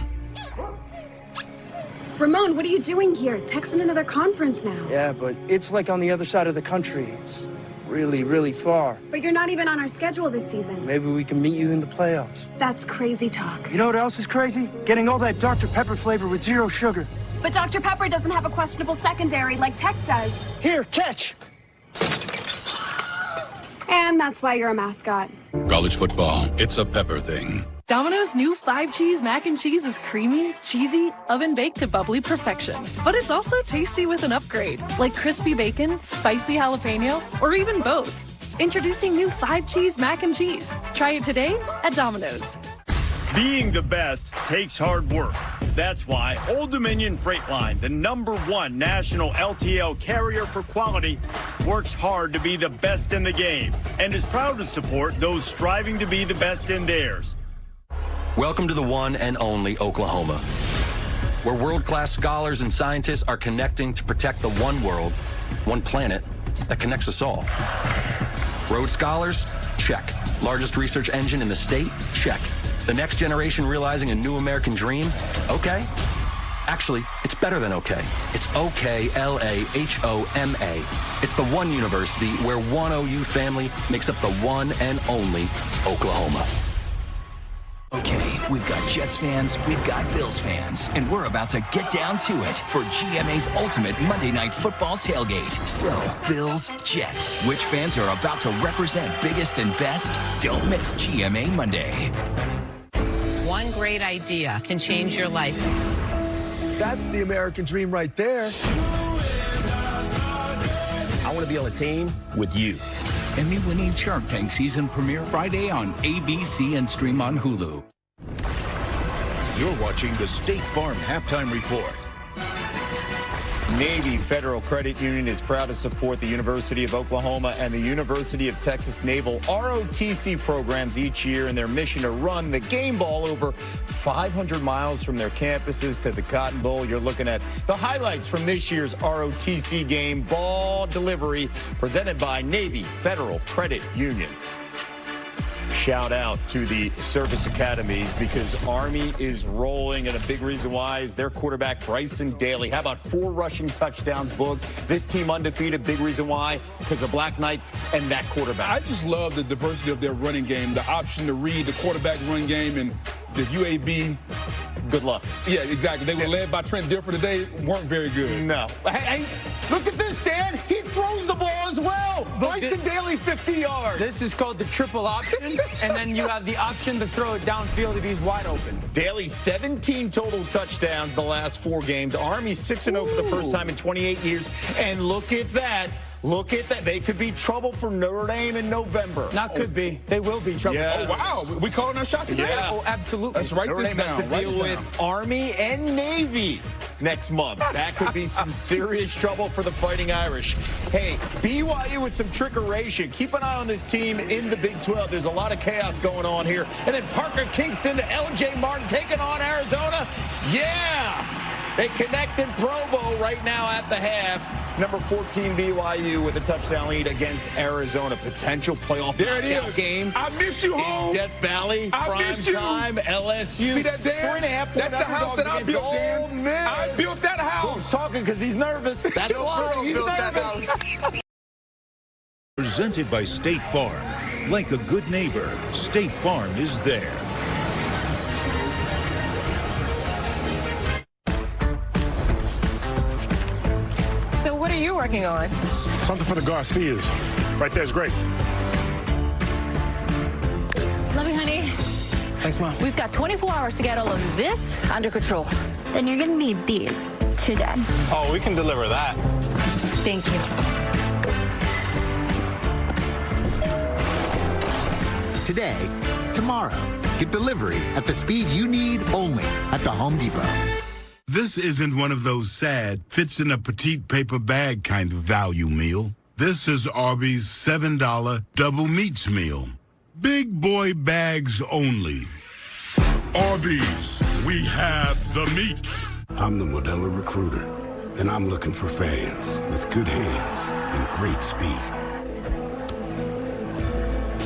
Ramon, what are you doing here? Texting another conference now. Yeah, but it's like on the other side of the country. It's really, really far. But you're not even on our schedule this season. Maybe we can meet you in the playoffs. That's crazy talk. You know what else is crazy? Getting all that Dr. Pepper flavor with 0 sugar. But Dr. Pepper doesn't have a questionable secondary like Tech does. Here, catch! And that's why you're a mascot. College football, it's a Pepper thing. Domino's new 5-cheese mac and cheese is creamy, cheesy, oven-baked to bubbly perfection. But it's also tasty with an upgrade, like crispy bacon, spicy jalapeno, or even both. Introducing new 5-cheese mac and cheese. Try it today at Domino's. Being the best takes hard work. That's why Old Dominion Freight Line, the #1 national LTL carrier for quality, works hard to be the best in the game and is proud to support those striving to be the best in theirs. Welcome to the one and only Oklahoma, where world-class scholars and scientists are connecting to protect the one world, one planet that connects us all. Rhodes Scholars? Check. Largest research engine in the state? Check. The next generation realizing a new American dream? Okay. Actually, it's better than okay. It's OKLAHOMA. It's the one university where one OU family makes up the one and only Oklahoma. Okay, We've got Jets fans, we've got Bills fans, and we're about to get down to it for GMA's ultimate Monday Night Football tailgate. So, Bills, Jets, which fans are about to represent biggest and best? Don't miss GMA Monday. One great idea can change your life. That's the American dream right there. I want to be on a team with you. Emmy-winning Shark Tank season premiere Friday on ABC and stream on Hulu. You're watching the State Farm Halftime Report. Navy Federal Credit Union is proud to support the University of Oklahoma and the University of Texas Naval ROTC programs each year in their mission to run the game ball over 500 miles from their campuses to the Cotton Bowl. You're looking at the highlights from this year's ROTC game ball delivery presented by Navy Federal Credit Union. Shout out to the service academies because Army is rolling, and a big reason why is their quarterback Bryson Daly. How about 4 rushing touchdowns, Boog? This team undefeated. Big reason why, because the Black Knights and that quarterback. I just love the diversity of their running game, the option to read the quarterback run game, and the UAB. Good luck. Yeah, exactly. They were led by Trent Dilfer today. Weren't very good. No. Hey, look at this, Dan. He throws the ball as well. Bryson Daly, 50 yards. This is called the triple option, and then you have the option to throw it downfield if he's wide open. Daly, 17 total touchdowns the last 4 games. Army 6-0 for the first time in 28 years. And look at that. Look at that. They could be trouble for Notre Dame in November. Not could be. They will be trouble. Yes. Oh, wow. We calling our shot today? Yeah. Oh, absolutely. Let's write Notre this Dame down. has to deal with Army and Navy next month. That could be some serious trouble for the Fighting Irish. Hey, BYU with some trickeration. Keep an eye on this team in the Big 12. There's a lot of chaos going on here. And then Parker Kingston to LJ Martin taking on Arizona. Yeah! They connect in Provo right now at the half. Number 14 BYU with a touchdown lead against Arizona. Potential playoff game. I miss you, home. Death Valley, prime time, LSU. See that, Dan? 3.5 That's the house that I built, Dan. I built that house. Who's talking because he's nervous. That's why he's nervous. Presented by State Farm. Like a good neighbor, State Farm is there. So what are you working on? Something for the Garcias. Right there's great. Love you, honey. Thanks, Mom. We've got 24 hours to get all of this under control. Then you're gonna need these to Dad. Oh, we can deliver that. Thank you. Today, tomorrow. Get delivery at the speed you need only at the Home Depot. This isn't one of those sad, fits in a petite paper bag kind of value meal. This is Arby's $7 double meats meal. Big boy bags only. Arby's, we have the meats. I'm the Modelo Recruiter, and I'm looking for fans with good hands and great speed.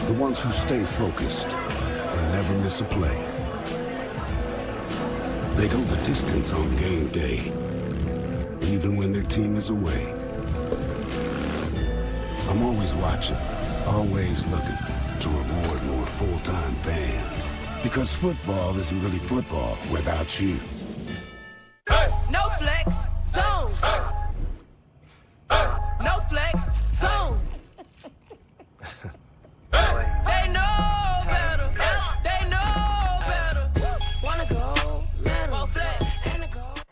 The ones who stay focused and never miss a play. They go the distance on game day, even when their team is away. I'm always watching, always looking to reward more full-time fans. Because football isn't really football without you. No flex, zone. No flex, zone. They know better. They know better. Wanna go, more flex.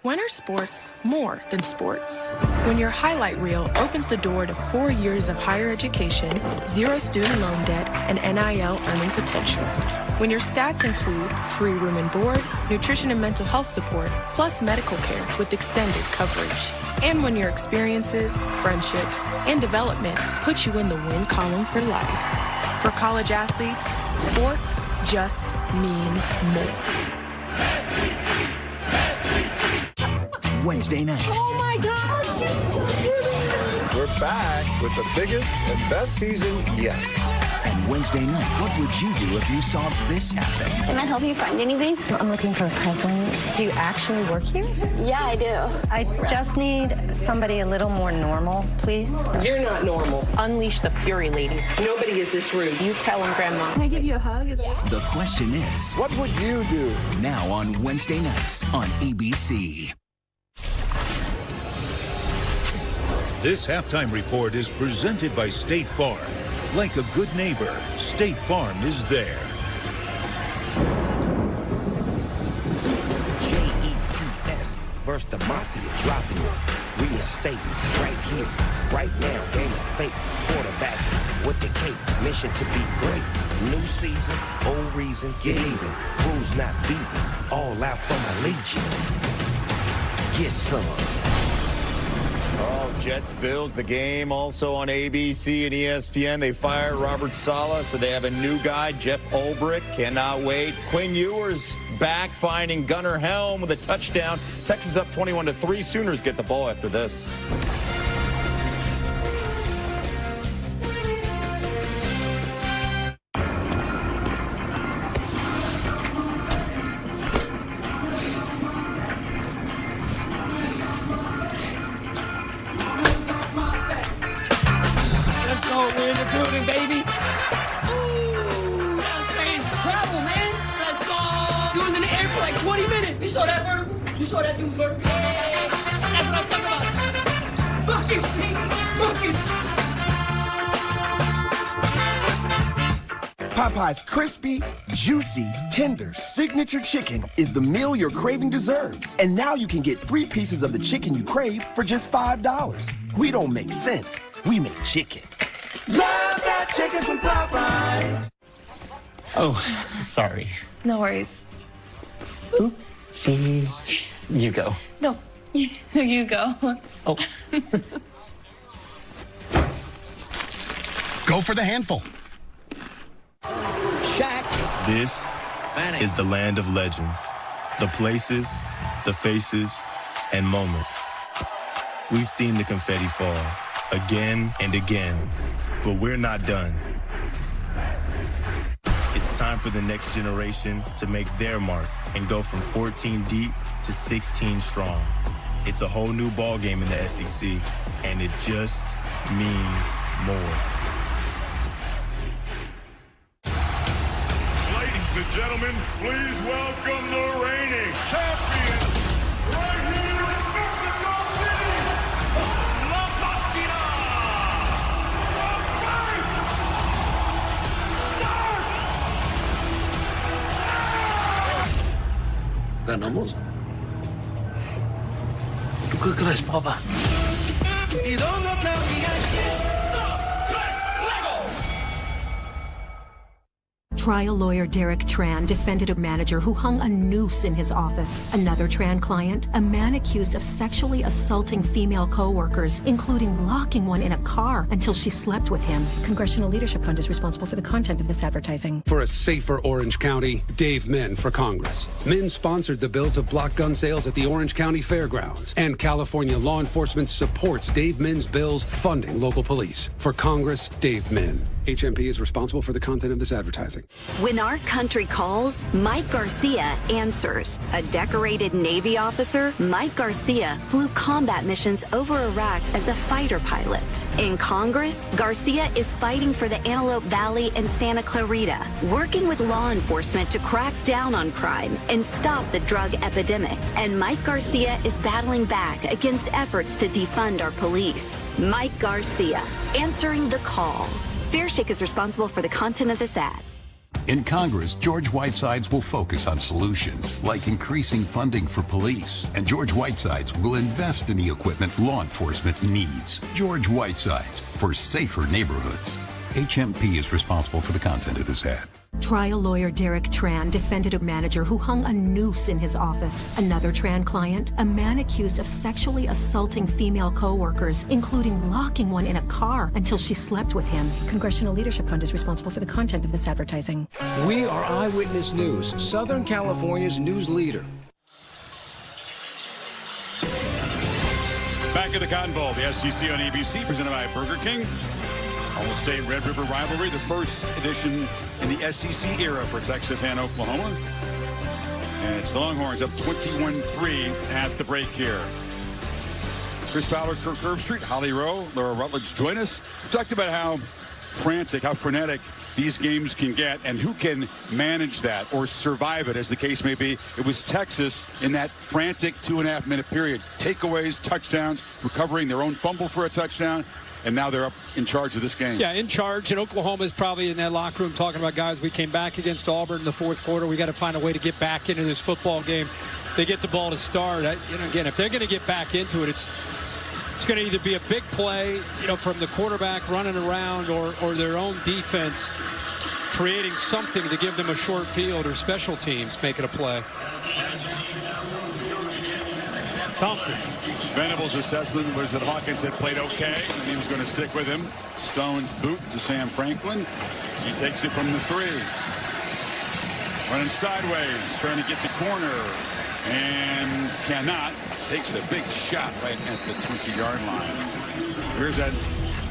When are sports more than sports? When your highlight reel opens the door to 4 years of higher education, 0 student loan debt, and NIL earning potential. When your stats include free room and board, nutrition and mental health support, plus medical care with extended coverage. And when your experiences, friendships, and development put you in the win column for life. For college athletes, sports just mean more. Wednesday night. Oh my God! We're back with the biggest and best season yet. And Wednesday night, what would you do if you saw this happen? Can I help you find anything? I'm looking for a present. Do you actually work here? Yeah, I do. I just need somebody a little more normal, please. You're not normal. Unleash the fury, ladies. Nobody is this rude. You tell him, Grandma. Can I give you a hug? The question is, What would you do? now on Wednesday nights on ABC. This halftime report is presented by State Farm. Like a good neighbor, State Farm is there. JETS versus the Mafia dropping it. Reinstate right here, right now. Game of fate, quarterback with the cape. Mission to be great. New season, old reason, get even. Rules not beaten. All out for my legion. Get some. Oh, Jets, Bills, the game also on ABC and ESPN. They fired Robert Saleh, so they have a new guy, Jeff Ulbrich. Cannot wait. Quinn Ewers back, finding Gunnar Helm with a touchdown. Texas up 21-3. Sooners get the ball after this. Let's go. We're in the building, baby. Ooh, that was crazy. Travel, man. Let's go. You was in the air for like 20 minutes. You saw that vertical? You saw that dude's vertical? Yeah. That's what I'm talking about. Bucket, bucket. Popeye's crispy, juicy, tender signature chicken is the meal your craving deserves. And now you can get 3 pieces of the chicken you crave for just $5. We don't make sense. We make chicken. Love that chicken from Popeyes. Oh, sorry. No worries. Oopsies. You go. No, you go. Oh. Go for the handful. Shaq. This is the land of legends. The places, the faces, and moments. We've seen the confetti fall again and again, but we're not done. It's time for the next generation to make their mark and go from 14 deep to 16 strong. It's a whole new ball game in the SEC, and it just means more. Ladies and gentlemen, please welcome the reigning champions right here in Mexico City, La Máquina. ¿Ganamos? ¿Tú qué crees, papá? ¿Y dónde está mi Trial lawyer Derek Tran defended a manager who hung a noose in his office. Another Tran client, a man accused of sexually assaulting female co-workers, including locking one in a car until she slept with him. Congressional Leadership Fund is responsible for the content of this advertising. For a safer Orange County, Dave Min for Congress. Min sponsored the bill to block gun sales at the Orange County Fairgrounds. And California law enforcement supports Dave Min's bills funding local police. For Congress, Dave Min. HMP is responsible for the content of this advertising. When our country calls, Mike Garcia answers. A decorated Navy officer, Mike Garcia flew combat missions over Iraq as a fighter pilot. In Congress, Garcia is fighting for the Antelope Valley and Santa Clarita, working with law enforcement to crack down on crime and stop the drug epidemic. And Mike Garcia is battling back against efforts to defund our police. Mike Garcia, answering the call. Fairshake is responsible for the content of this ad. In Congress, George Whitesides will focus on solutions like increasing funding for police, and George Whitesides will invest in the equipment law enforcement needs. George Whitesides for safer neighborhoods. HMP is responsible for the content of this ad. Trial lawyer Derek Tran defended a manager who hung a noose in his office. Another Tran client, a man accused of sexually assaulting female co-workers, including locking one in a car until she slept with him. Congressional Leadership Fund is responsible for the content of this advertising. We are Eyewitness News, Southern California's news leader. Back at the Cotton Bowl, the SEC on ABC, presented by Burger King. Almost State Red River rivalry, the first edition in the SEC era for Texas and Oklahoma. And it's the Longhorns up 21-3 at the break here. Chris Fowler, Kirk Herbstreit, Holly Rowe, Laura Rutledge join us. We talked about how frantic, how frenetic these games can get and who can manage that or survive it, as the case may be. It was Texas in that frantic 2.5-minute period. Takeaways, touchdowns, recovering their own fumble for a touchdown, and now they're up in charge of this game. Yeah, in charge, and Oklahoma is probably in that locker room talking about, guys, we came back against Auburn in the fourth quarter. We got to find a way to get back into this football game. They get the ball to start. Again, if they're going to get back into it, it's going to either be a big play, from the quarterback running around or their own defense creating something to give them a short field, or special teams making a play. Something. Venables' assessment was that Hawkins had played okay, and he was going to stick with him. Stone's boot to Sam Franklin. He takes it from the 3. Running sideways, trying to get the corner, and cannot. Takes a big shot right at the 20-yard line. Here's that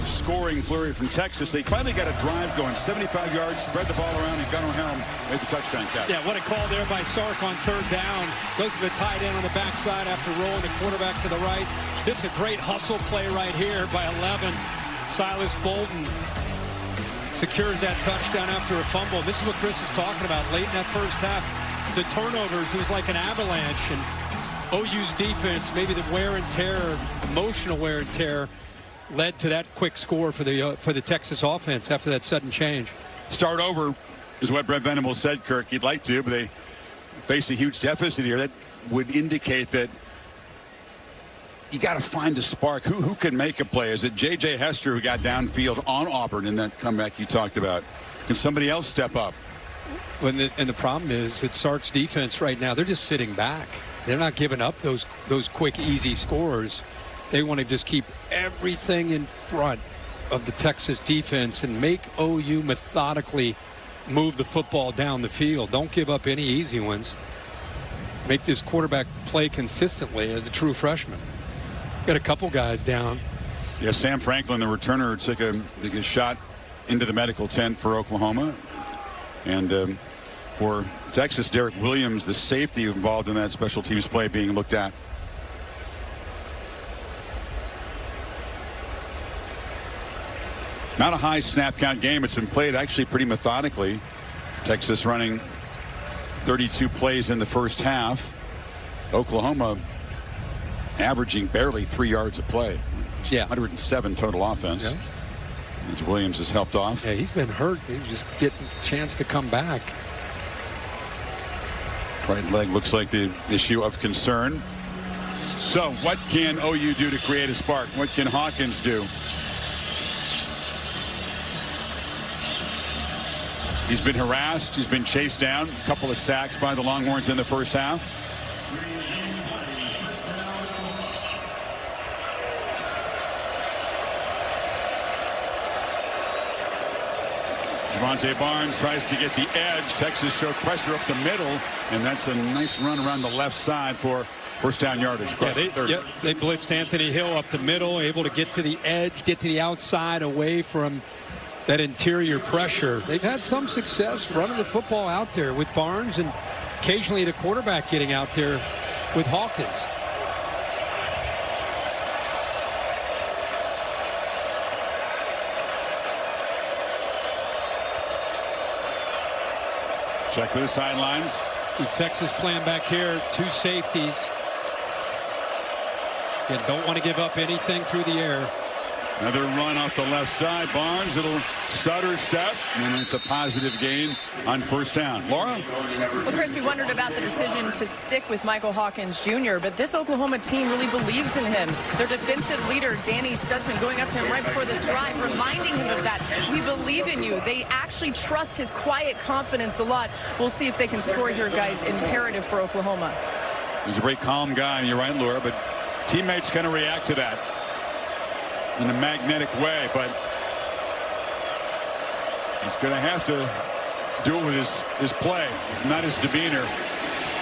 scoring flurry from Texas. They finally got a drive going, 75 yards, spread the ball around, and Gunnar Helm made the touchdown catch. Yeah, what a call there by Sark on third down. Goes to the tight end on the backside after rolling the quarterback to the right. This is a great hustle play right here by 11. Silas Bolden secures that touchdown after a fumble. This is what Chris is talking about late in that first half. The turnovers, it was like an avalanche, and OU's defense, maybe the wear and tear, emotional wear and tear, led to that quick score for the Texas offense after that sudden change. Start over is what Brent Venables said, Kirk. He'd like to, but they face a huge deficit here. That would indicate that you got to find a spark. Who can make a play? Is it J.J. Hester who got downfield on Auburn in that comeback you talked about? Can somebody else step up? And the problem is that Sark's defense right now, they're just sitting back. They're not giving up those quick, easy scores. They want to just keep everything in front of the Texas defense and make OU methodically move the football down the field. Don't give up any easy ones. Make this quarterback play consistently as a true freshman. Got a couple guys down. Yeah, Sam Franklin, the returner, took a shot into the medical tent for Oklahoma. And for Texas, Derek Williams, the safety involved in that special teams play, being looked at. Not a high snap count game. It's been played actually pretty methodically. Texas running 32 plays in the first half. Oklahoma averaging barely 3 yards a play. Yeah. 107 total offense. Yeah. As Williams has helped off. Yeah, he's been hurt. He's just getting a chance to come back. Right leg looks like the issue of concern. So what can OU do to create a spark? What can Hawkins do? He's been harassed. He's been chased down. A couple of sacks by the Longhorns in the first half. Javonte Barnes tries to get the edge. Texas showed pressure up the middle, and that's a nice run around the left side for first down yardage. They blitzed Anthony Hill up the middle, able to get to the edge, get to the outside away from that interior pressure. They've had some success running the football out there with Barnes, and occasionally the quarterback getting out there with Hawkins. Check to the sidelines. See Texas playing back here, 2 safeties. And don't want to give up anything through the air. Another run off the left side. Barnes, little stutter step, and it's a positive gain on first down. Laura? Well, Chris, we wondered about the decision to stick with Michael Hawkins Jr., but this Oklahoma team really believes in him. Their defensive leader, Danny Stutzman, going up to him right before this drive, reminding him of that. We believe in you. They actually trust his quiet confidence a lot. We'll see if they can score here, guys. Imperative for Oklahoma. He's a very calm guy, and you're right, Laura, but teammates going to react to that in a magnetic way, but he's going to have to do it with his play, not his demeanor.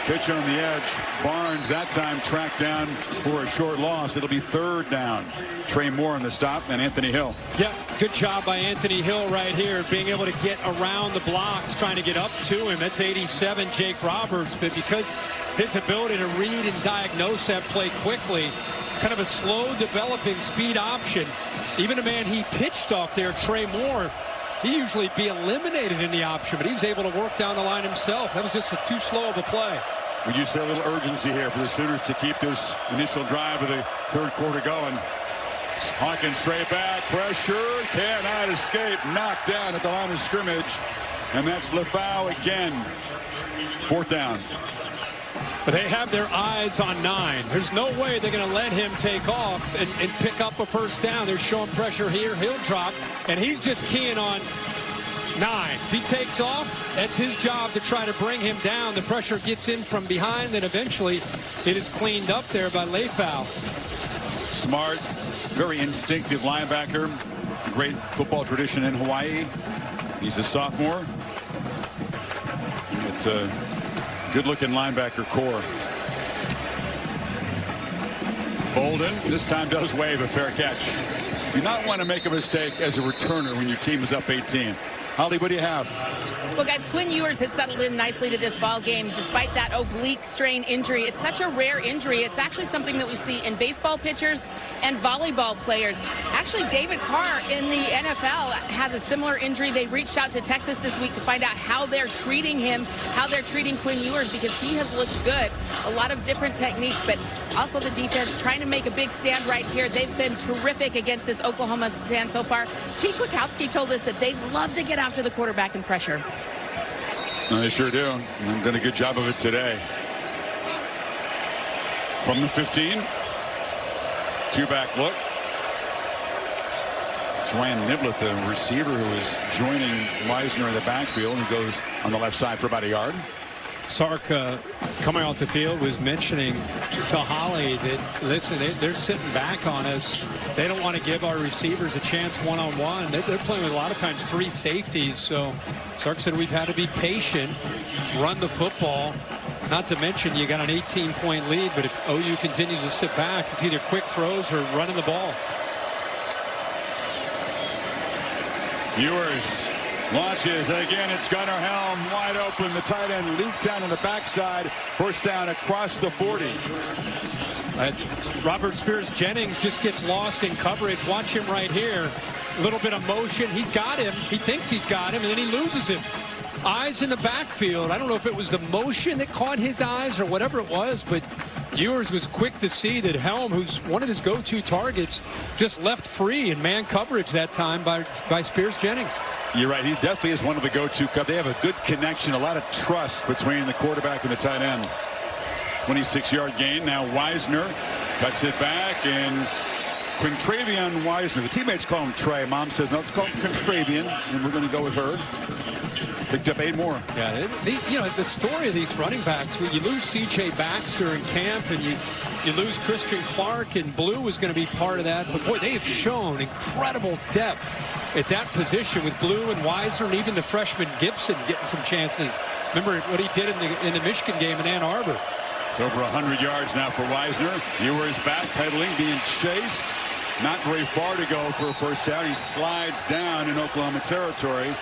Pitch on the edge. Barnes that time tracked down for a short loss. It'll be 3rd down. Trey Moore on the stop and Anthony Hill. Yeah, good job by Anthony Hill right here, being able to get around the blocks, trying to get up to him. That's 87, Jake Roberts, but because his ability to read and diagnose that play quickly, kind of a slow developing speed option. Even a man he pitched off there, Trey Moore, he usually be eliminated in the option, but he was able to work down the line himself. That was just too slow of a play. Would you say a little urgency here for the Sooners to keep this initial drive of the 3rd quarter going? Hawkins straight back, pressure, cannot escape, knocked down at the line of scrimmage, and that's Lefau again. 4th down. But they have their eyes on 9. There's no way they're going to let him take off and pick up a 1st down. They're showing pressure here. He'll drop, and he's just keying on 9. If he takes off, that's his job to try to bring him down. The pressure gets in from behind, and eventually it is cleaned up there by Lefau. Smart, very instinctive linebacker. Great football tradition in Hawaii. He's a sophomore. It's a good-looking linebacker core. Bolden this time does wave a fair catch. Do not want to make a mistake as a returner when your team is up 18. Holly, what do you have? Well, guys, Quinn Ewers has settled in nicely to this ball game despite that oblique strain injury. It's such a rare injury. It's actually something that we see in baseball pitchers and volleyball players. Actually, David Carr in the NFL has a similar injury. They reached out to Texas this week to find out how they're treating him, how they're treating Quinn Ewers, because he has looked good. A lot of different techniques, but also the defense trying to make a big stand right here. They've been terrific against this Oklahoma stand so far. Pete Kwiatkowski told us that they love to get after the quarterback and pressure. No, they sure do. They've done a good job of it today. From the 15. 2-back look. It's Ryan Niblett, the receiver, who is joining Meisner in the backfield. He goes on the left side for about a yard. Sark coming off the field was mentioning to Holly that, listen, they're sitting back on us. They don't want to give our receivers a chance one-on-one. They're playing with a lot of times 3 safeties. So Sark said we've had to be patient, run the football. Not to mention you got an 18-point lead, but if OU continues to sit back, it's either quick throws or running the ball. Ewers launches, and again it's Gunnar Helm wide open. The tight end leaked down on the backside. 1st down across the 40. Robert Spears-Jennings just gets lost in coverage. Watch him right here. A little bit of motion. He's got him. He thinks he's got him, and then he loses him. Eyes in the backfield. I don't know if it was the motion that caught his eyes or whatever it was, but Ewers was quick to see that Helm, who's one of his go-to targets, just left free in man coverage that time by Spears-Jennings. You're right. He definitely is one of the go-to. They have a good connection, a lot of trust between the quarterback and the tight end. 26-yard gain. Now Wisner cuts it back, and Quintravian Wisner. The teammates call him Trey. Mom says, no, let's call him Quintravian, and we're going to go with her. Picked up 8 more. Yeah, you know, the story of these running backs, when you lose C.J. Baxter in camp and you lose Christian Clark, and Blue was going to be part of that. But, boy, they have shown incredible depth at that position with Blue and Wisner, and even the freshman Gibson getting some chances. Remember what he did in the Michigan game in Ann Arbor. It's over 100 yards now for Wisner. Ewers backpedaling, being chased. Not very far to go for a 1st down. He slides down in Oklahoma territory.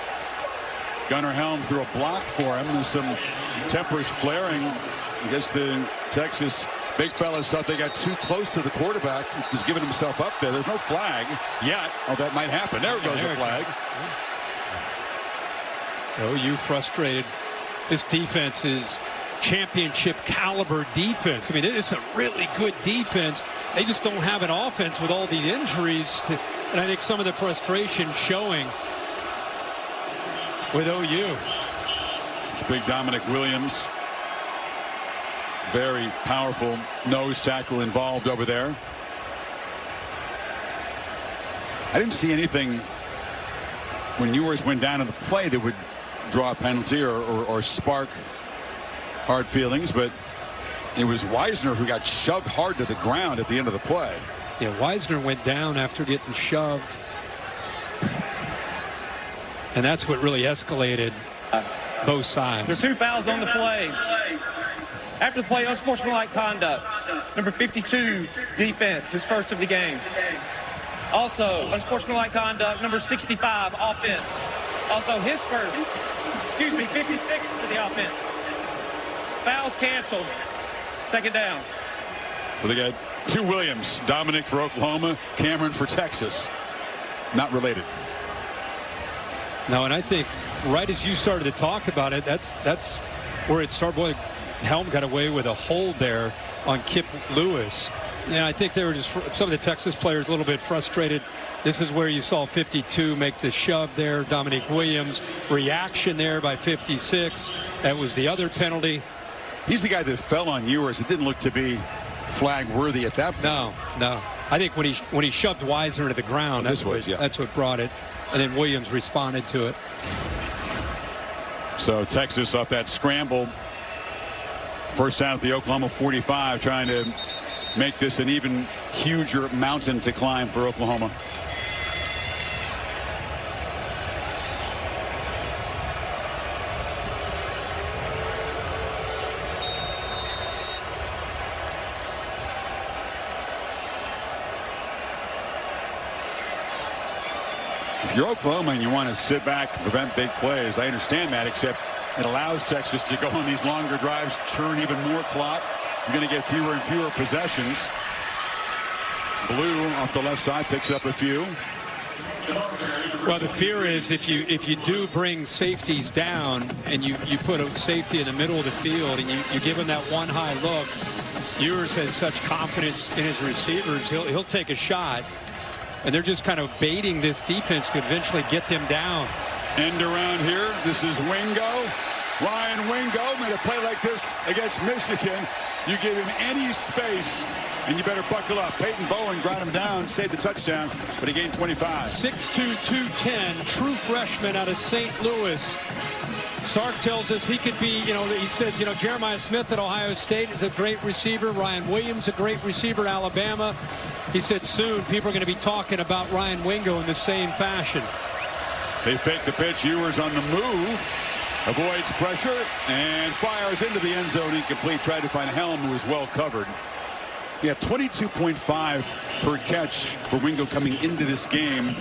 Gunnar Helm threw a block for him. There's some tempers flaring. I guess the Texas big fellas thought they got too close to the quarterback. He was giving himself up there. There's no flag yet. Oh, that might happen. There goes a flag. OU frustrated. This defense is championship caliber defense. I mean, it's a really good defense. They just don't have an offense with all the injuries. And I think some of the frustration showing with OU. It's big Dominic Williams. Very powerful nose tackle involved over there. I didn't see anything when Ewers went down in the play that would draw a penalty or spark hard feelings, but it was Wisner who got shoved hard to the ground at the end of the play. Yeah, Wisner went down after getting shoved. And that's what really escalated both sides. There are 2 fouls on the play. After the play, unsportsmanlike conduct. Number 52, defense, his first of the game. Also, unsportsmanlike conduct, number 65, offense. Also, his first, 56 for the offense. Fouls canceled. Second down. So they got two Williams. Dominic for Oklahoma, Cameron for Texas. Not related. No, and I think right as you started to talk about it, that's where it started. Boy, Helm got away with a hold there on Kip Lewis. And I think they were just, some of the Texas players, a little bit frustrated. This is where you saw 52 make the shove there. Dominic Williams, reaction there by 56. That was the other penalty. He's the guy that fell on Ewers. It didn't look to be flag worthy at that point. No. I think when he shoved Weiser into the ground, that's what brought it. And then Williams responded to it. So Texas off that scramble. First down at the Oklahoma 45, trying to make this an even huger mountain to climb for Oklahoma. If you're Oklahoma and you want to sit back and prevent big plays, I understand that, except it allows Texas to go on these longer drives, churn even more clock. You're going to get fewer and fewer possessions. Blue off the left side picks up a few. Well, the fear is if you do bring safeties down and you put a safety in the middle of the field and you give him that one high look, Ewers has such confidence in his receivers, he'll take a shot. And they're just kind of baiting this defense to eventually get them down. End around here. This is Wingo. Ryan Wingo made a play like this against Michigan. You give him any space, and you better buckle up. Peyton Bowen brought him down, saved the touchdown, but he gained 25. 6'2", 210, true freshman out of St. Louis. Sark tells us he could be, he says, Jeremiah Smith at Ohio State is a great receiver. Ryan Williams, a great receiver at Alabama. He said soon people are going to be talking about Ryan Wingo in the same fashion. They fake the pitch. Ewers on the move. Avoids pressure and fires into the end zone. Incomplete. Tried to find Helm, who was well covered. Yeah, 22.5 per catch for Wingo coming into this game.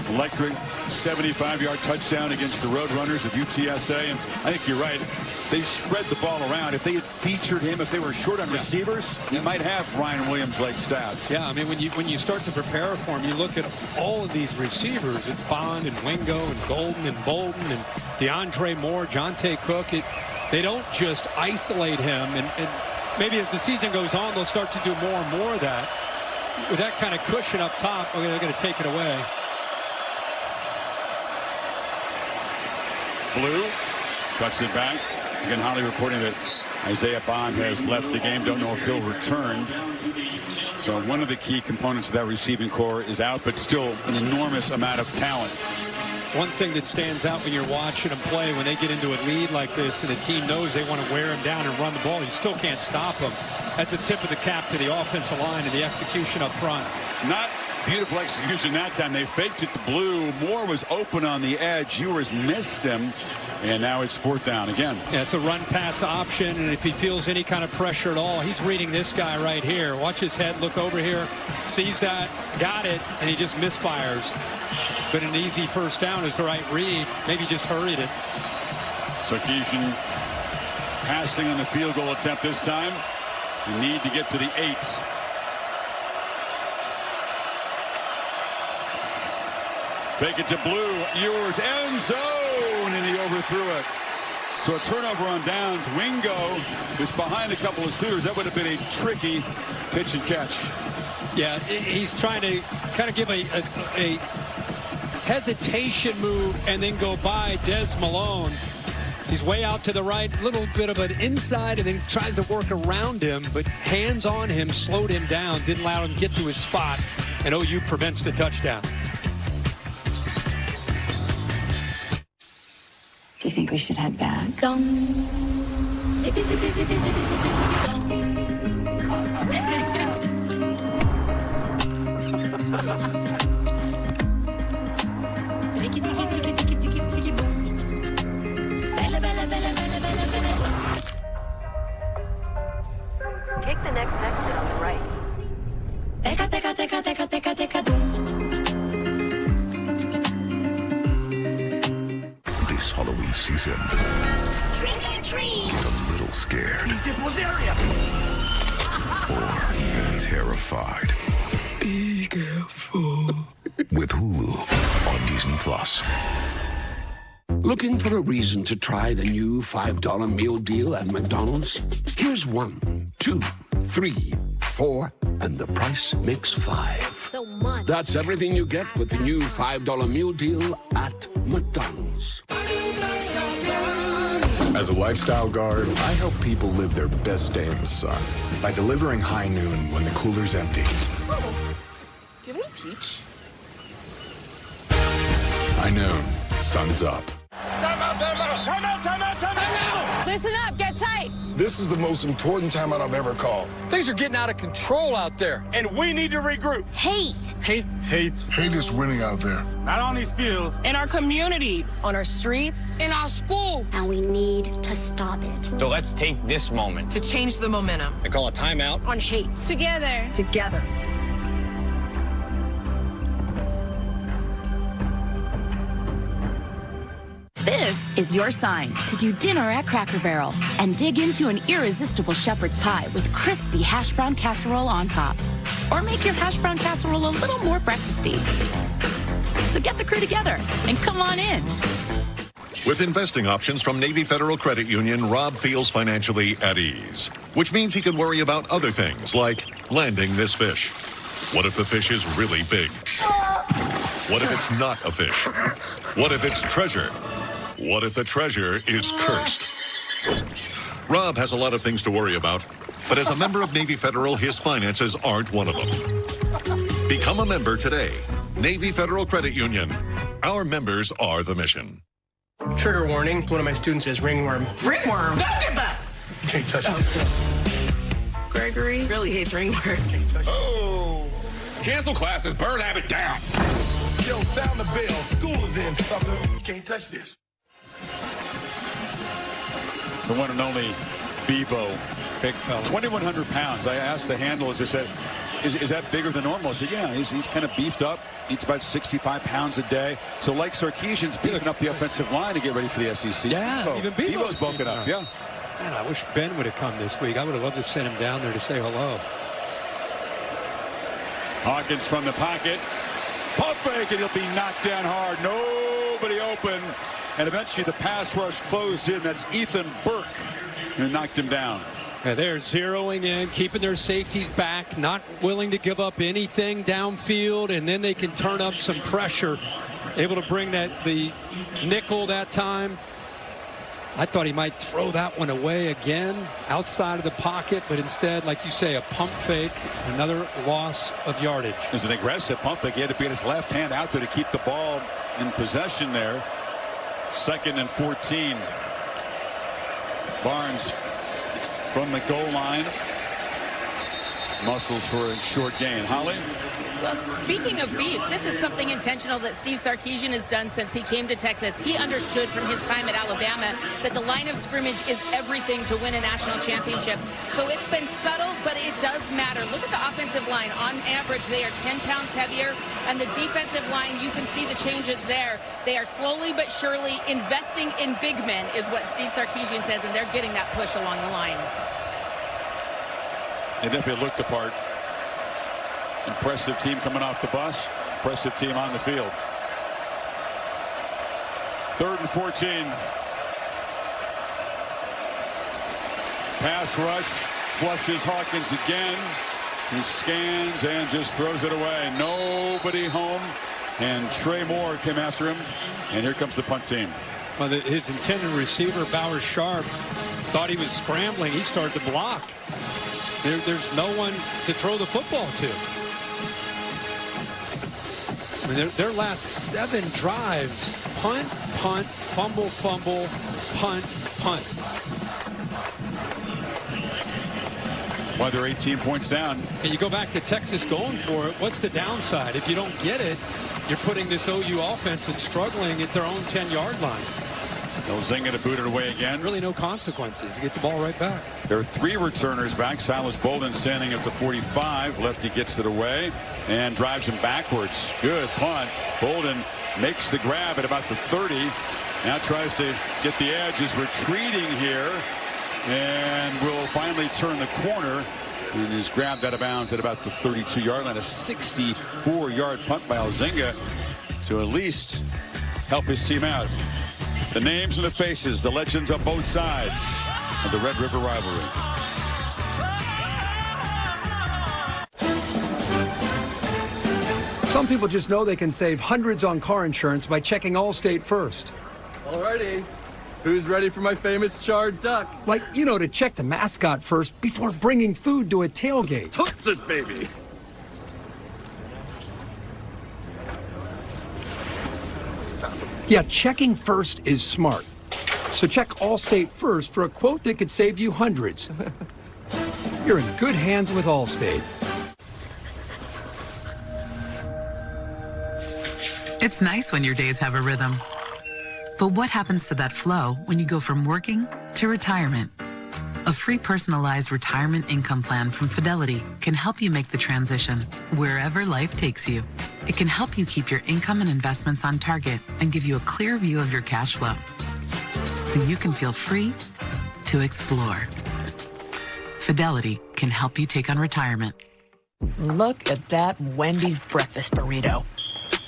Electric 75-yard touchdown against the Roadrunners of UTSA. And I think you're right. They spread the ball around. If they had featured him, if they were short on receivers, you might have Ryan Williams-like stats. Yeah, I mean, when you start to prepare for him, you look at all of these receivers. It's Bond and Wingo and Golden and Bolden and DeAndre Moore, Jonte Cook. They don't just isolate him. And maybe as the season goes on, they'll start to do more and more of that. With that kind of cushion up top, they're going to take it away. Blue cuts it back. Again, Holly reporting that Isaiah Bond has left the game. Don't know if he'll return. So one of the key components of that receiving core is out, but still an enormous amount of talent. One thing that stands out when you're watching them play, when they get into a lead like this and the team knows they want to wear him down and run the ball, you still can't stop them. That's a tip of the cap to the offensive line and the execution up front. Not beautiful execution that time. They faked it to Blue. Moore was open on the edge. Ewers missed him. And now it's fourth down again. Yeah, it's a run-pass option, and if he feels any kind of pressure at all, he's reading this guy right here. Watch his head, look over here, sees that, got it, and he just misfires. But an easy first down is the right read. Maybe just hurried it. Sarkisian passing on the field goal attempt this time. You need to get to the 8. Fake it to Blue. Ewers end zone, and he overthrew it. So a turnover on downs. Wingo is behind a couple of suitors. That would have been a tricky pitch and catch. Yeah, he's trying to kind of give a hesitation move and then go by Des Malone. He's way out to the right, a little bit of an inside, and then tries to work around him, but hands on him, slowed him down, didn't allow him to get to his spot, and OU prevents the touchdown. Do you think we should head back? Gong. Zippy, zippy, zippy, zippy, zippy, zippy, listen. Trick or treat. Get a little scared. He's in this area. Or even terrified. Be careful. With Hulu on Disney Plus. Looking for a reason to try the new $5 meal deal at McDonald's? Here's 1, 2, 3, 4, and the price makes 5. So much. That's everything you get with the new $5 meal deal at McDonald's. As a lifestyle guard, I help people live their best day in the sun by delivering high noon when the cooler's empty. Oh, do you have any peach? High noon, sun's up. Time out, time out, time out, time out, time out! Listen up, get tight. This is the most important timeout I've ever called. Things are getting out of control out there. And we need to regroup. Hate. Hate. Hate is winning out there. Not on these fields. In our communities. On our streets. In our schools. And we need to stop it. So let's take this moment To change the momentum. and call a timeout On hate. Together. Together. This is your sign to do dinner at Cracker Barrel and dig into an irresistible shepherd's pie with crispy hash brown casserole on top. Or make your hash brown casserole a little more breakfasty. So get the crew together and come on in. With investing options from Navy Federal Credit Union, Rob feels financially at ease, which means he can worry about other things like landing this fish. What if the fish is really big? What if it's not a fish? What if it's treasure? What if the treasure is cursed? Rob has a lot of things to worry about, but as a member of Navy Federal, his finances aren't one of them. Become a member today. Navy Federal Credit Union. Our members are the mission. Trigger warning. One of my students is ringworm. Ringworm? No, get back! You can't touch this. Gregory really hates ringworm. Oh! Cancel classes. Bird habit down. Yo, sound the bell. School is in, sucker. You can't touch this. The one and only Bevo. Big fella. 2,100 pounds. I asked the handlers, I said, is that bigger than normal? I said, yeah, he's kind of beefed up. Eats about 65 pounds a day. So like Sarkisian's beefing up the offensive line to get ready for the SEC. Yeah, even Bevo's bulking up, yeah. Man, I wish Ben would have come this week. I would have loved to send him down there to say hello. Hawkins from the pocket. Pump fake, and he'll be knocked down hard. Nobody open. And eventually the pass rush closed in. That's Ethan Burke who knocked him down. Yeah, they're zeroing in, keeping their safeties back, not willing to give up anything downfield, and then they can turn up some pressure. Able to bring the nickel that time. I thought he might throw that one away again outside of the pocket, but instead, like you say, a pump fake, another loss of yardage. It was an aggressive pump fake. He had to beat his left hand out there to keep the ball in possession there. 2nd and 14. Barnes from the goal line. Muscles for a short gain. Holly? Well, speaking of beef, this is something intentional that Steve Sarkisian has done since he came to Texas. He understood from his time at Alabama that the line of scrimmage is everything to win a national championship. So it's been subtle, but it does matter. Look at the offensive line. On average, they are 10 pounds heavier, and the defensive line, you can see the changes there. They are slowly but surely investing in big men, is what Steve Sarkisian says, and they're getting that push along the line. They definitely looked the part. Impressive team coming off the bus. Impressive team on the field. 3rd and 14. Pass rush. Flushes Hawkins again. He scans and just throws it away. Nobody home. And Trey Moore came after him. And here comes the punt team. Well, his intended receiver, Bauer Sharp, thought he was scrambling. He started to block. There's no one to throw the football to. I mean, their last 7 drives, punt, punt, fumble, fumble, punt, punt. Why they're 18 points down. And you go back to Texas going for it. What's the downside? If you don't get it, you're putting this OU offense that's struggling at their own 10-yard line. They'll zing it and boot it away again. Really no consequences. You get the ball right back. There are 3 returners back. Silas Bolden standing at the 45. Lefty gets it away and drives him backwards. Good punt. Bolden makes the grab at about the 30 Now tries to get the edge, is retreating here, and will finally turn the corner and is grabbed out of bounds at about the 32-yard line. A 64-yard punt by Alzinga to at least help his team out. The names and the faces, the legends on both sides of the Red River rivalry. Some people just know they can save hundreds on car insurance by checking Allstate first. Alrighty. Who's ready for my famous charred duck? Like, you know, to check the mascot first before bringing food to a tailgate. Touch this baby. Yeah, checking first is smart. So check Allstate first for a quote that could save you hundreds. You're in good hands with Allstate. It's nice when your days have a rhythm. But what happens to that flow when you go from working to retirement? A free personalized retirement income plan from Fidelity can help you make the transition wherever life takes you. It can help you keep your income and investments on target and give you a clear view of your cash flow, so you can feel free to explore. Fidelity can help you take on retirement. Look at that Wendy's breakfast burrito.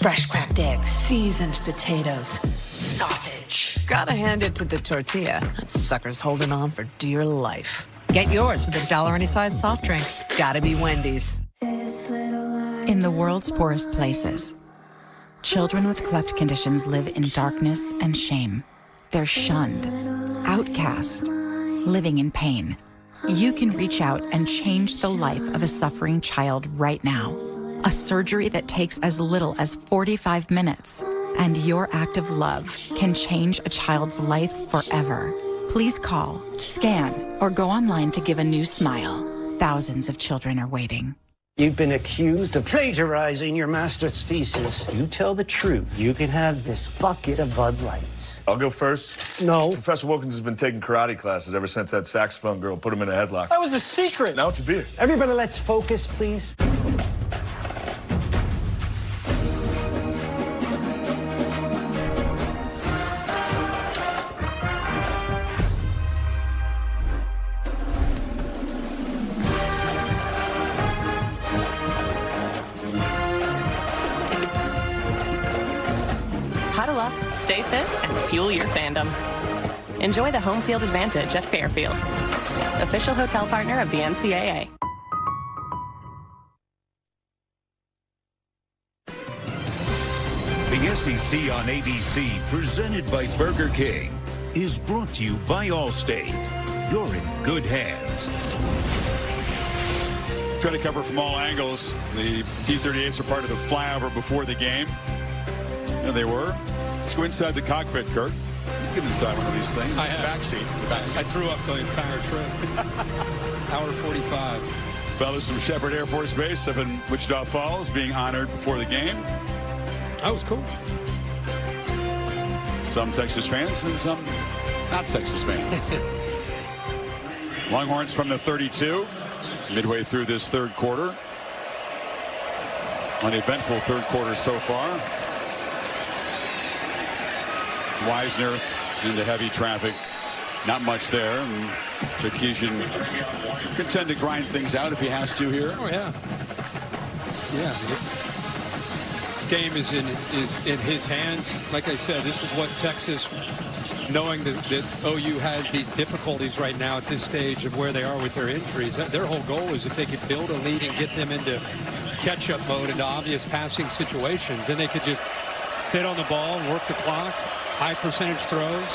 Fresh cracked eggs, seasoned potatoes, sausage. Gotta hand it to the tortilla. That sucker's holding on for dear life. Get yours with $1 any size soft drink. Gotta be Wendy's. In the world's poorest places, children with cleft conditions live in darkness and shame. They're shunned, outcast, living in pain. You can reach out and change the life of a suffering child right now. A surgery that takes as little as 45 minutes. And your act of love can change a child's life forever. Please call, scan, or go online to give a new smile. Thousands of children are waiting. You've been accused of plagiarizing your master's thesis. You tell the truth, you can have this bucket of Bud Lights. I'll go first. No. Professor Wilkins has been taking karate classes ever since that saxophone girl put him in a headlock. That was a secret. Now it's a beer. Everybody, let's focus, please. Huddle up, stay fit, and fuel your fandom. Enjoy the home field advantage at Fairfield, official hotel partner of the NCAA. The SEC on ABC, presented by Burger King, is brought to you by Allstate. You're in good hands. Try to cover from all angles. The T-38s are part of the flyover before the game. And they were. Let's go inside the cockpit, Kurt. Get inside one of these things. I have. Back seat. The back seat. I threw up the entire trip. Hour 45. Fellows from Shepherd Air Force Base up in Wichita Falls being honored before the game. That was cool. Some Texas fans and some not Texas fans. Longhorns from the 32. Midway through this third quarter. An eventful third quarter so far. Wisner into heavy traffic. Not much there. And Sarkisian can tend to grind things out if he has to here. Oh, yeah. Yeah, this game is in his hands. Like I said, this is what Texas, knowing that OU has these difficulties right now at this stage of where they are with their injuries. Their whole goal is if they could build a lead and get them into catch-up mode, into obvious passing situations, then they could just sit on the ball and work the clock. High percentage throws.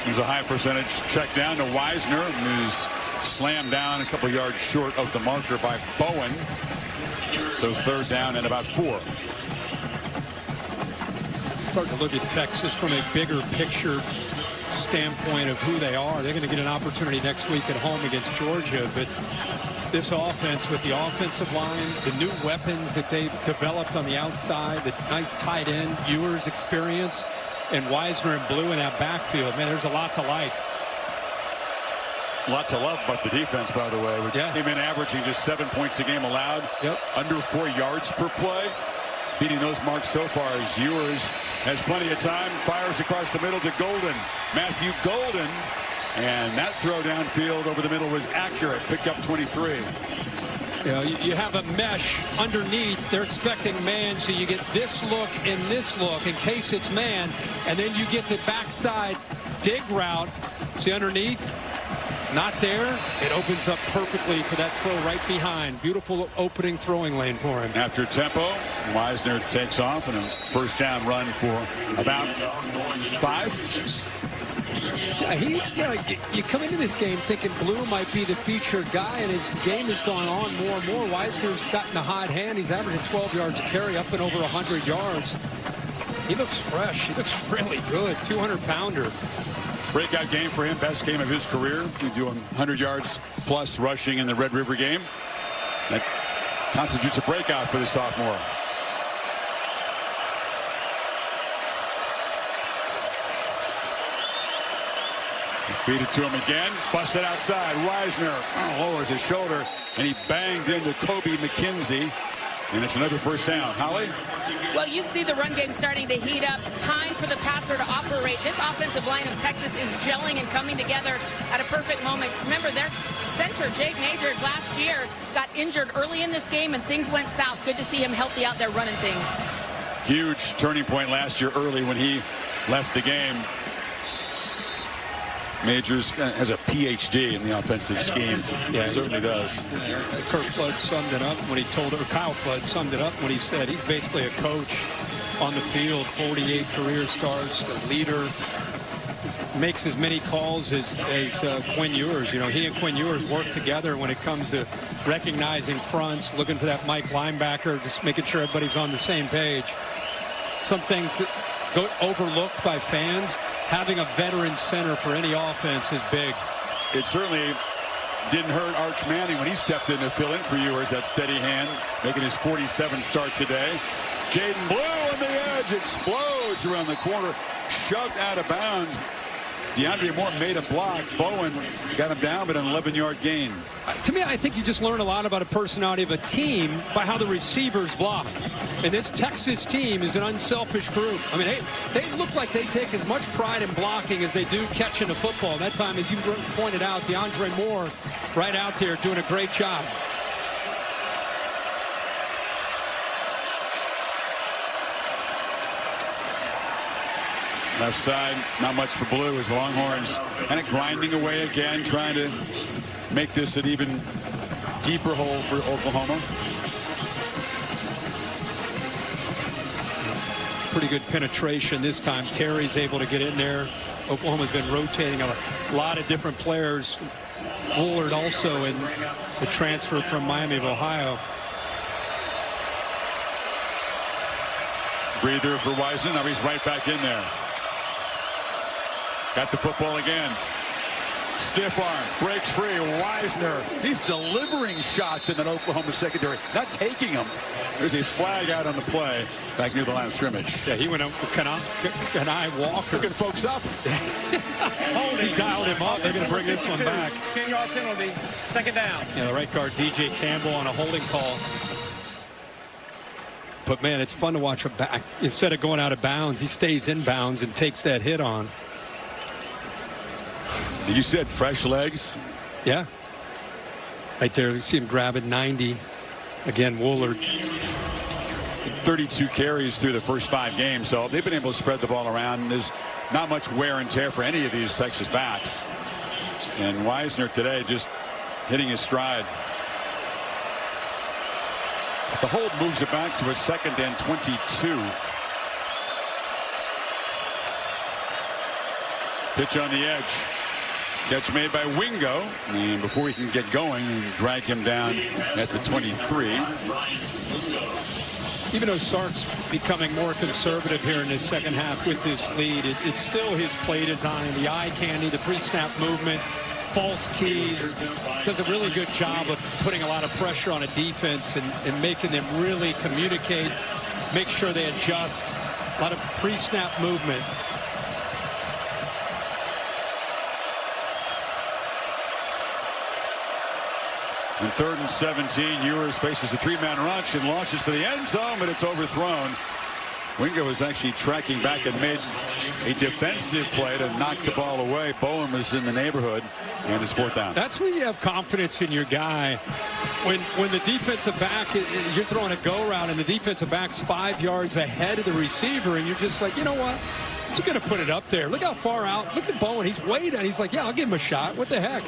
There's a high percentage check down to Wisner, who's slammed down a couple yards short of the marker by Bowen. So third down and about 4. Start to look at Texas from a bigger picture standpoint of who they are. They're going to get an opportunity next week at home against Georgia, but this offense with the offensive line, the new weapons that they've developed on the outside, the nice tight end, Ewers experience, and Wisner and Blue in that backfield. Man, there's a lot to like. A lot to love, but the defense, by the way, which came in averaging just 7 points a game allowed, under 4 yards per play. Beating those marks so far is Ewers has plenty of time. Fires across the middle to Golden. Matthew Golden. And that throw downfield over the middle was accurate. Picked up 23. You know, you have a mesh underneath. They're expecting man, so you get this look and this look in case it's man. And then you get the backside dig route. See underneath? Not there. It opens up perfectly for that throw right behind. Beautiful opening throwing lane for him. After tempo, Wisner takes off and a first down run for about 5. You come into this game thinking Blue might be the featured guy, and his game has gone on more and more. Wisner's gotten a hot hand. He's averaging 12 yards a carry, up and over 100 yards. He looks fresh. He looks really good. 200-pounder. Breakout game for him. Best game of his career. He's doing 100 yards plus rushing in the Red River game. That constitutes a breakout for the sophomore. Feed it to him again. Busted outside. Wisner lowers his shoulder, and he banged into Kobe McKenzie. And it's another first down. Holly? Well, you see the run game starting to heat up. Time for the passer to operate. This offensive line of Texas is gelling and coming together at a perfect moment. Remember, their center, Jake Majors, last year got injured early in this game, and things went south. Good to see him healthy out there running things. Huge turning point last year early when he left the game. Majors has a PhD in the offensive scheme. Yeah, he certainly does. Kurt Flood summed it up when he told her. Kyle Flood summed it up when he said he's basically a coach on the field. 48 career starts, a leader. Makes as many calls as Quinn Ewers. You know, he and Quinn Ewers work together when it comes to recognizing fronts, looking for that Mike linebacker, just making sure everybody's on the same page. Some things that go overlooked by fans. Having a veteran center for any offense is big. It certainly didn't hurt Arch Manning when he stepped in to fill in for Ewers. That steady hand, making his 47th start today. Jaden Blue on the edge, explodes around the corner, shoved out of bounds. DeAndre Moore made a block. Bowen got him down, but an 11-yard gain. To me, I think you just learn a lot about a personality of a team by how the receivers block. And this Texas team is an unselfish group. I mean, they look like they take as much pride in blocking as they do catching the football. That time, as you pointed out, DeAndre Moore right out there doing a great job. Left side, not much for Blue as the Longhorns kind of grinding away again, trying to make this an even deeper hole for Oklahoma. Pretty good penetration this time. Terry's able to get in there. Oklahoma's been rotating a lot of different players. Woolard also in the transfer from Miami of Ohio. Breather for Wisner. Now he's right back in there. Got the football again. Stiff arm, breaks free. Wisner, he's delivering shots in that Oklahoma secondary, not taking them. There's a flag out on the play back near the line of scrimmage. Yeah, he went up with Kanai Walker. Looking folks up. He dialed him up. They're going to bring this one back. 10-yard penalty, second down. Yeah, the right guard, DJ Campbell, on a holding call. But, man, it's fun to watch a back. Instead of going out of bounds, he stays in bounds and takes that hit on. You said fresh legs? Yeah. Right there, you see him grab it, 90. Again, Woolard. 32 carries through the first 5 games, so they've been able to spread the ball around. There's not much wear and tear for any of these Texas backs. And Wisner today just hitting his stride. The hold moves it back to a 2nd and 22. Pitch on the edge. Catch made by Wingo, and before he can get going, drag him down at the 23. Even though Sark's becoming more conservative here in his second half with this lead, it's still his play design, the eye candy, the pre-snap movement, false keys. Does a really good job of putting a lot of pressure on a defense and making them really communicate, make sure they adjust. A lot of pre-snap movement. And 3rd and 17, Ewers faces a 3-man rush and launches for the end zone, but it's overthrown. Wingo was actually tracking back and made a defensive play to knock the ball away. Bowen was in the neighborhood, and it's 4th down. That's when you have confidence in your guy. When the defensive back, you're throwing a go route, and the defensive back's 5 yards ahead of the receiver, and you're just like, you know what? He's going to put it up there. Look how far out. Look at Bowen. He's way down. He's like, yeah, I'll give him a shot. What the heck?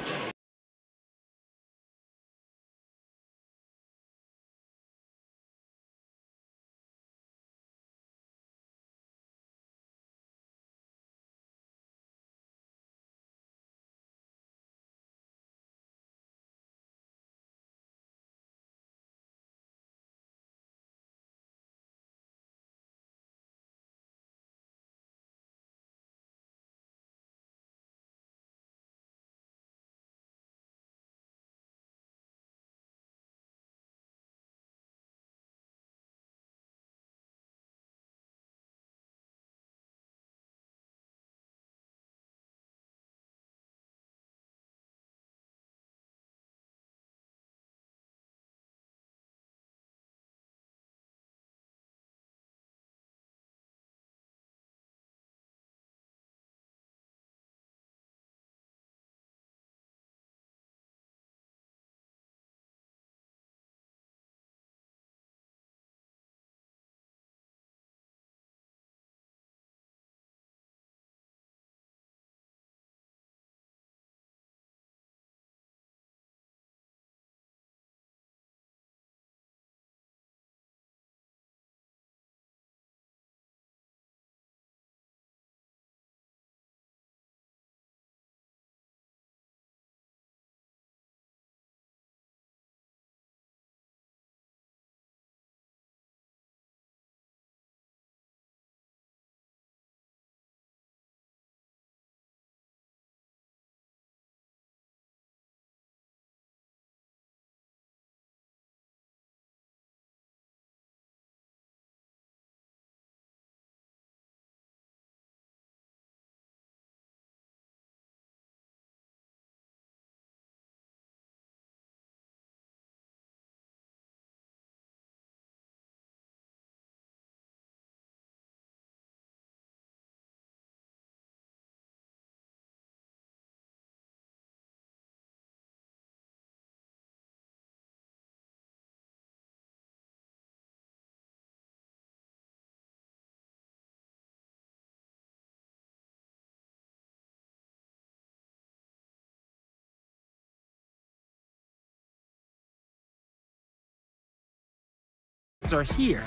Are here.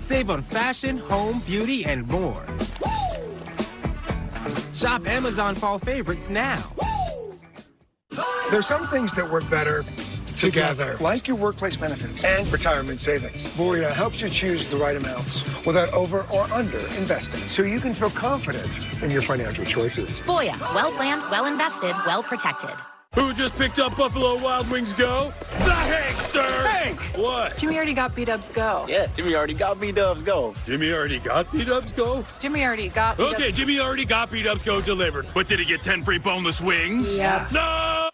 Save on fashion, home, beauty, and more. Shop Amazon Fall Favorites now. There's some things that work better together, like your workplace benefits and retirement savings. Voya helps you choose the right amounts without over or under investing, so you can feel confident in your financial choices. Voya, well planned, well invested, well protected. Who just picked up Buffalo Wild Wings Go? The Hankster! Hank! What? Jimmy already got B-Dubs Go. Yeah, Jimmy already got B-Dubs Go. Jimmy already got B-Dubs Go? Jimmy already got B-Dubs. Okay, Jimmy already got B-Dubs Go delivered. But did he get 10 free boneless wings? Yeah. No!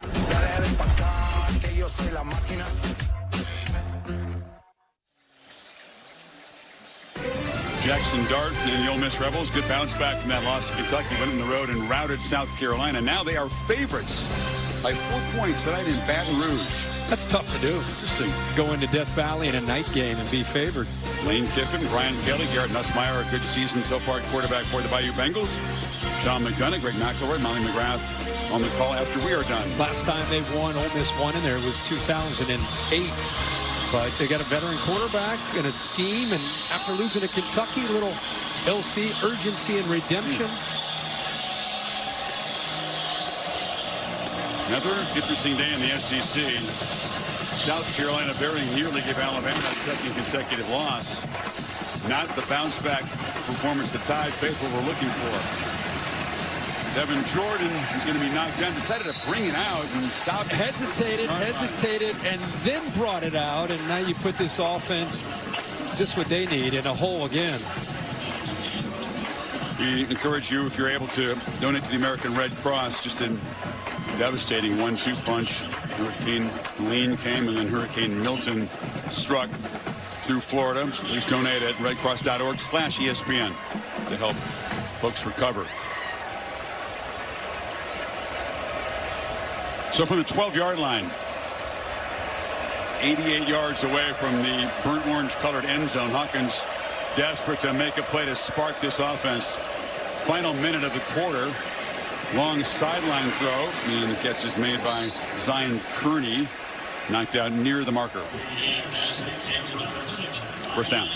Jackson Dart and the Ole Miss Rebels, good bounce back from that loss to Kentucky, went on the road and routed South Carolina. Now they are favorites by 4 points tonight in Baton Rouge. That's tough to do. Interesting. Go into Death Valley in a night game and be favored. Lane Kiffin, Brian Kelly, Garrett Nussmeier, a good season so far at quarterback for the Bayou Bengals. Sean McDonough, Greg McElroy, Molly McGrath on the call after we are done. Last time they won, Ole Miss won in there was 2008. But they got a veteran quarterback and a scheme, and after losing to Kentucky, a little LC urgency and redemption. Another interesting day in the SEC. South Carolina very nearly gave Alabama a second consecutive loss. Not the bounce back performance the Tide faithful were looking for. Devin Jordan is going to be knocked down, decided to bring it out and stop it. Hesitated, and then brought it out, and now you put this offense, just what they need, in a hole again. We encourage you, if you're able to, donate to the American Red Cross. Just a devastating 1-2 punch. Hurricane Helene came, and then Hurricane Milton struck. through Florida. Please donate at redcross.org/ESPN to help folks recover. So from the 12-yard line, 88 yards away from the burnt orange colored end zone, Hawkins desperate to make a play to spark this offense. Final minute of the quarter. Long sideline throw, and the catch is made by Zion Kearney. Knocked out near the marker. First down.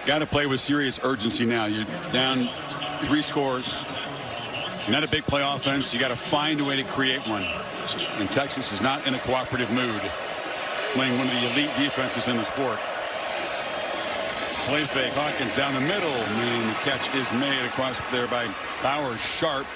Got to play with serious urgency now. You're down 3 scores. Not a big play offense. You got to find a way to create one. And Texas is not in a cooperative mood, playing one of the elite defenses in the sport. Play fake. Hawkins down the middle. And the catch is made across there by Bowers Sharp.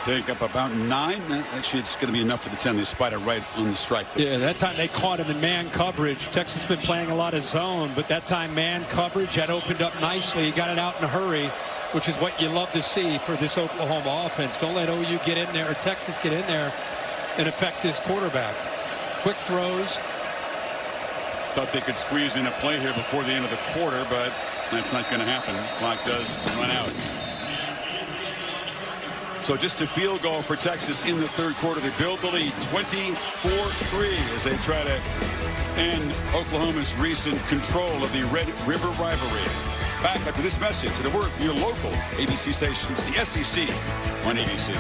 Pick up about 9. Actually, it's going to be enough for the 10. They spied it right on the stripe. Yeah, that time they caught him in man coverage. Texas has been playing a lot of zone, but that time man coverage had opened up nicely. He got it out in a hurry, which is what you love to see for this Oklahoma offense. Don't let OU get in there, or Texas get in there and affect this quarterback. Quick throws. Thought they could squeeze in a play here before the end of the quarter, but that's not going to happen. Clock does run out. So just a field goal for Texas in the third quarter. They build the lead 24-3 as they try to end Oklahoma's recent control of the Red River rivalry. Back after this message to the work of your local ABC stations, the SEC on ABC.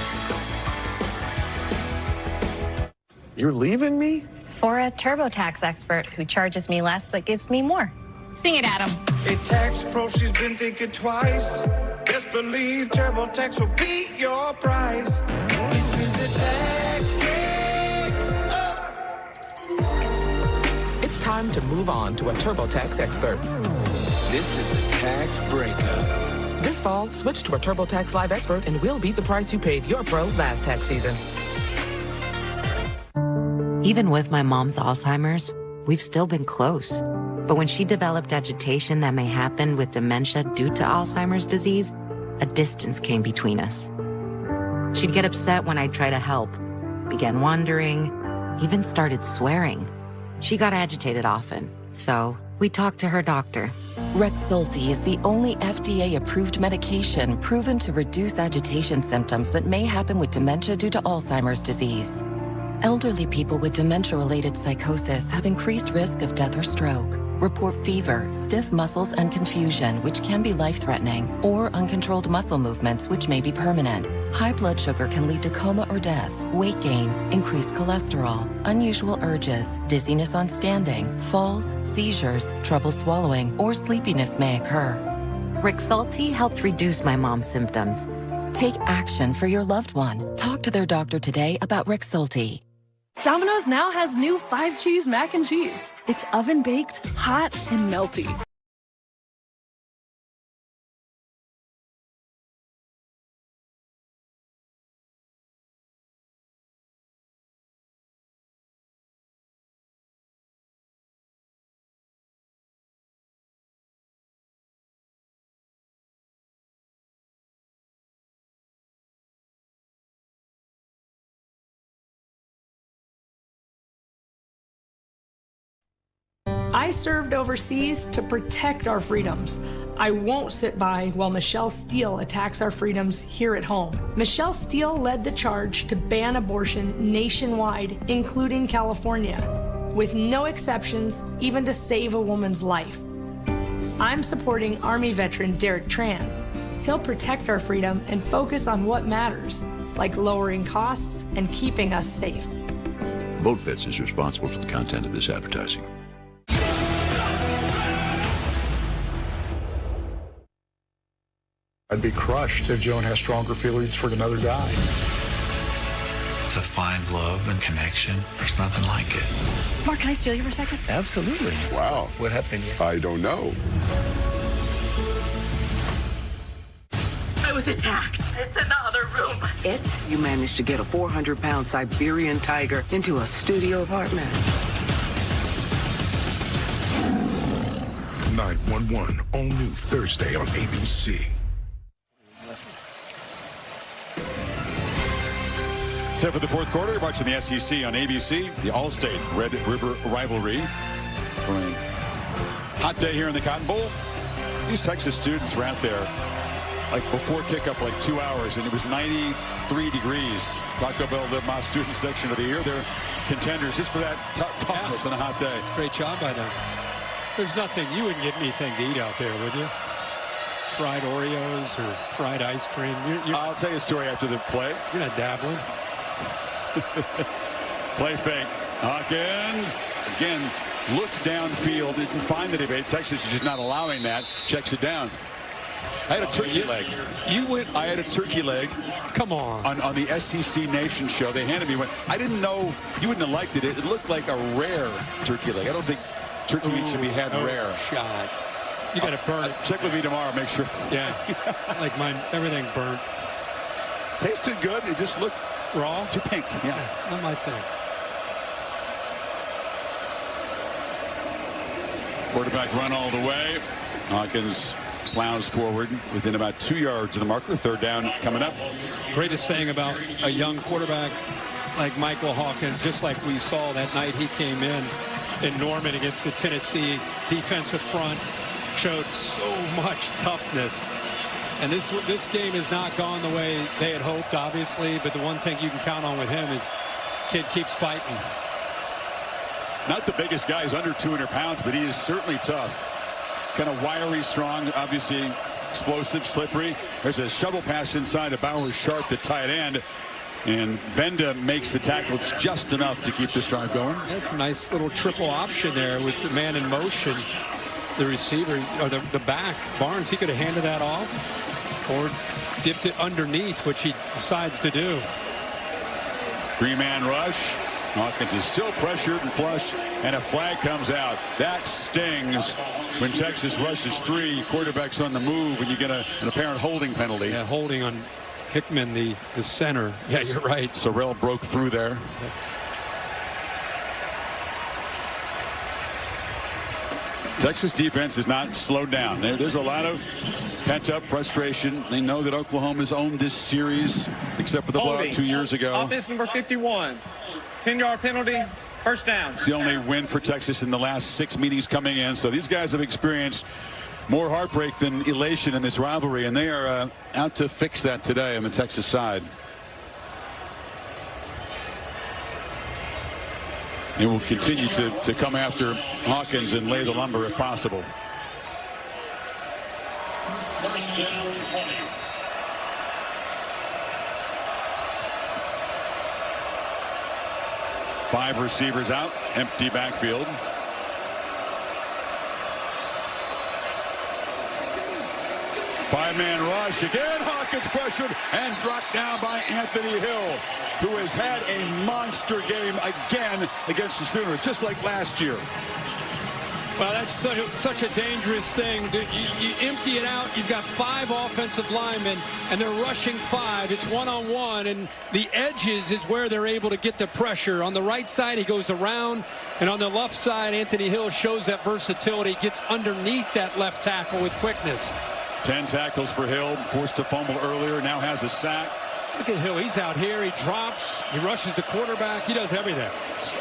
You're leaving me? For a TurboTax expert who charges me less but gives me more. Sing it, Adam. A tax pro, she's been thinking twice. Best believe TurboTax will beat your price. This is a tax break. It's time to move on to a TurboTax expert. This is a tax breakup. This fall, switch to a TurboTax Live expert and we'll beat the price you paid your pro last tax season. Even with my mom's Alzheimer's, we've still been close. But when she developed agitation that may happen with dementia due to Alzheimer's disease, a distance came between us. She'd get upset when I'd try to help, began wandering, even started swearing. She got agitated often, so we talked to her doctor. Rexulti is the only FDA-approved medication proven to reduce agitation symptoms that may happen with dementia due to Alzheimer's disease. Elderly people with dementia-related psychosis have increased risk of death or stroke. Report fever, stiff muscles, and confusion, which can be life-threatening, or uncontrolled muscle movements, which may be permanent. High blood sugar can lead to coma or death, weight gain, increased cholesterol, unusual urges, dizziness on standing, falls, seizures, trouble swallowing, or sleepiness may occur. Rexulti helped reduce my mom's symptoms. Take action for your loved one. Talk to their doctor today about Rexulti. Domino's now has new 5-cheese mac and cheese. It's oven-baked, hot, and melty. I served overseas to protect our freedoms. I won't sit by while Michelle Steele attacks our freedoms here at home. Michelle Steele led the charge to ban abortion nationwide, including California, with no exceptions, even to save a woman's life. I'm supporting Army veteran Derek Tran. He'll protect our freedom and focus on what matters, like lowering costs and keeping us safe. VoteVets is responsible for the content of this advertising. I'd be crushed if Joan has stronger feelings for another guy. To find love and connection, there's nothing like it. Mark, can I steal you for a second? Absolutely. Wow. What happened here? I don't know. I was attacked. It's in the other room. You managed to get a 400-pound Siberian tiger into a studio apartment. 911, all new Thursday on ABC. Set for the fourth quarter, watching the SEC on ABC, the All-State Red River rivalry. rain. Hot day here in the Cotton Bowl. These Texas students were out there like before kickoff for like 2 hours, and it was 93 degrees. Taco Bell, the Moss student section of the year. They're contenders just for that toughness on a hot day. Great job by them. There's nothing, you wouldn't get anything to eat out there, would you? Fried Oreos or fried ice cream. I'll tell you a story after the play. You're not dabbling. Play fake. Hawkins again looks downfield, didn't find the debate. Texas is just not allowing that. Checks it down. I had a turkey leg. I had a turkey leg. Come on the SEC Nation show. They handed me one. I didn't know you wouldn't have liked it. It looked like a rare turkey leg. I don't think turkey meat should be had rare. Shot. You got to burn it. Check with me tomorrow. Make sure. Yeah. Like mine, everything burnt. Tasted good. It just looked raw. Too pink. Yeah. Not my thing. Quarterback run all the way. Hawkins plows forward within about 2 yards of the marker. Third down coming up. Greatest thing about a young quarterback like Michael Hawkins, just like we saw that night he came in Norman against the Tennessee defensive front, showed so much toughness. And this game has not gone the way they had hoped, obviously, but the one thing you can count on with him is kid keeps fighting. Not the biggest guy. He's under 200 pounds, but he is certainly tough. Kind of wiry, strong, obviously explosive, slippery. There's a shovel pass inside to Bowers Sharp, the tight end. And Benda makes the tackle. It's just enough to keep this drive going. That's a nice little triple option there with the man in motion. The receiver, or the back, Barnes, he could have handed that off or dipped it underneath, which he decides to do. Three-man rush. Hawkins is still pressured and flush, and a flag comes out. That stings when Texas rushes three. Quarterback's on the move, and you get an apparent holding penalty. Yeah, holding on Hickman, the center. Yeah, you're right. Sorrell broke through there. Texas defense is not slowed down. There's a lot of pent-up frustration. They know that Oklahoma's owned this series, except for the blowout 2 years ago. Offense number 51. 10-yard penalty, first down. It's the only win for Texas in the last 6 meetings coming in. So these guys have experienced more heartbreak than elation in this rivalry, and they are out to fix that today on the Texas side. They will continue to come after Hawkins and lay the lumber if possible. Five receivers out, empty backfield. Five-man rush again. Hawkins pressured and dropped down by Anthony Hill, who has had a monster game again against the Sooners, just like last year. Well, that's such a dangerous thing. You empty it out. You've got five offensive linemen, and they're rushing five. It's one-on-one, and the edges is where they're able to get the pressure. On the right side, he goes around, and on the left side, Anthony Hill shows that versatility, gets underneath that left tackle with quickness. 10 tackles for Hill, forced to fumble earlier, now has a sack. Look at Hill. He's out here. He drops. He rushes the quarterback. He does everything.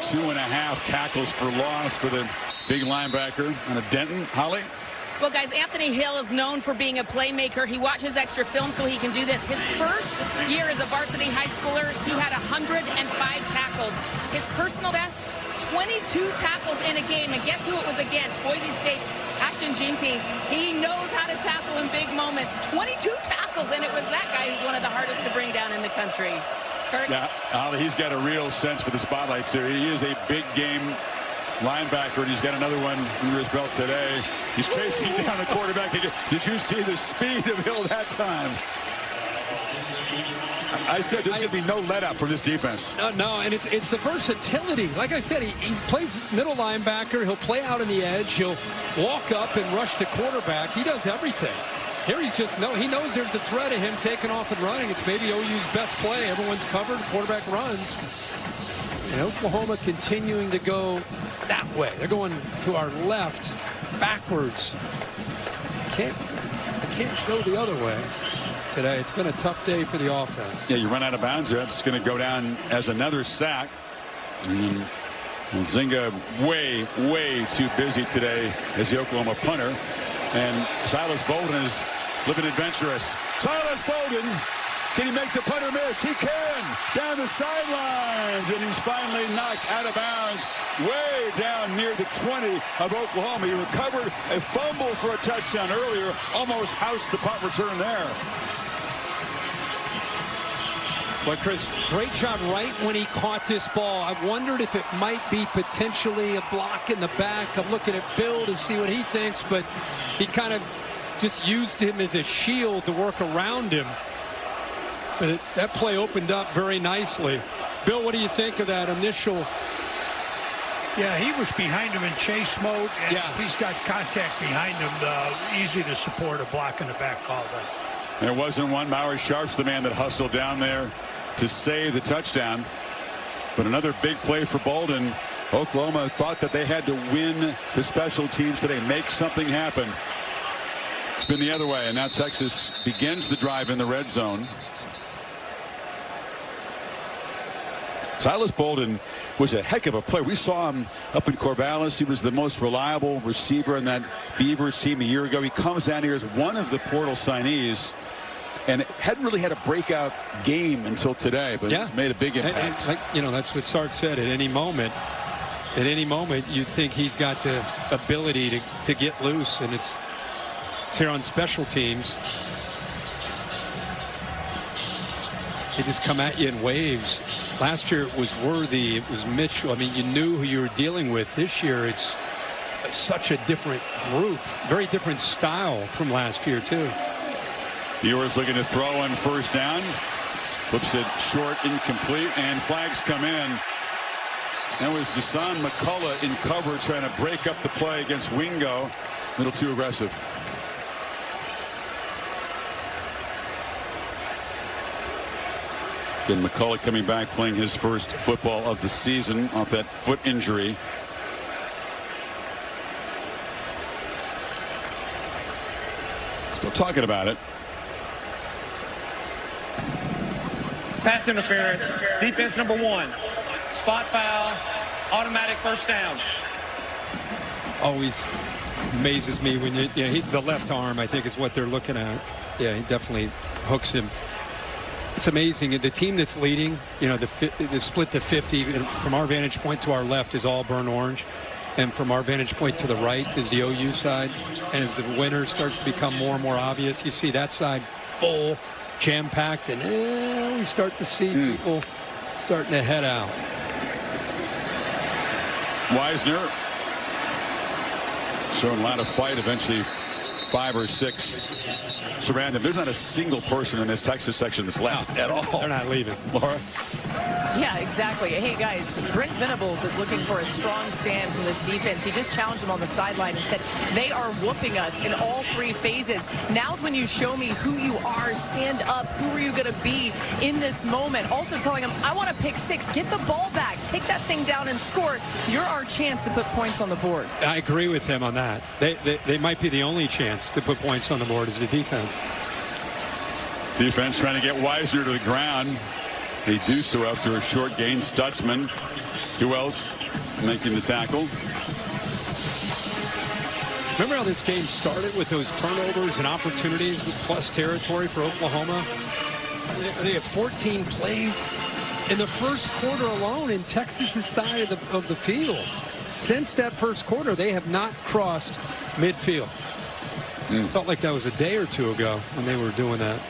2.5 tackles for loss for the big linebacker on a Denton. Holly? Well, guys, Anthony Hill is known for being a playmaker. He watches extra film so he can do this. His first year as a varsity high schooler, he had 105 tackles. His personal best, 22 tackles in a game. And guess who it was against? Boise State. Ashton Ginty. He knows how to tackle in big moments. 22 tackles, and it was that guy who's one of the hardest to bring down in the country. Kurt? Yeah, he's got a real sense for the spotlights here. He is a big game linebacker, and he's got another one under his belt today. He's chasing down the quarterback. Did you see the speed of Hill that time? I said there's going to be no let-up for this defense. No, and it's the versatility. Like I said, he plays middle linebacker. He'll play out on the edge. He'll walk up and rush the quarterback. He does everything. Here he knows there's the threat of him taking off and running. It's maybe OU's best play. Everyone's covered. Quarterback runs. And Oklahoma continuing to go that way. They're going to our left, backwards. They can't go the other way today. It's been a tough day for the offense. Yeah, you run out of bounds there. It's going to go down as another sack. And Zinga way too busy today as the Oklahoma punter. And Silas Bolden is living adventurous. Silas Bolden, can he make the punter miss? He can! Down the sidelines, and he's finally knocked out of bounds way down near the 20 of Oklahoma. He recovered a fumble for a touchdown earlier, almost housed the punt return there. But Chris, great job right when he caught this ball. I wondered if it might be potentially a block in the back. I'm looking at Bill to see what he thinks, but he kind of just used him as a shield to work around him. But that play opened up very nicely. Bill, what do you think of that initial? Yeah, he was behind him in chase mode, and if he's got contact behind him, easy to support a block in the back call there. There wasn't one. Maury Sharp's the man that hustled down there to save the touchdown. But another big play for Bolden. Oklahoma thought that they had to win the special teams today, make something happen. It's been the other way, and now Texas begins the drive in the red zone. Silas Bolden was a heck of a player. We saw him up in Corvallis. He was the most reliable receiver in that Beavers team a year ago. He comes down here as one of the portal signees and hadn't really had a breakout game until today, but he's made a big impact. That's what Sark said. At any moment, you think he's got the ability to get loose, and it's here on special teams. They just come at you in waves. Last year it was Worthy, it was Mitchell. I mean, you knew who you were dealing with. This year it's such a different group, very different style from last year too. Ewers looking to throw on first down. Flips it short, incomplete, and flags come in. That was Desan McCullough in cover trying to break up the play against Wingo. A little too aggressive. Again, McCullough coming back, playing his first football of the season off that foot injury. Still talking about it. Pass interference, defense number 1. Spot foul, automatic first down. Always amazes me when the left arm, I think, is what they're looking at. Yeah, he definitely hooks him. It's amazing. The team that's leading, the split to 50 from our vantage point to our left is all burnt orange. And from our vantage point to the right is the OU side. And as the winner starts to become more and more obvious, you see that side full, jam-packed, and we start to see people starting to head out. Wisner showing a lot of fight. Eventually 5 or 6 surround him. There's not a single person in this Texas section that's left at all. They're not leaving. Laura? Yeah, exactly. Hey, guys, Brent Venables is looking for a strong stand from this defense. He just challenged them on the sideline and said, they are whooping us in all 3 phases. Now's when you show me who you are. Stand up. Who are you going to be in this moment? Also telling him, I want to pick 6. Get the ball back. Take that thing down and score. You're our chance to put points on the board. I agree with him on that. They might be the only chance to put points on the board as the defense. Defense trying to get Wisner to the ground. They do so after a short gain. Stutzman. Who else making the tackle? Remember how this game started with those turnovers and opportunities, plus territory for Oklahoma? They have 14 plays in the first quarter alone in Texas's side of the field. Since that first quarter, they have not crossed midfield. It felt like that was a day or 2 ago when they were doing that.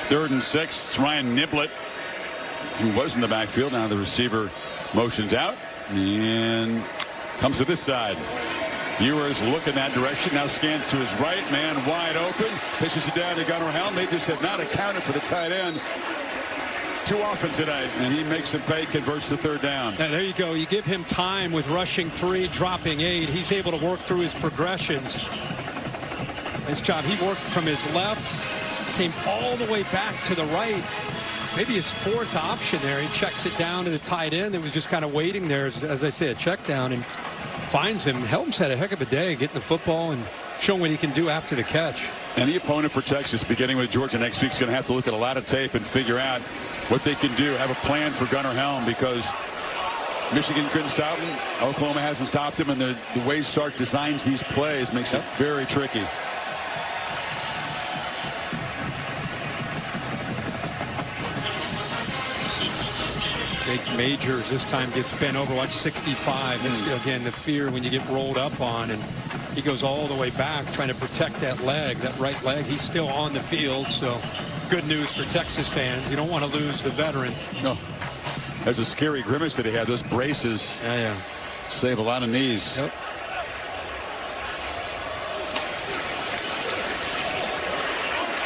3rd and 6. It's Ryan Niblett, who was in the backfield. Now the receiver motions out and comes to this side. Ewers looking that direction. Now scans to his right. Man wide open. Pitches it down to Gunnar Helm. They just have not accounted for the tight end too often today. And he makes a pay, converts the 3rd down. And there you go. You give him time with rushing 3, dropping 8. He's able to work through his progressions. Nice job. He worked from his left. Came all the way back to the right. Maybe his 4th option there. He checks it down to the tight end. It was just kind of waiting there, as I say, a check down, and finds him. Helms had a heck of a day getting the football and showing what he can do after the catch. Any opponent for Texas, beginning with Georgia next week, is going to have to look at a lot of tape and figure out what they can do, have a plan for Gunnar Helm, because Michigan couldn't stop him. Oklahoma hasn't stopped him, and the way Sark designs these plays makes it very tricky. Jake Majors this time gets bent over. Watch 65. That's, again, the fear when you get rolled up on, and he goes all the way back trying to protect that leg, that right leg. He's still on the field, so good news for Texas fans. You don't want to lose the veteran. No. That's a scary grimace that he had. Those braces save a lot of knees. Yep.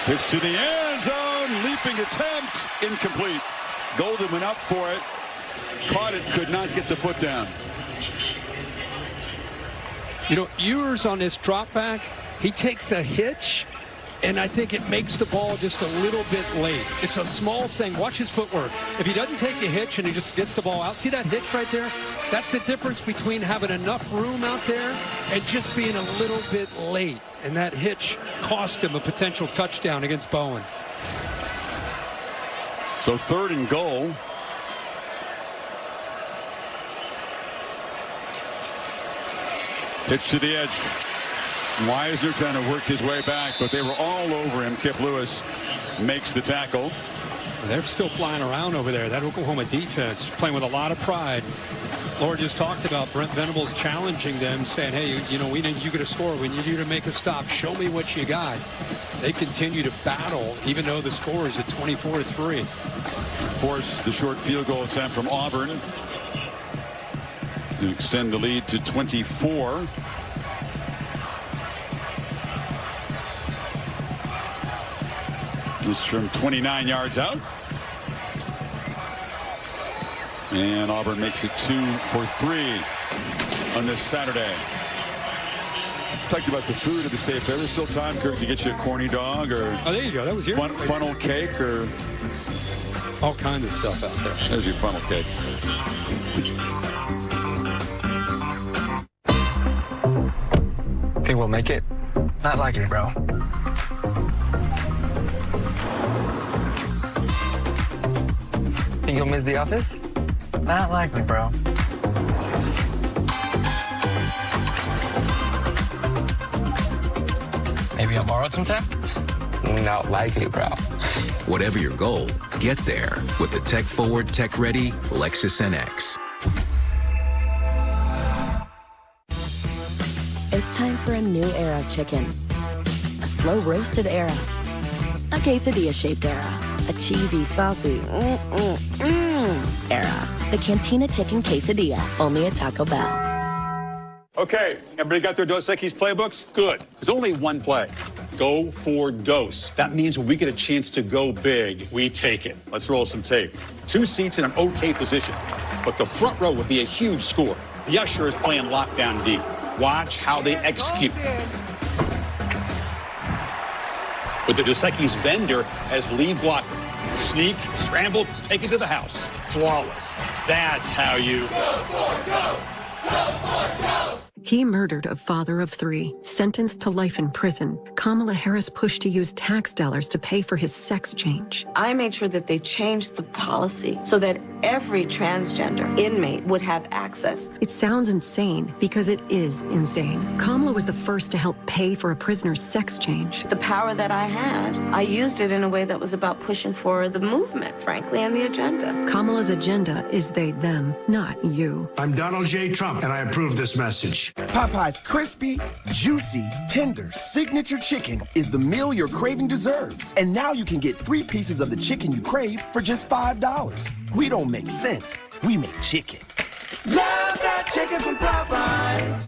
Pitch to the end zone. Leaping attempt. Incomplete. Golden went up for it. Caught it. Could not get the foot down. You know, Ewers on this drop back, he takes a hitch, and I think it makes the ball just a little bit late. It's a small thing. Watch his footwork. If he doesn't take a hitch and he just gets the ball out, see that hitch right there? That's the difference between having enough room out there and just being a little bit late. And that hitch cost him a potential touchdown against Bowen. So 3rd and goal. Pitch to the edge. Weisner trying to work his way back, but they were all over him. Kip Lewis makes the tackle. They're still flying around over there. That Oklahoma defense playing with a lot of pride. Laura just talked about Brent Venables challenging them, saying, hey, you know, we need you to score. We need you to make a stop. Show me what you got. They continue to battle, even though the score is at 24-3. Force the short field goal attempt from Auburn to extend the lead to 24. This from 29 yards out. And Auburn makes it 2 for 3 on this Saturday. Talked about the food at the State Fair. There's still time, Kirk, to get you a corny dog or there you go. That was your funnel cake or all kinds of stuff out there. There's your funnel cake. Think we'll make it? Not likely, bro. Think you'll miss the office? Not likely, bro. Maybe I'll borrow it sometime? Not likely, bro. Whatever your goal, get there with the tech-forward, tech-ready Lexus NX. It's time for a new era of chicken. A slow-roasted era. A quesadilla-shaped era. A cheesy, saucy, era. The Cantina Chicken Quesadilla, only at Taco Bell. Okay, everybody got their Dos Equis playbooks? Good. There's only one play. Go for Dos. That means when we get a chance to go big, we take it. Let's roll some tape. 2 seats in an okay position, but the front row would be a huge score. The usher is playing lockdown D. Watch how they execute. With the Dos Equis vendor as lead blocker. Sneak, scramble, take it to the house. Flawless. That's how you... Go for Dos! Go for Dos! He murdered a father of 3, sentenced to life in prison. Kamala Harris pushed to use tax dollars to pay for his sex change. I made sure that they changed the policy so that every transgender inmate would have access. It sounds insane because it is insane. Kamala was the first to help pay for a prisoner's sex change. The power that I had, I used it in a way that was about pushing for the movement, frankly, and the agenda. Kamala's agenda is they, them, not you. I'm Donald J. Trump, and I approve this message. Popeye's crispy, juicy, tender signature chicken is the meal your craving deserves. And now you can get 3 pieces of the chicken you crave for just $5. We don't make sense. We make chicken. Love that chicken from Popeyes.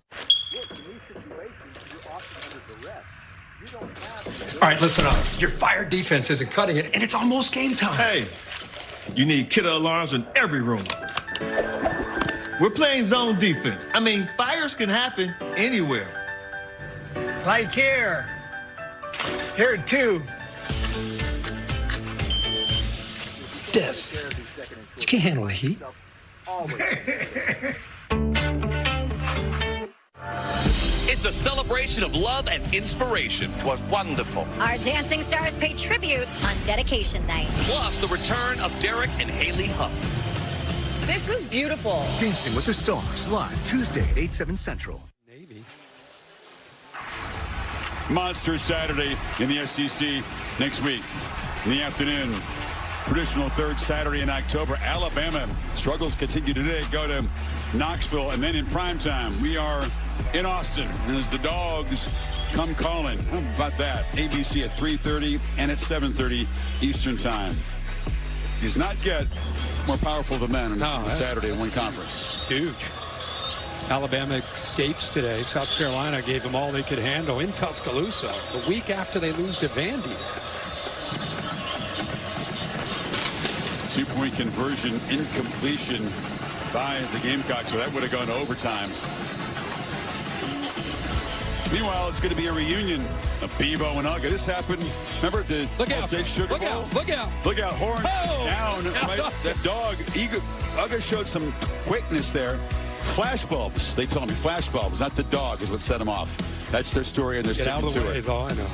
All right, listen up. Your fire defense isn't cutting it, and it's almost game time. Hey, you need killer alarms in every room. We're playing zone defense. I mean, fires can happen anywhere. Like here. Here too. Des, you can't handle the heat. It's a celebration of love and inspiration. It was wonderful. Our dancing stars pay tribute on dedication night. Plus the return of Derek and Haley Huff. This was beautiful. Dancing with the Stars, live Tuesday at 8/7 Central. Maybe. Monster Saturday in the SEC next week in the afternoon. Traditional third Saturday in October. Alabama struggles continue today. Go to Knoxville, and then in primetime, we are in Austin as the Dogs come calling. How about that? ABC at 3:30 and at 7:30 Eastern Time. Does not get more powerful than that on Saturday in one conference. Huge. Alabama escapes today. South Carolina gave them all they could handle in Tuscaloosa the week after they lose to Vandy. 2-point conversion incompletion by the Gamecocks, so that would have gone to overtime. Meanwhile, it's going to be a reunion of Bebo and Uga. This happened, remember at the Ball State Sugar Bowl? Look out. Look out, horns down. Right? That dog, Uga showed some quickness there. Flash bulbs, they told me. Flash bulbs, not the dog, is what set him off. That's their story, and they're sticking to it. Is all I know.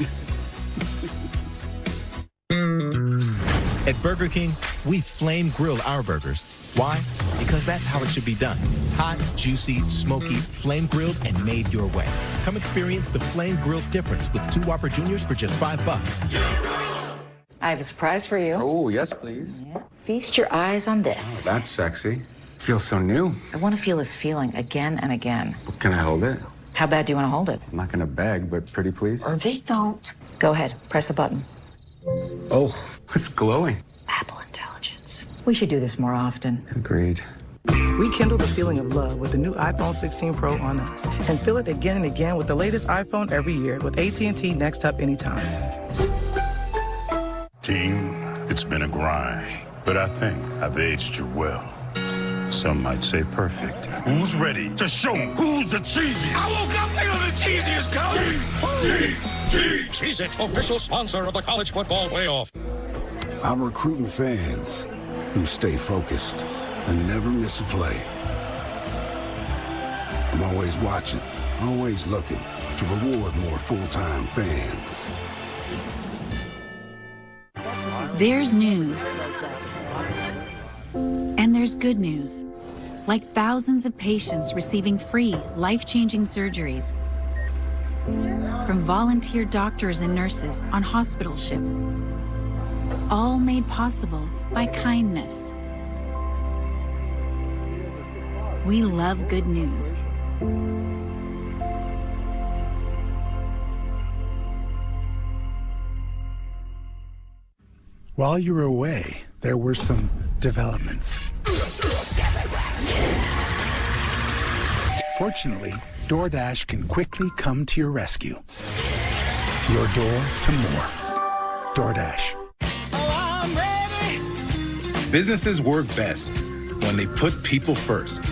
At Burger King, we flame grill our burgers. Why? Because that's how it should be done. Hot, juicy, smoky, flame grilled, and made your way. Come experience the flame grilled difference with 2 Whopper Juniors for just $5. I have a surprise for you. Oh, yes, please. Yeah. Feast your eyes on this. Oh, that's sexy. Feels so new. I want to feel this feeling again and again. Can I hold it? How bad do you want to hold it? I'm not going to beg, but pretty please. Or they don't. Go ahead. Press a button. Oh, it's glowing. Apple Intelligence. We should do this more often. Agreed. Rekindle the feeling of love with the new iPhone 16 Pro on us. And feel it again and again with the latest iPhone every year with AT&T Next Up Anytime. Team, it's been a grind, but I think I've aged you well. Some might say perfect. Who's ready to show who's the cheesiest? I woke up feeling the cheesiest, coach! Cheez-It, official sponsor of the college football playoff. I'm recruiting fans who stay focused and never miss a play. I'm always watching, always looking to reward more full-time fans. There's news. And there's good news. Like thousands of patients receiving free, life-changing surgeries from volunteer doctors and nurses on hospital ships. All made possible by kindness. We love good news. While you were away, there were some developments. Fortunately, DoorDash can quickly come to your rescue. Your door to more. DoorDash. Businesses work best when they put people first.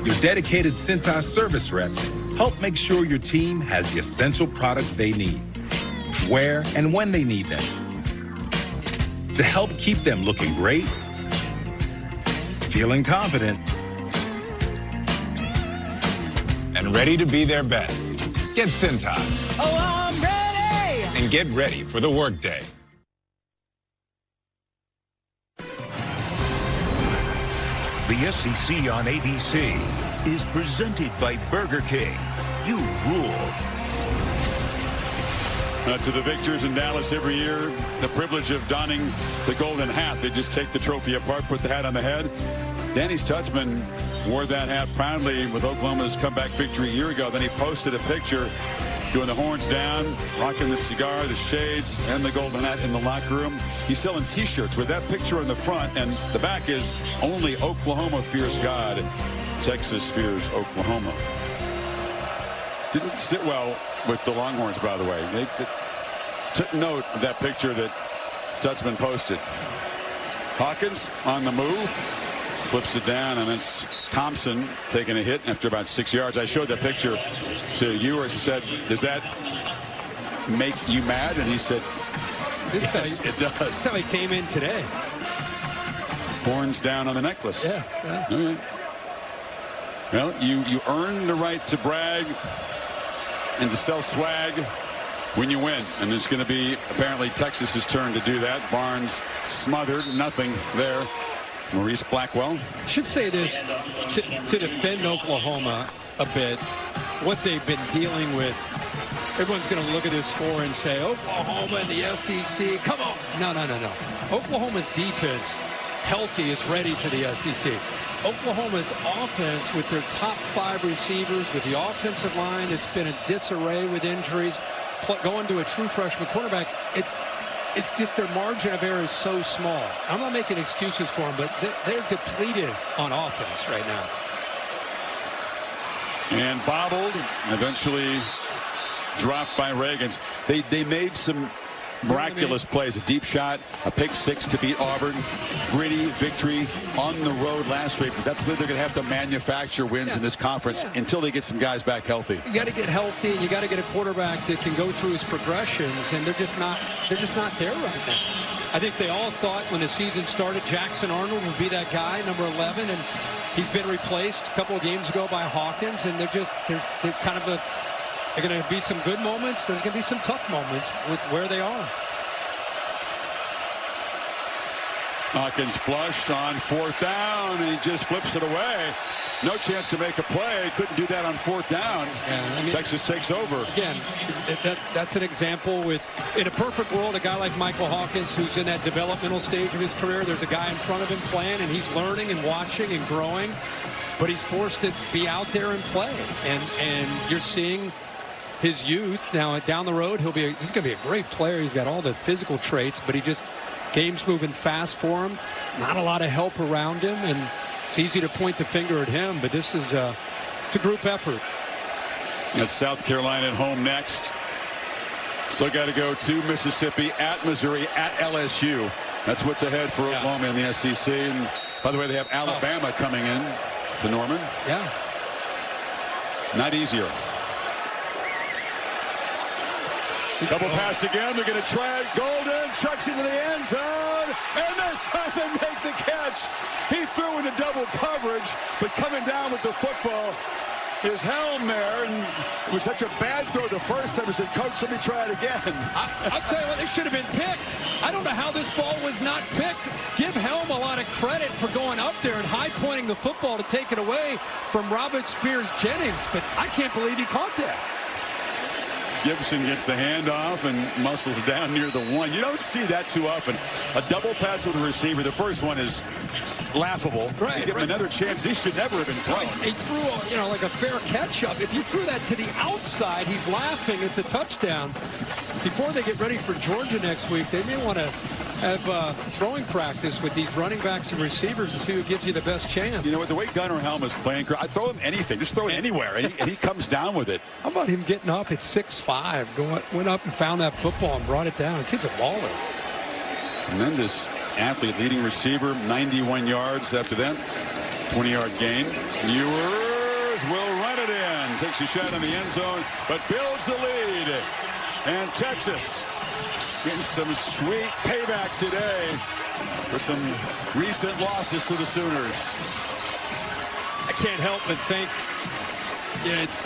Your dedicated Cintas service reps help make sure your team has the essential products they need, where and when they need them, to help keep them looking great, feeling confident, and ready to be their best. Get Cintas. Oh, I'm ready! And get ready for the workday. The SEC on ABC is presented by Burger King. You rule. To the victors in Dallas every year, the privilege of donning the golden hat. They just take the trophy apart, put the hat on the head. Danny Stutzman wore that hat proudly with Oklahoma's comeback victory a year ago. Then he posted a picture doing the horns down, rocking the cigar, the shades, and the golden hat in the locker room. He's selling T-shirts with that picture on the front, and the back is only Oklahoma fears God, Texas fears Oklahoma. Didn't sit well with the Longhorns, by the way. They took note of that picture that Stutzman posted. Hawkins on the move, flips it down, and it's Thompson taking a hit after about 6 yards. I showed that picture to Ewers. He said, does that make you mad? And he said, yes, it does. That's how he came in today. Horns down on the necklace. Yeah. Okay. Well, you earn the right to brag and to sell swag when you win. And it's going to be apparently Texas's turn to do that. Barnes smothered, nothing there. Maurice Blackwell. I should say this to defend Oklahoma a bit, what they've been dealing with. Everyone's going to look at this score and say, Oklahoma in the SEC, come on. No. Oklahoma's defense, healthy, is ready for the SEC. Oklahoma's offense, with their top 5 receivers, with the offensive line, it's been a disarray with injuries. Going to a true freshman quarterback, it's just their margin of error is so small. I'm not making excuses for them, but they're depleted on offense right now. And bobbled, eventually dropped by Reagans. They made some miraculous plays. A deep shot, a pick 6 to beat Auburn. Gritty victory on the road last week. But that's where they're going to have to manufacture wins in this conference until they get some guys back healthy. You got to get healthy, and you got to get a quarterback that can go through his progressions, and they're just not there right now. I think they all thought when the season started Jackson Arnold would be that guy, number 11, and he's been replaced a couple of games ago by Hawkins, and they're going to be some good moments. There's going to be some tough moments with where they are. Hawkins flushed on 4th down, and he just flips it away. No chance to make a play. Couldn't do that on 4th down. Yeah, Texas takes over. Again, that's an example with, in a perfect world, a guy like Michael Hawkins, who's in that developmental stage of his career. There's a guy in front of him playing, and he's learning and watching and growing. But he's forced to be out there and play. And you're seeing his youth. Now, down the road, he's going to be a great player. He's got all the physical traits, but game's moving fast for him. Not a lot of help around him, and it's easy to point the finger at him, but this is it's a group effort. That's South Carolina at home next. Still got to go to Mississippi, at Missouri, at LSU. That's what's ahead for Oklahoma in the SEC. And by the way, they have Alabama coming in to Norman. Yeah. Not easier. Double pass again. They're going to try it. Golden chucks into the end zone. And this time they make the catch. He threw into double coverage, but coming down with the football is Helm there. And it was such a bad throw the first time. He said, Coach, let me try it again. I'll tell you what, it should have been picked. I don't know how this ball was not picked. Give Helm a lot of credit for going up there and high-pointing the football to take it away from Robert Spears-Jennings, but I can't believe he caught that. Gibson gets the handoff and muscles down near the 1. You don't see that too often. A double pass with a receiver. The first one is laughable. Right. You give him another chance. He should never have been thrown. He threw, like a fair catch-up. If you threw that to the outside, he's laughing. It's a touchdown. Before they get ready for Georgia next week, they may want to have throwing practice with these running backs and receivers to see who gives you the best chance. You know, with the way Gunnar Helm is playing, I'd throw him anything. Just throw it anywhere, and he comes down with it. How about him getting up at 6'5", went up and found that football and brought it down. The kid's a baller. Tremendous athlete, leading receiver, 91 yards after that. 20-yard gain. Ewers will run it in. Takes a shot in the end zone, but builds the lead. And Texas getting some sweet payback today for some recent losses to the Sooners. I can't help but think, it's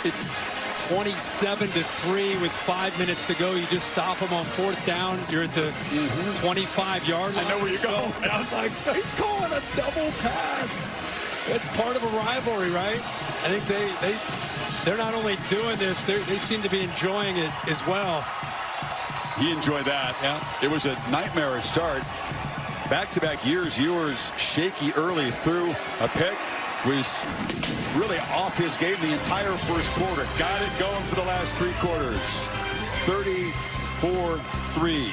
27-3 with 5 minutes to go. You just stop them on 4th down. You're at the 25-yard line. I know where you're going. I was like, he's calling a double pass. It's part of a rivalry, right? I think they're not only doing this, they seem to be enjoying it as well. He enjoyed that. Yeah. It was a nightmarish start. Back-to-back years, Ewers shaky early, threw a pick, was really off his game the entire first quarter. Got it going for the last 3 quarters. 34-3.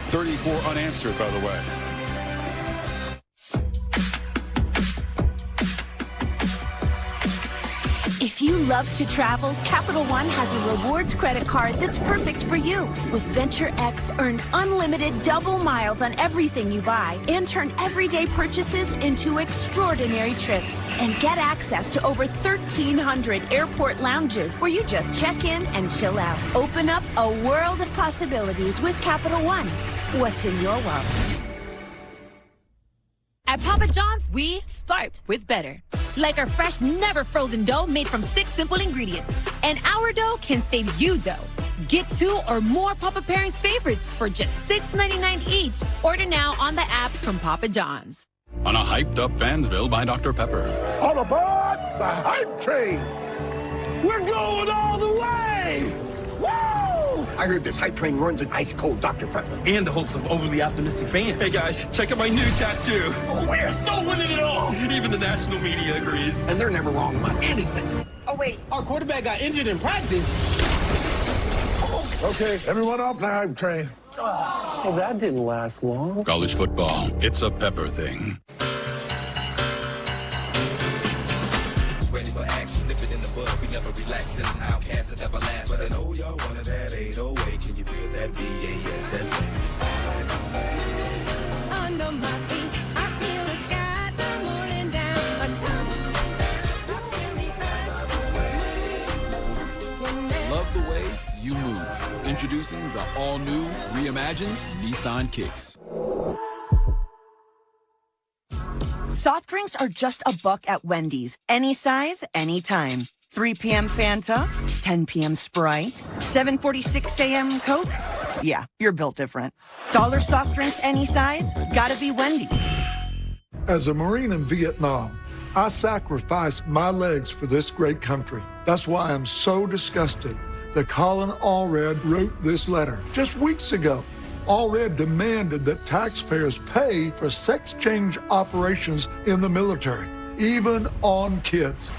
34 unanswered, by the way. If you love to travel, Capital One has a rewards credit card that's perfect for you. With Venture X, earn unlimited double miles on everything you buy and turn everyday purchases into extraordinary trips. And get access to over 1,300 airport lounges where you just check in and chill out. Open up a world of possibilities with Capital One. What's in your wallet? At Papa John's, we start with better. Like our fresh, never frozen dough made from 6 simple ingredients. And our dough can save you dough. Get 2 or more Papa Pairings favorites for just $6.99 each. Order now on the app from Papa John's. On a hyped-up Fansville by Dr. Pepper. All aboard the hype train. We're going all the way. Woo! I heard this hype train runs an ice-cold Dr. Pepper. And the hopes of overly optimistic fans. Hey, guys, check out my new tattoo. We're so winning it all. Even the national media agrees. And they're never wrong about anything. Oh, wait. Our quarterback got injured in practice. Okay, everyone off the hype train. Well, that didn't last long. College football, it's a Pepper thing. Ready for action, nip it in the bud. We never relax, and outcast is everlasting. But I know y'all wanted that 808. Can you feel that BASS? Under my feet, I feel the sky tumbling down. Love the way you move. Introducing the all-new, reimagined Nissan Kicks. Soft drinks are just $1 at Wendy's. Any size, anytime. 3 p.m. Fanta, 10 p.m. Sprite, 7:46 a.m. Coke. Yeah, you're built different. Dollar soft drinks, any size, gotta be Wendy's. As a Marine in Vietnam, I sacrificed my legs for this great country. That's why I'm so disgusted that Colin Allred wrote this letter just weeks ago. Allred demanded that taxpayers pay for sex change operations in the military, even on kids.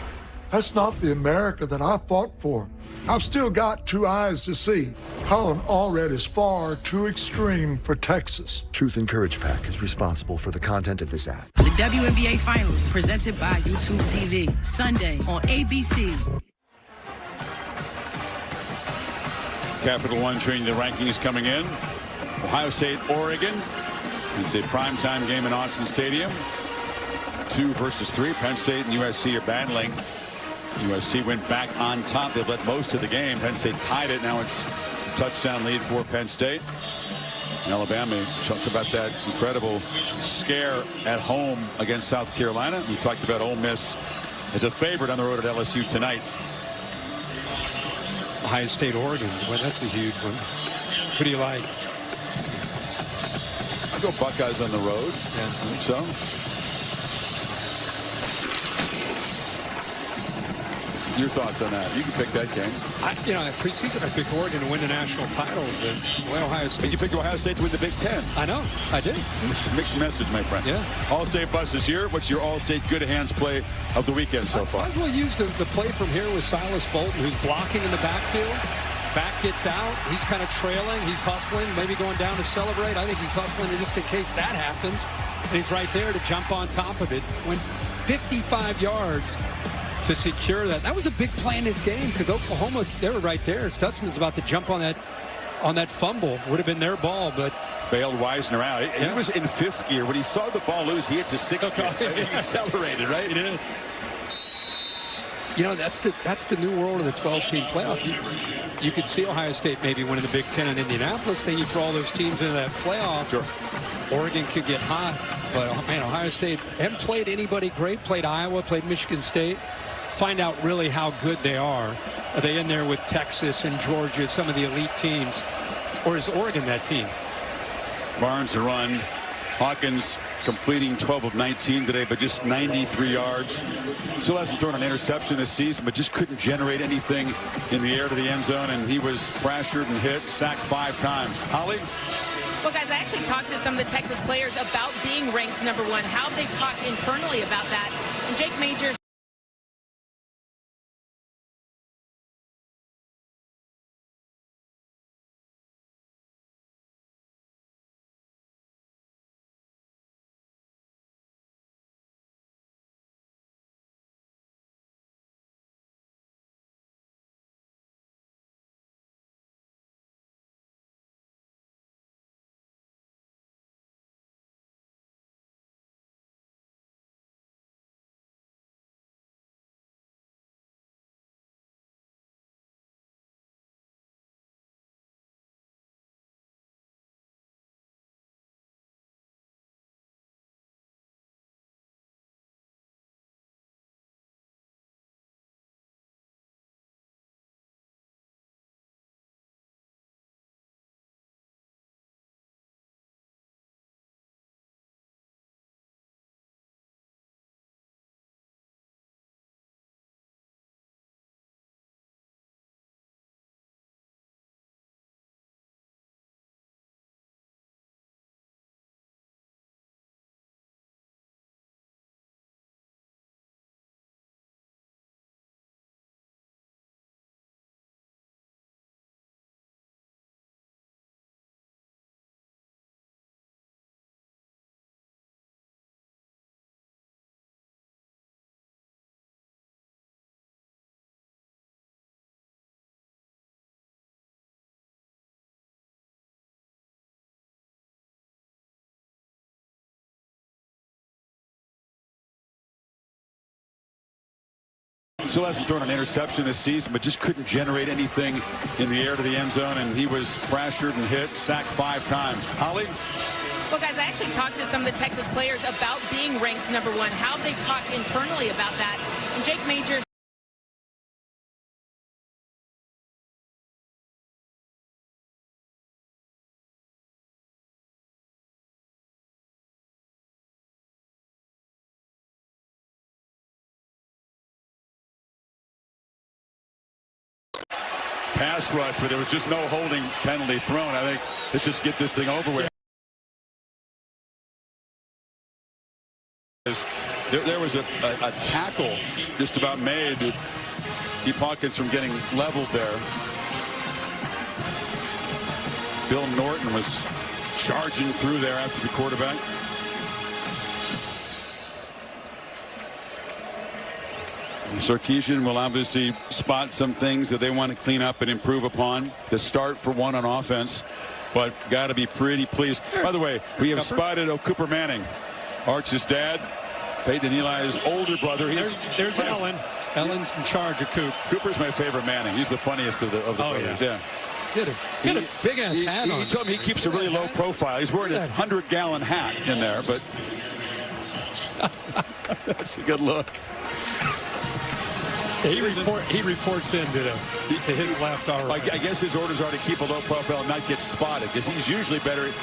That's not the America that I fought for. I've still got 2 eyes to see. Colin Allred is far too extreme for Texas. Truth and Courage PAC is responsible for the content of this ad. The WNBA Finals, presented by YouTube TV, Sunday on ABC. Capital One training the rankings coming in. Ohio State, Oregon. It's a primetime game in Austin Stadium. 2 versus 3. Penn State and USC are battling. USC went back on top. They've led most of the game. Penn State tied it. Now it's a touchdown lead for Penn State. And Alabama talked about that incredible scare at home against South Carolina. We talked about Ole Miss as a favorite on the road at LSU tonight. Ohio State, Oregon. Well, that's a huge one. Who do you like? I'll go Buckeyes on the road. Yeah. I think so. Your thoughts on that? You can pick that game. Preseason I picked Oregon to win the national title. But Ohio State. But you picked Ohio State to win the Big Ten. I know. I did. Mixed message, my friend. Yeah. All-State bus is here. What's your All-State good hands play of the weekend so far? I will use the play from here with Silas Bolton, who's blocking in the backfield. Back gets out. He's kind of trailing. He's hustling, maybe going down to celebrate. I think he's hustling just in case that happens. And he's right there to jump on top of it. Went 55 yards to secure that. That was a big play in this game because Oklahoma, they were right there. Stutzman's about to jump on that fumble. Would have been their ball, but bailed Wisner out. He was in 5th gear. When he saw the ball loose, he hit to 6th gear. He accelerated, right? He did. That's the new world of the 12-team playoff. You could see Ohio State maybe winning the Big Ten in Indianapolis. Then you throw all those teams into that playoff. Sure. Oregon could get hot, but man, Ohio State haven't played anybody great. Played Iowa, played Michigan State. Find out really how good they are. Are they in there with Texas and Georgia, some of the elite teams, or is Oregon that team? Barnes to run. Hawkins completing 12 of 19 today, but just 93 yards. Still hasn't thrown an interception this season, but just couldn't generate anything in the air to the end zone, and he was pressured and hit, sacked 5 times. Holly? Well, guys, I actually talked to some of the Texas players about being ranked #1. How have they talked internally about that? And Jake Majors Still hasn't thrown an interception this season, but just couldn't generate anything in the air to the end zone, and he was pressured and hit, sacked 5 times. Holly? Well, guys, I actually talked to some of the Texas players about being ranked number 1, how they talked internally about that. And Jake Majors. Pass rush where there was just no holding penalty thrown. I think let's just get this thing over with. There was a tackle just about made to keep Hawkins from getting leveled there. Bill Norton was charging through there after the quarterback. Sarkisian will obviously spot some things that they want to clean up and improve upon. The start for one on offense, but got to be pretty pleased. By the way, we have spotted Cooper Manning, Arch's dad, Peyton and Eli's older brother. There's Ellen. Ellen's in charge of Coop. Cooper's my favorite Manning. He's the funniest of the brothers. Yeah. He had a big ass hat on. He told me he keeps a really low profile. He's wearing a 100-gallon hat in there, but that's a good look. He reports into his left arm. I guess his orders are to keep a low profile and not get spotted, because he's usually better.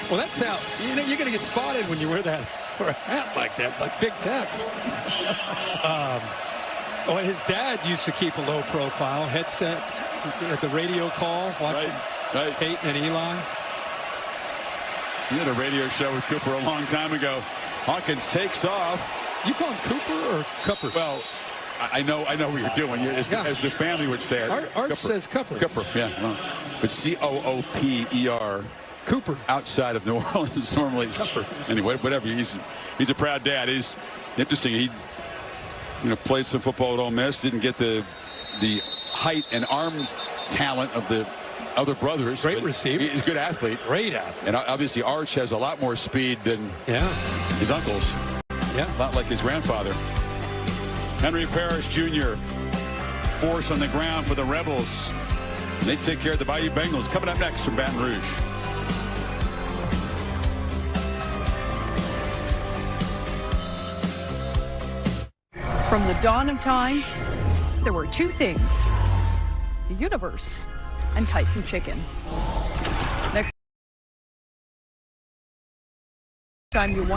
Well, that's how you're going to get spotted when you wear a hat like that, like Big Tex. His dad used to keep a low profile, headsets at the radio call, watching Peyton and Eli. He had a radio show with Cooper a long time ago. Hawkins takes off. You call him Cooper or Cupper? Well, I know what you're doing, as the family would say it. Art says Cupper. Cooper, yeah. Well, but Cooper. Cooper. Outside of New Orleans is normally Cooper. Anyway, whatever. He's a proud dad. He's interesting. He played some football at Ole Miss. Didn't get the height and arm talent of the other brothers. Great receiver. He's a good athlete. Great athlete. And obviously Arch has a lot more speed than his uncles. Yeah. A lot like his grandfather. Henry Parrish Jr. force on the ground for the Rebels. And they take care of the Bayou Bengals. Coming up next from Baton Rouge. From the dawn of time, there were 2 things: the universe and Tyson chicken. Next time you want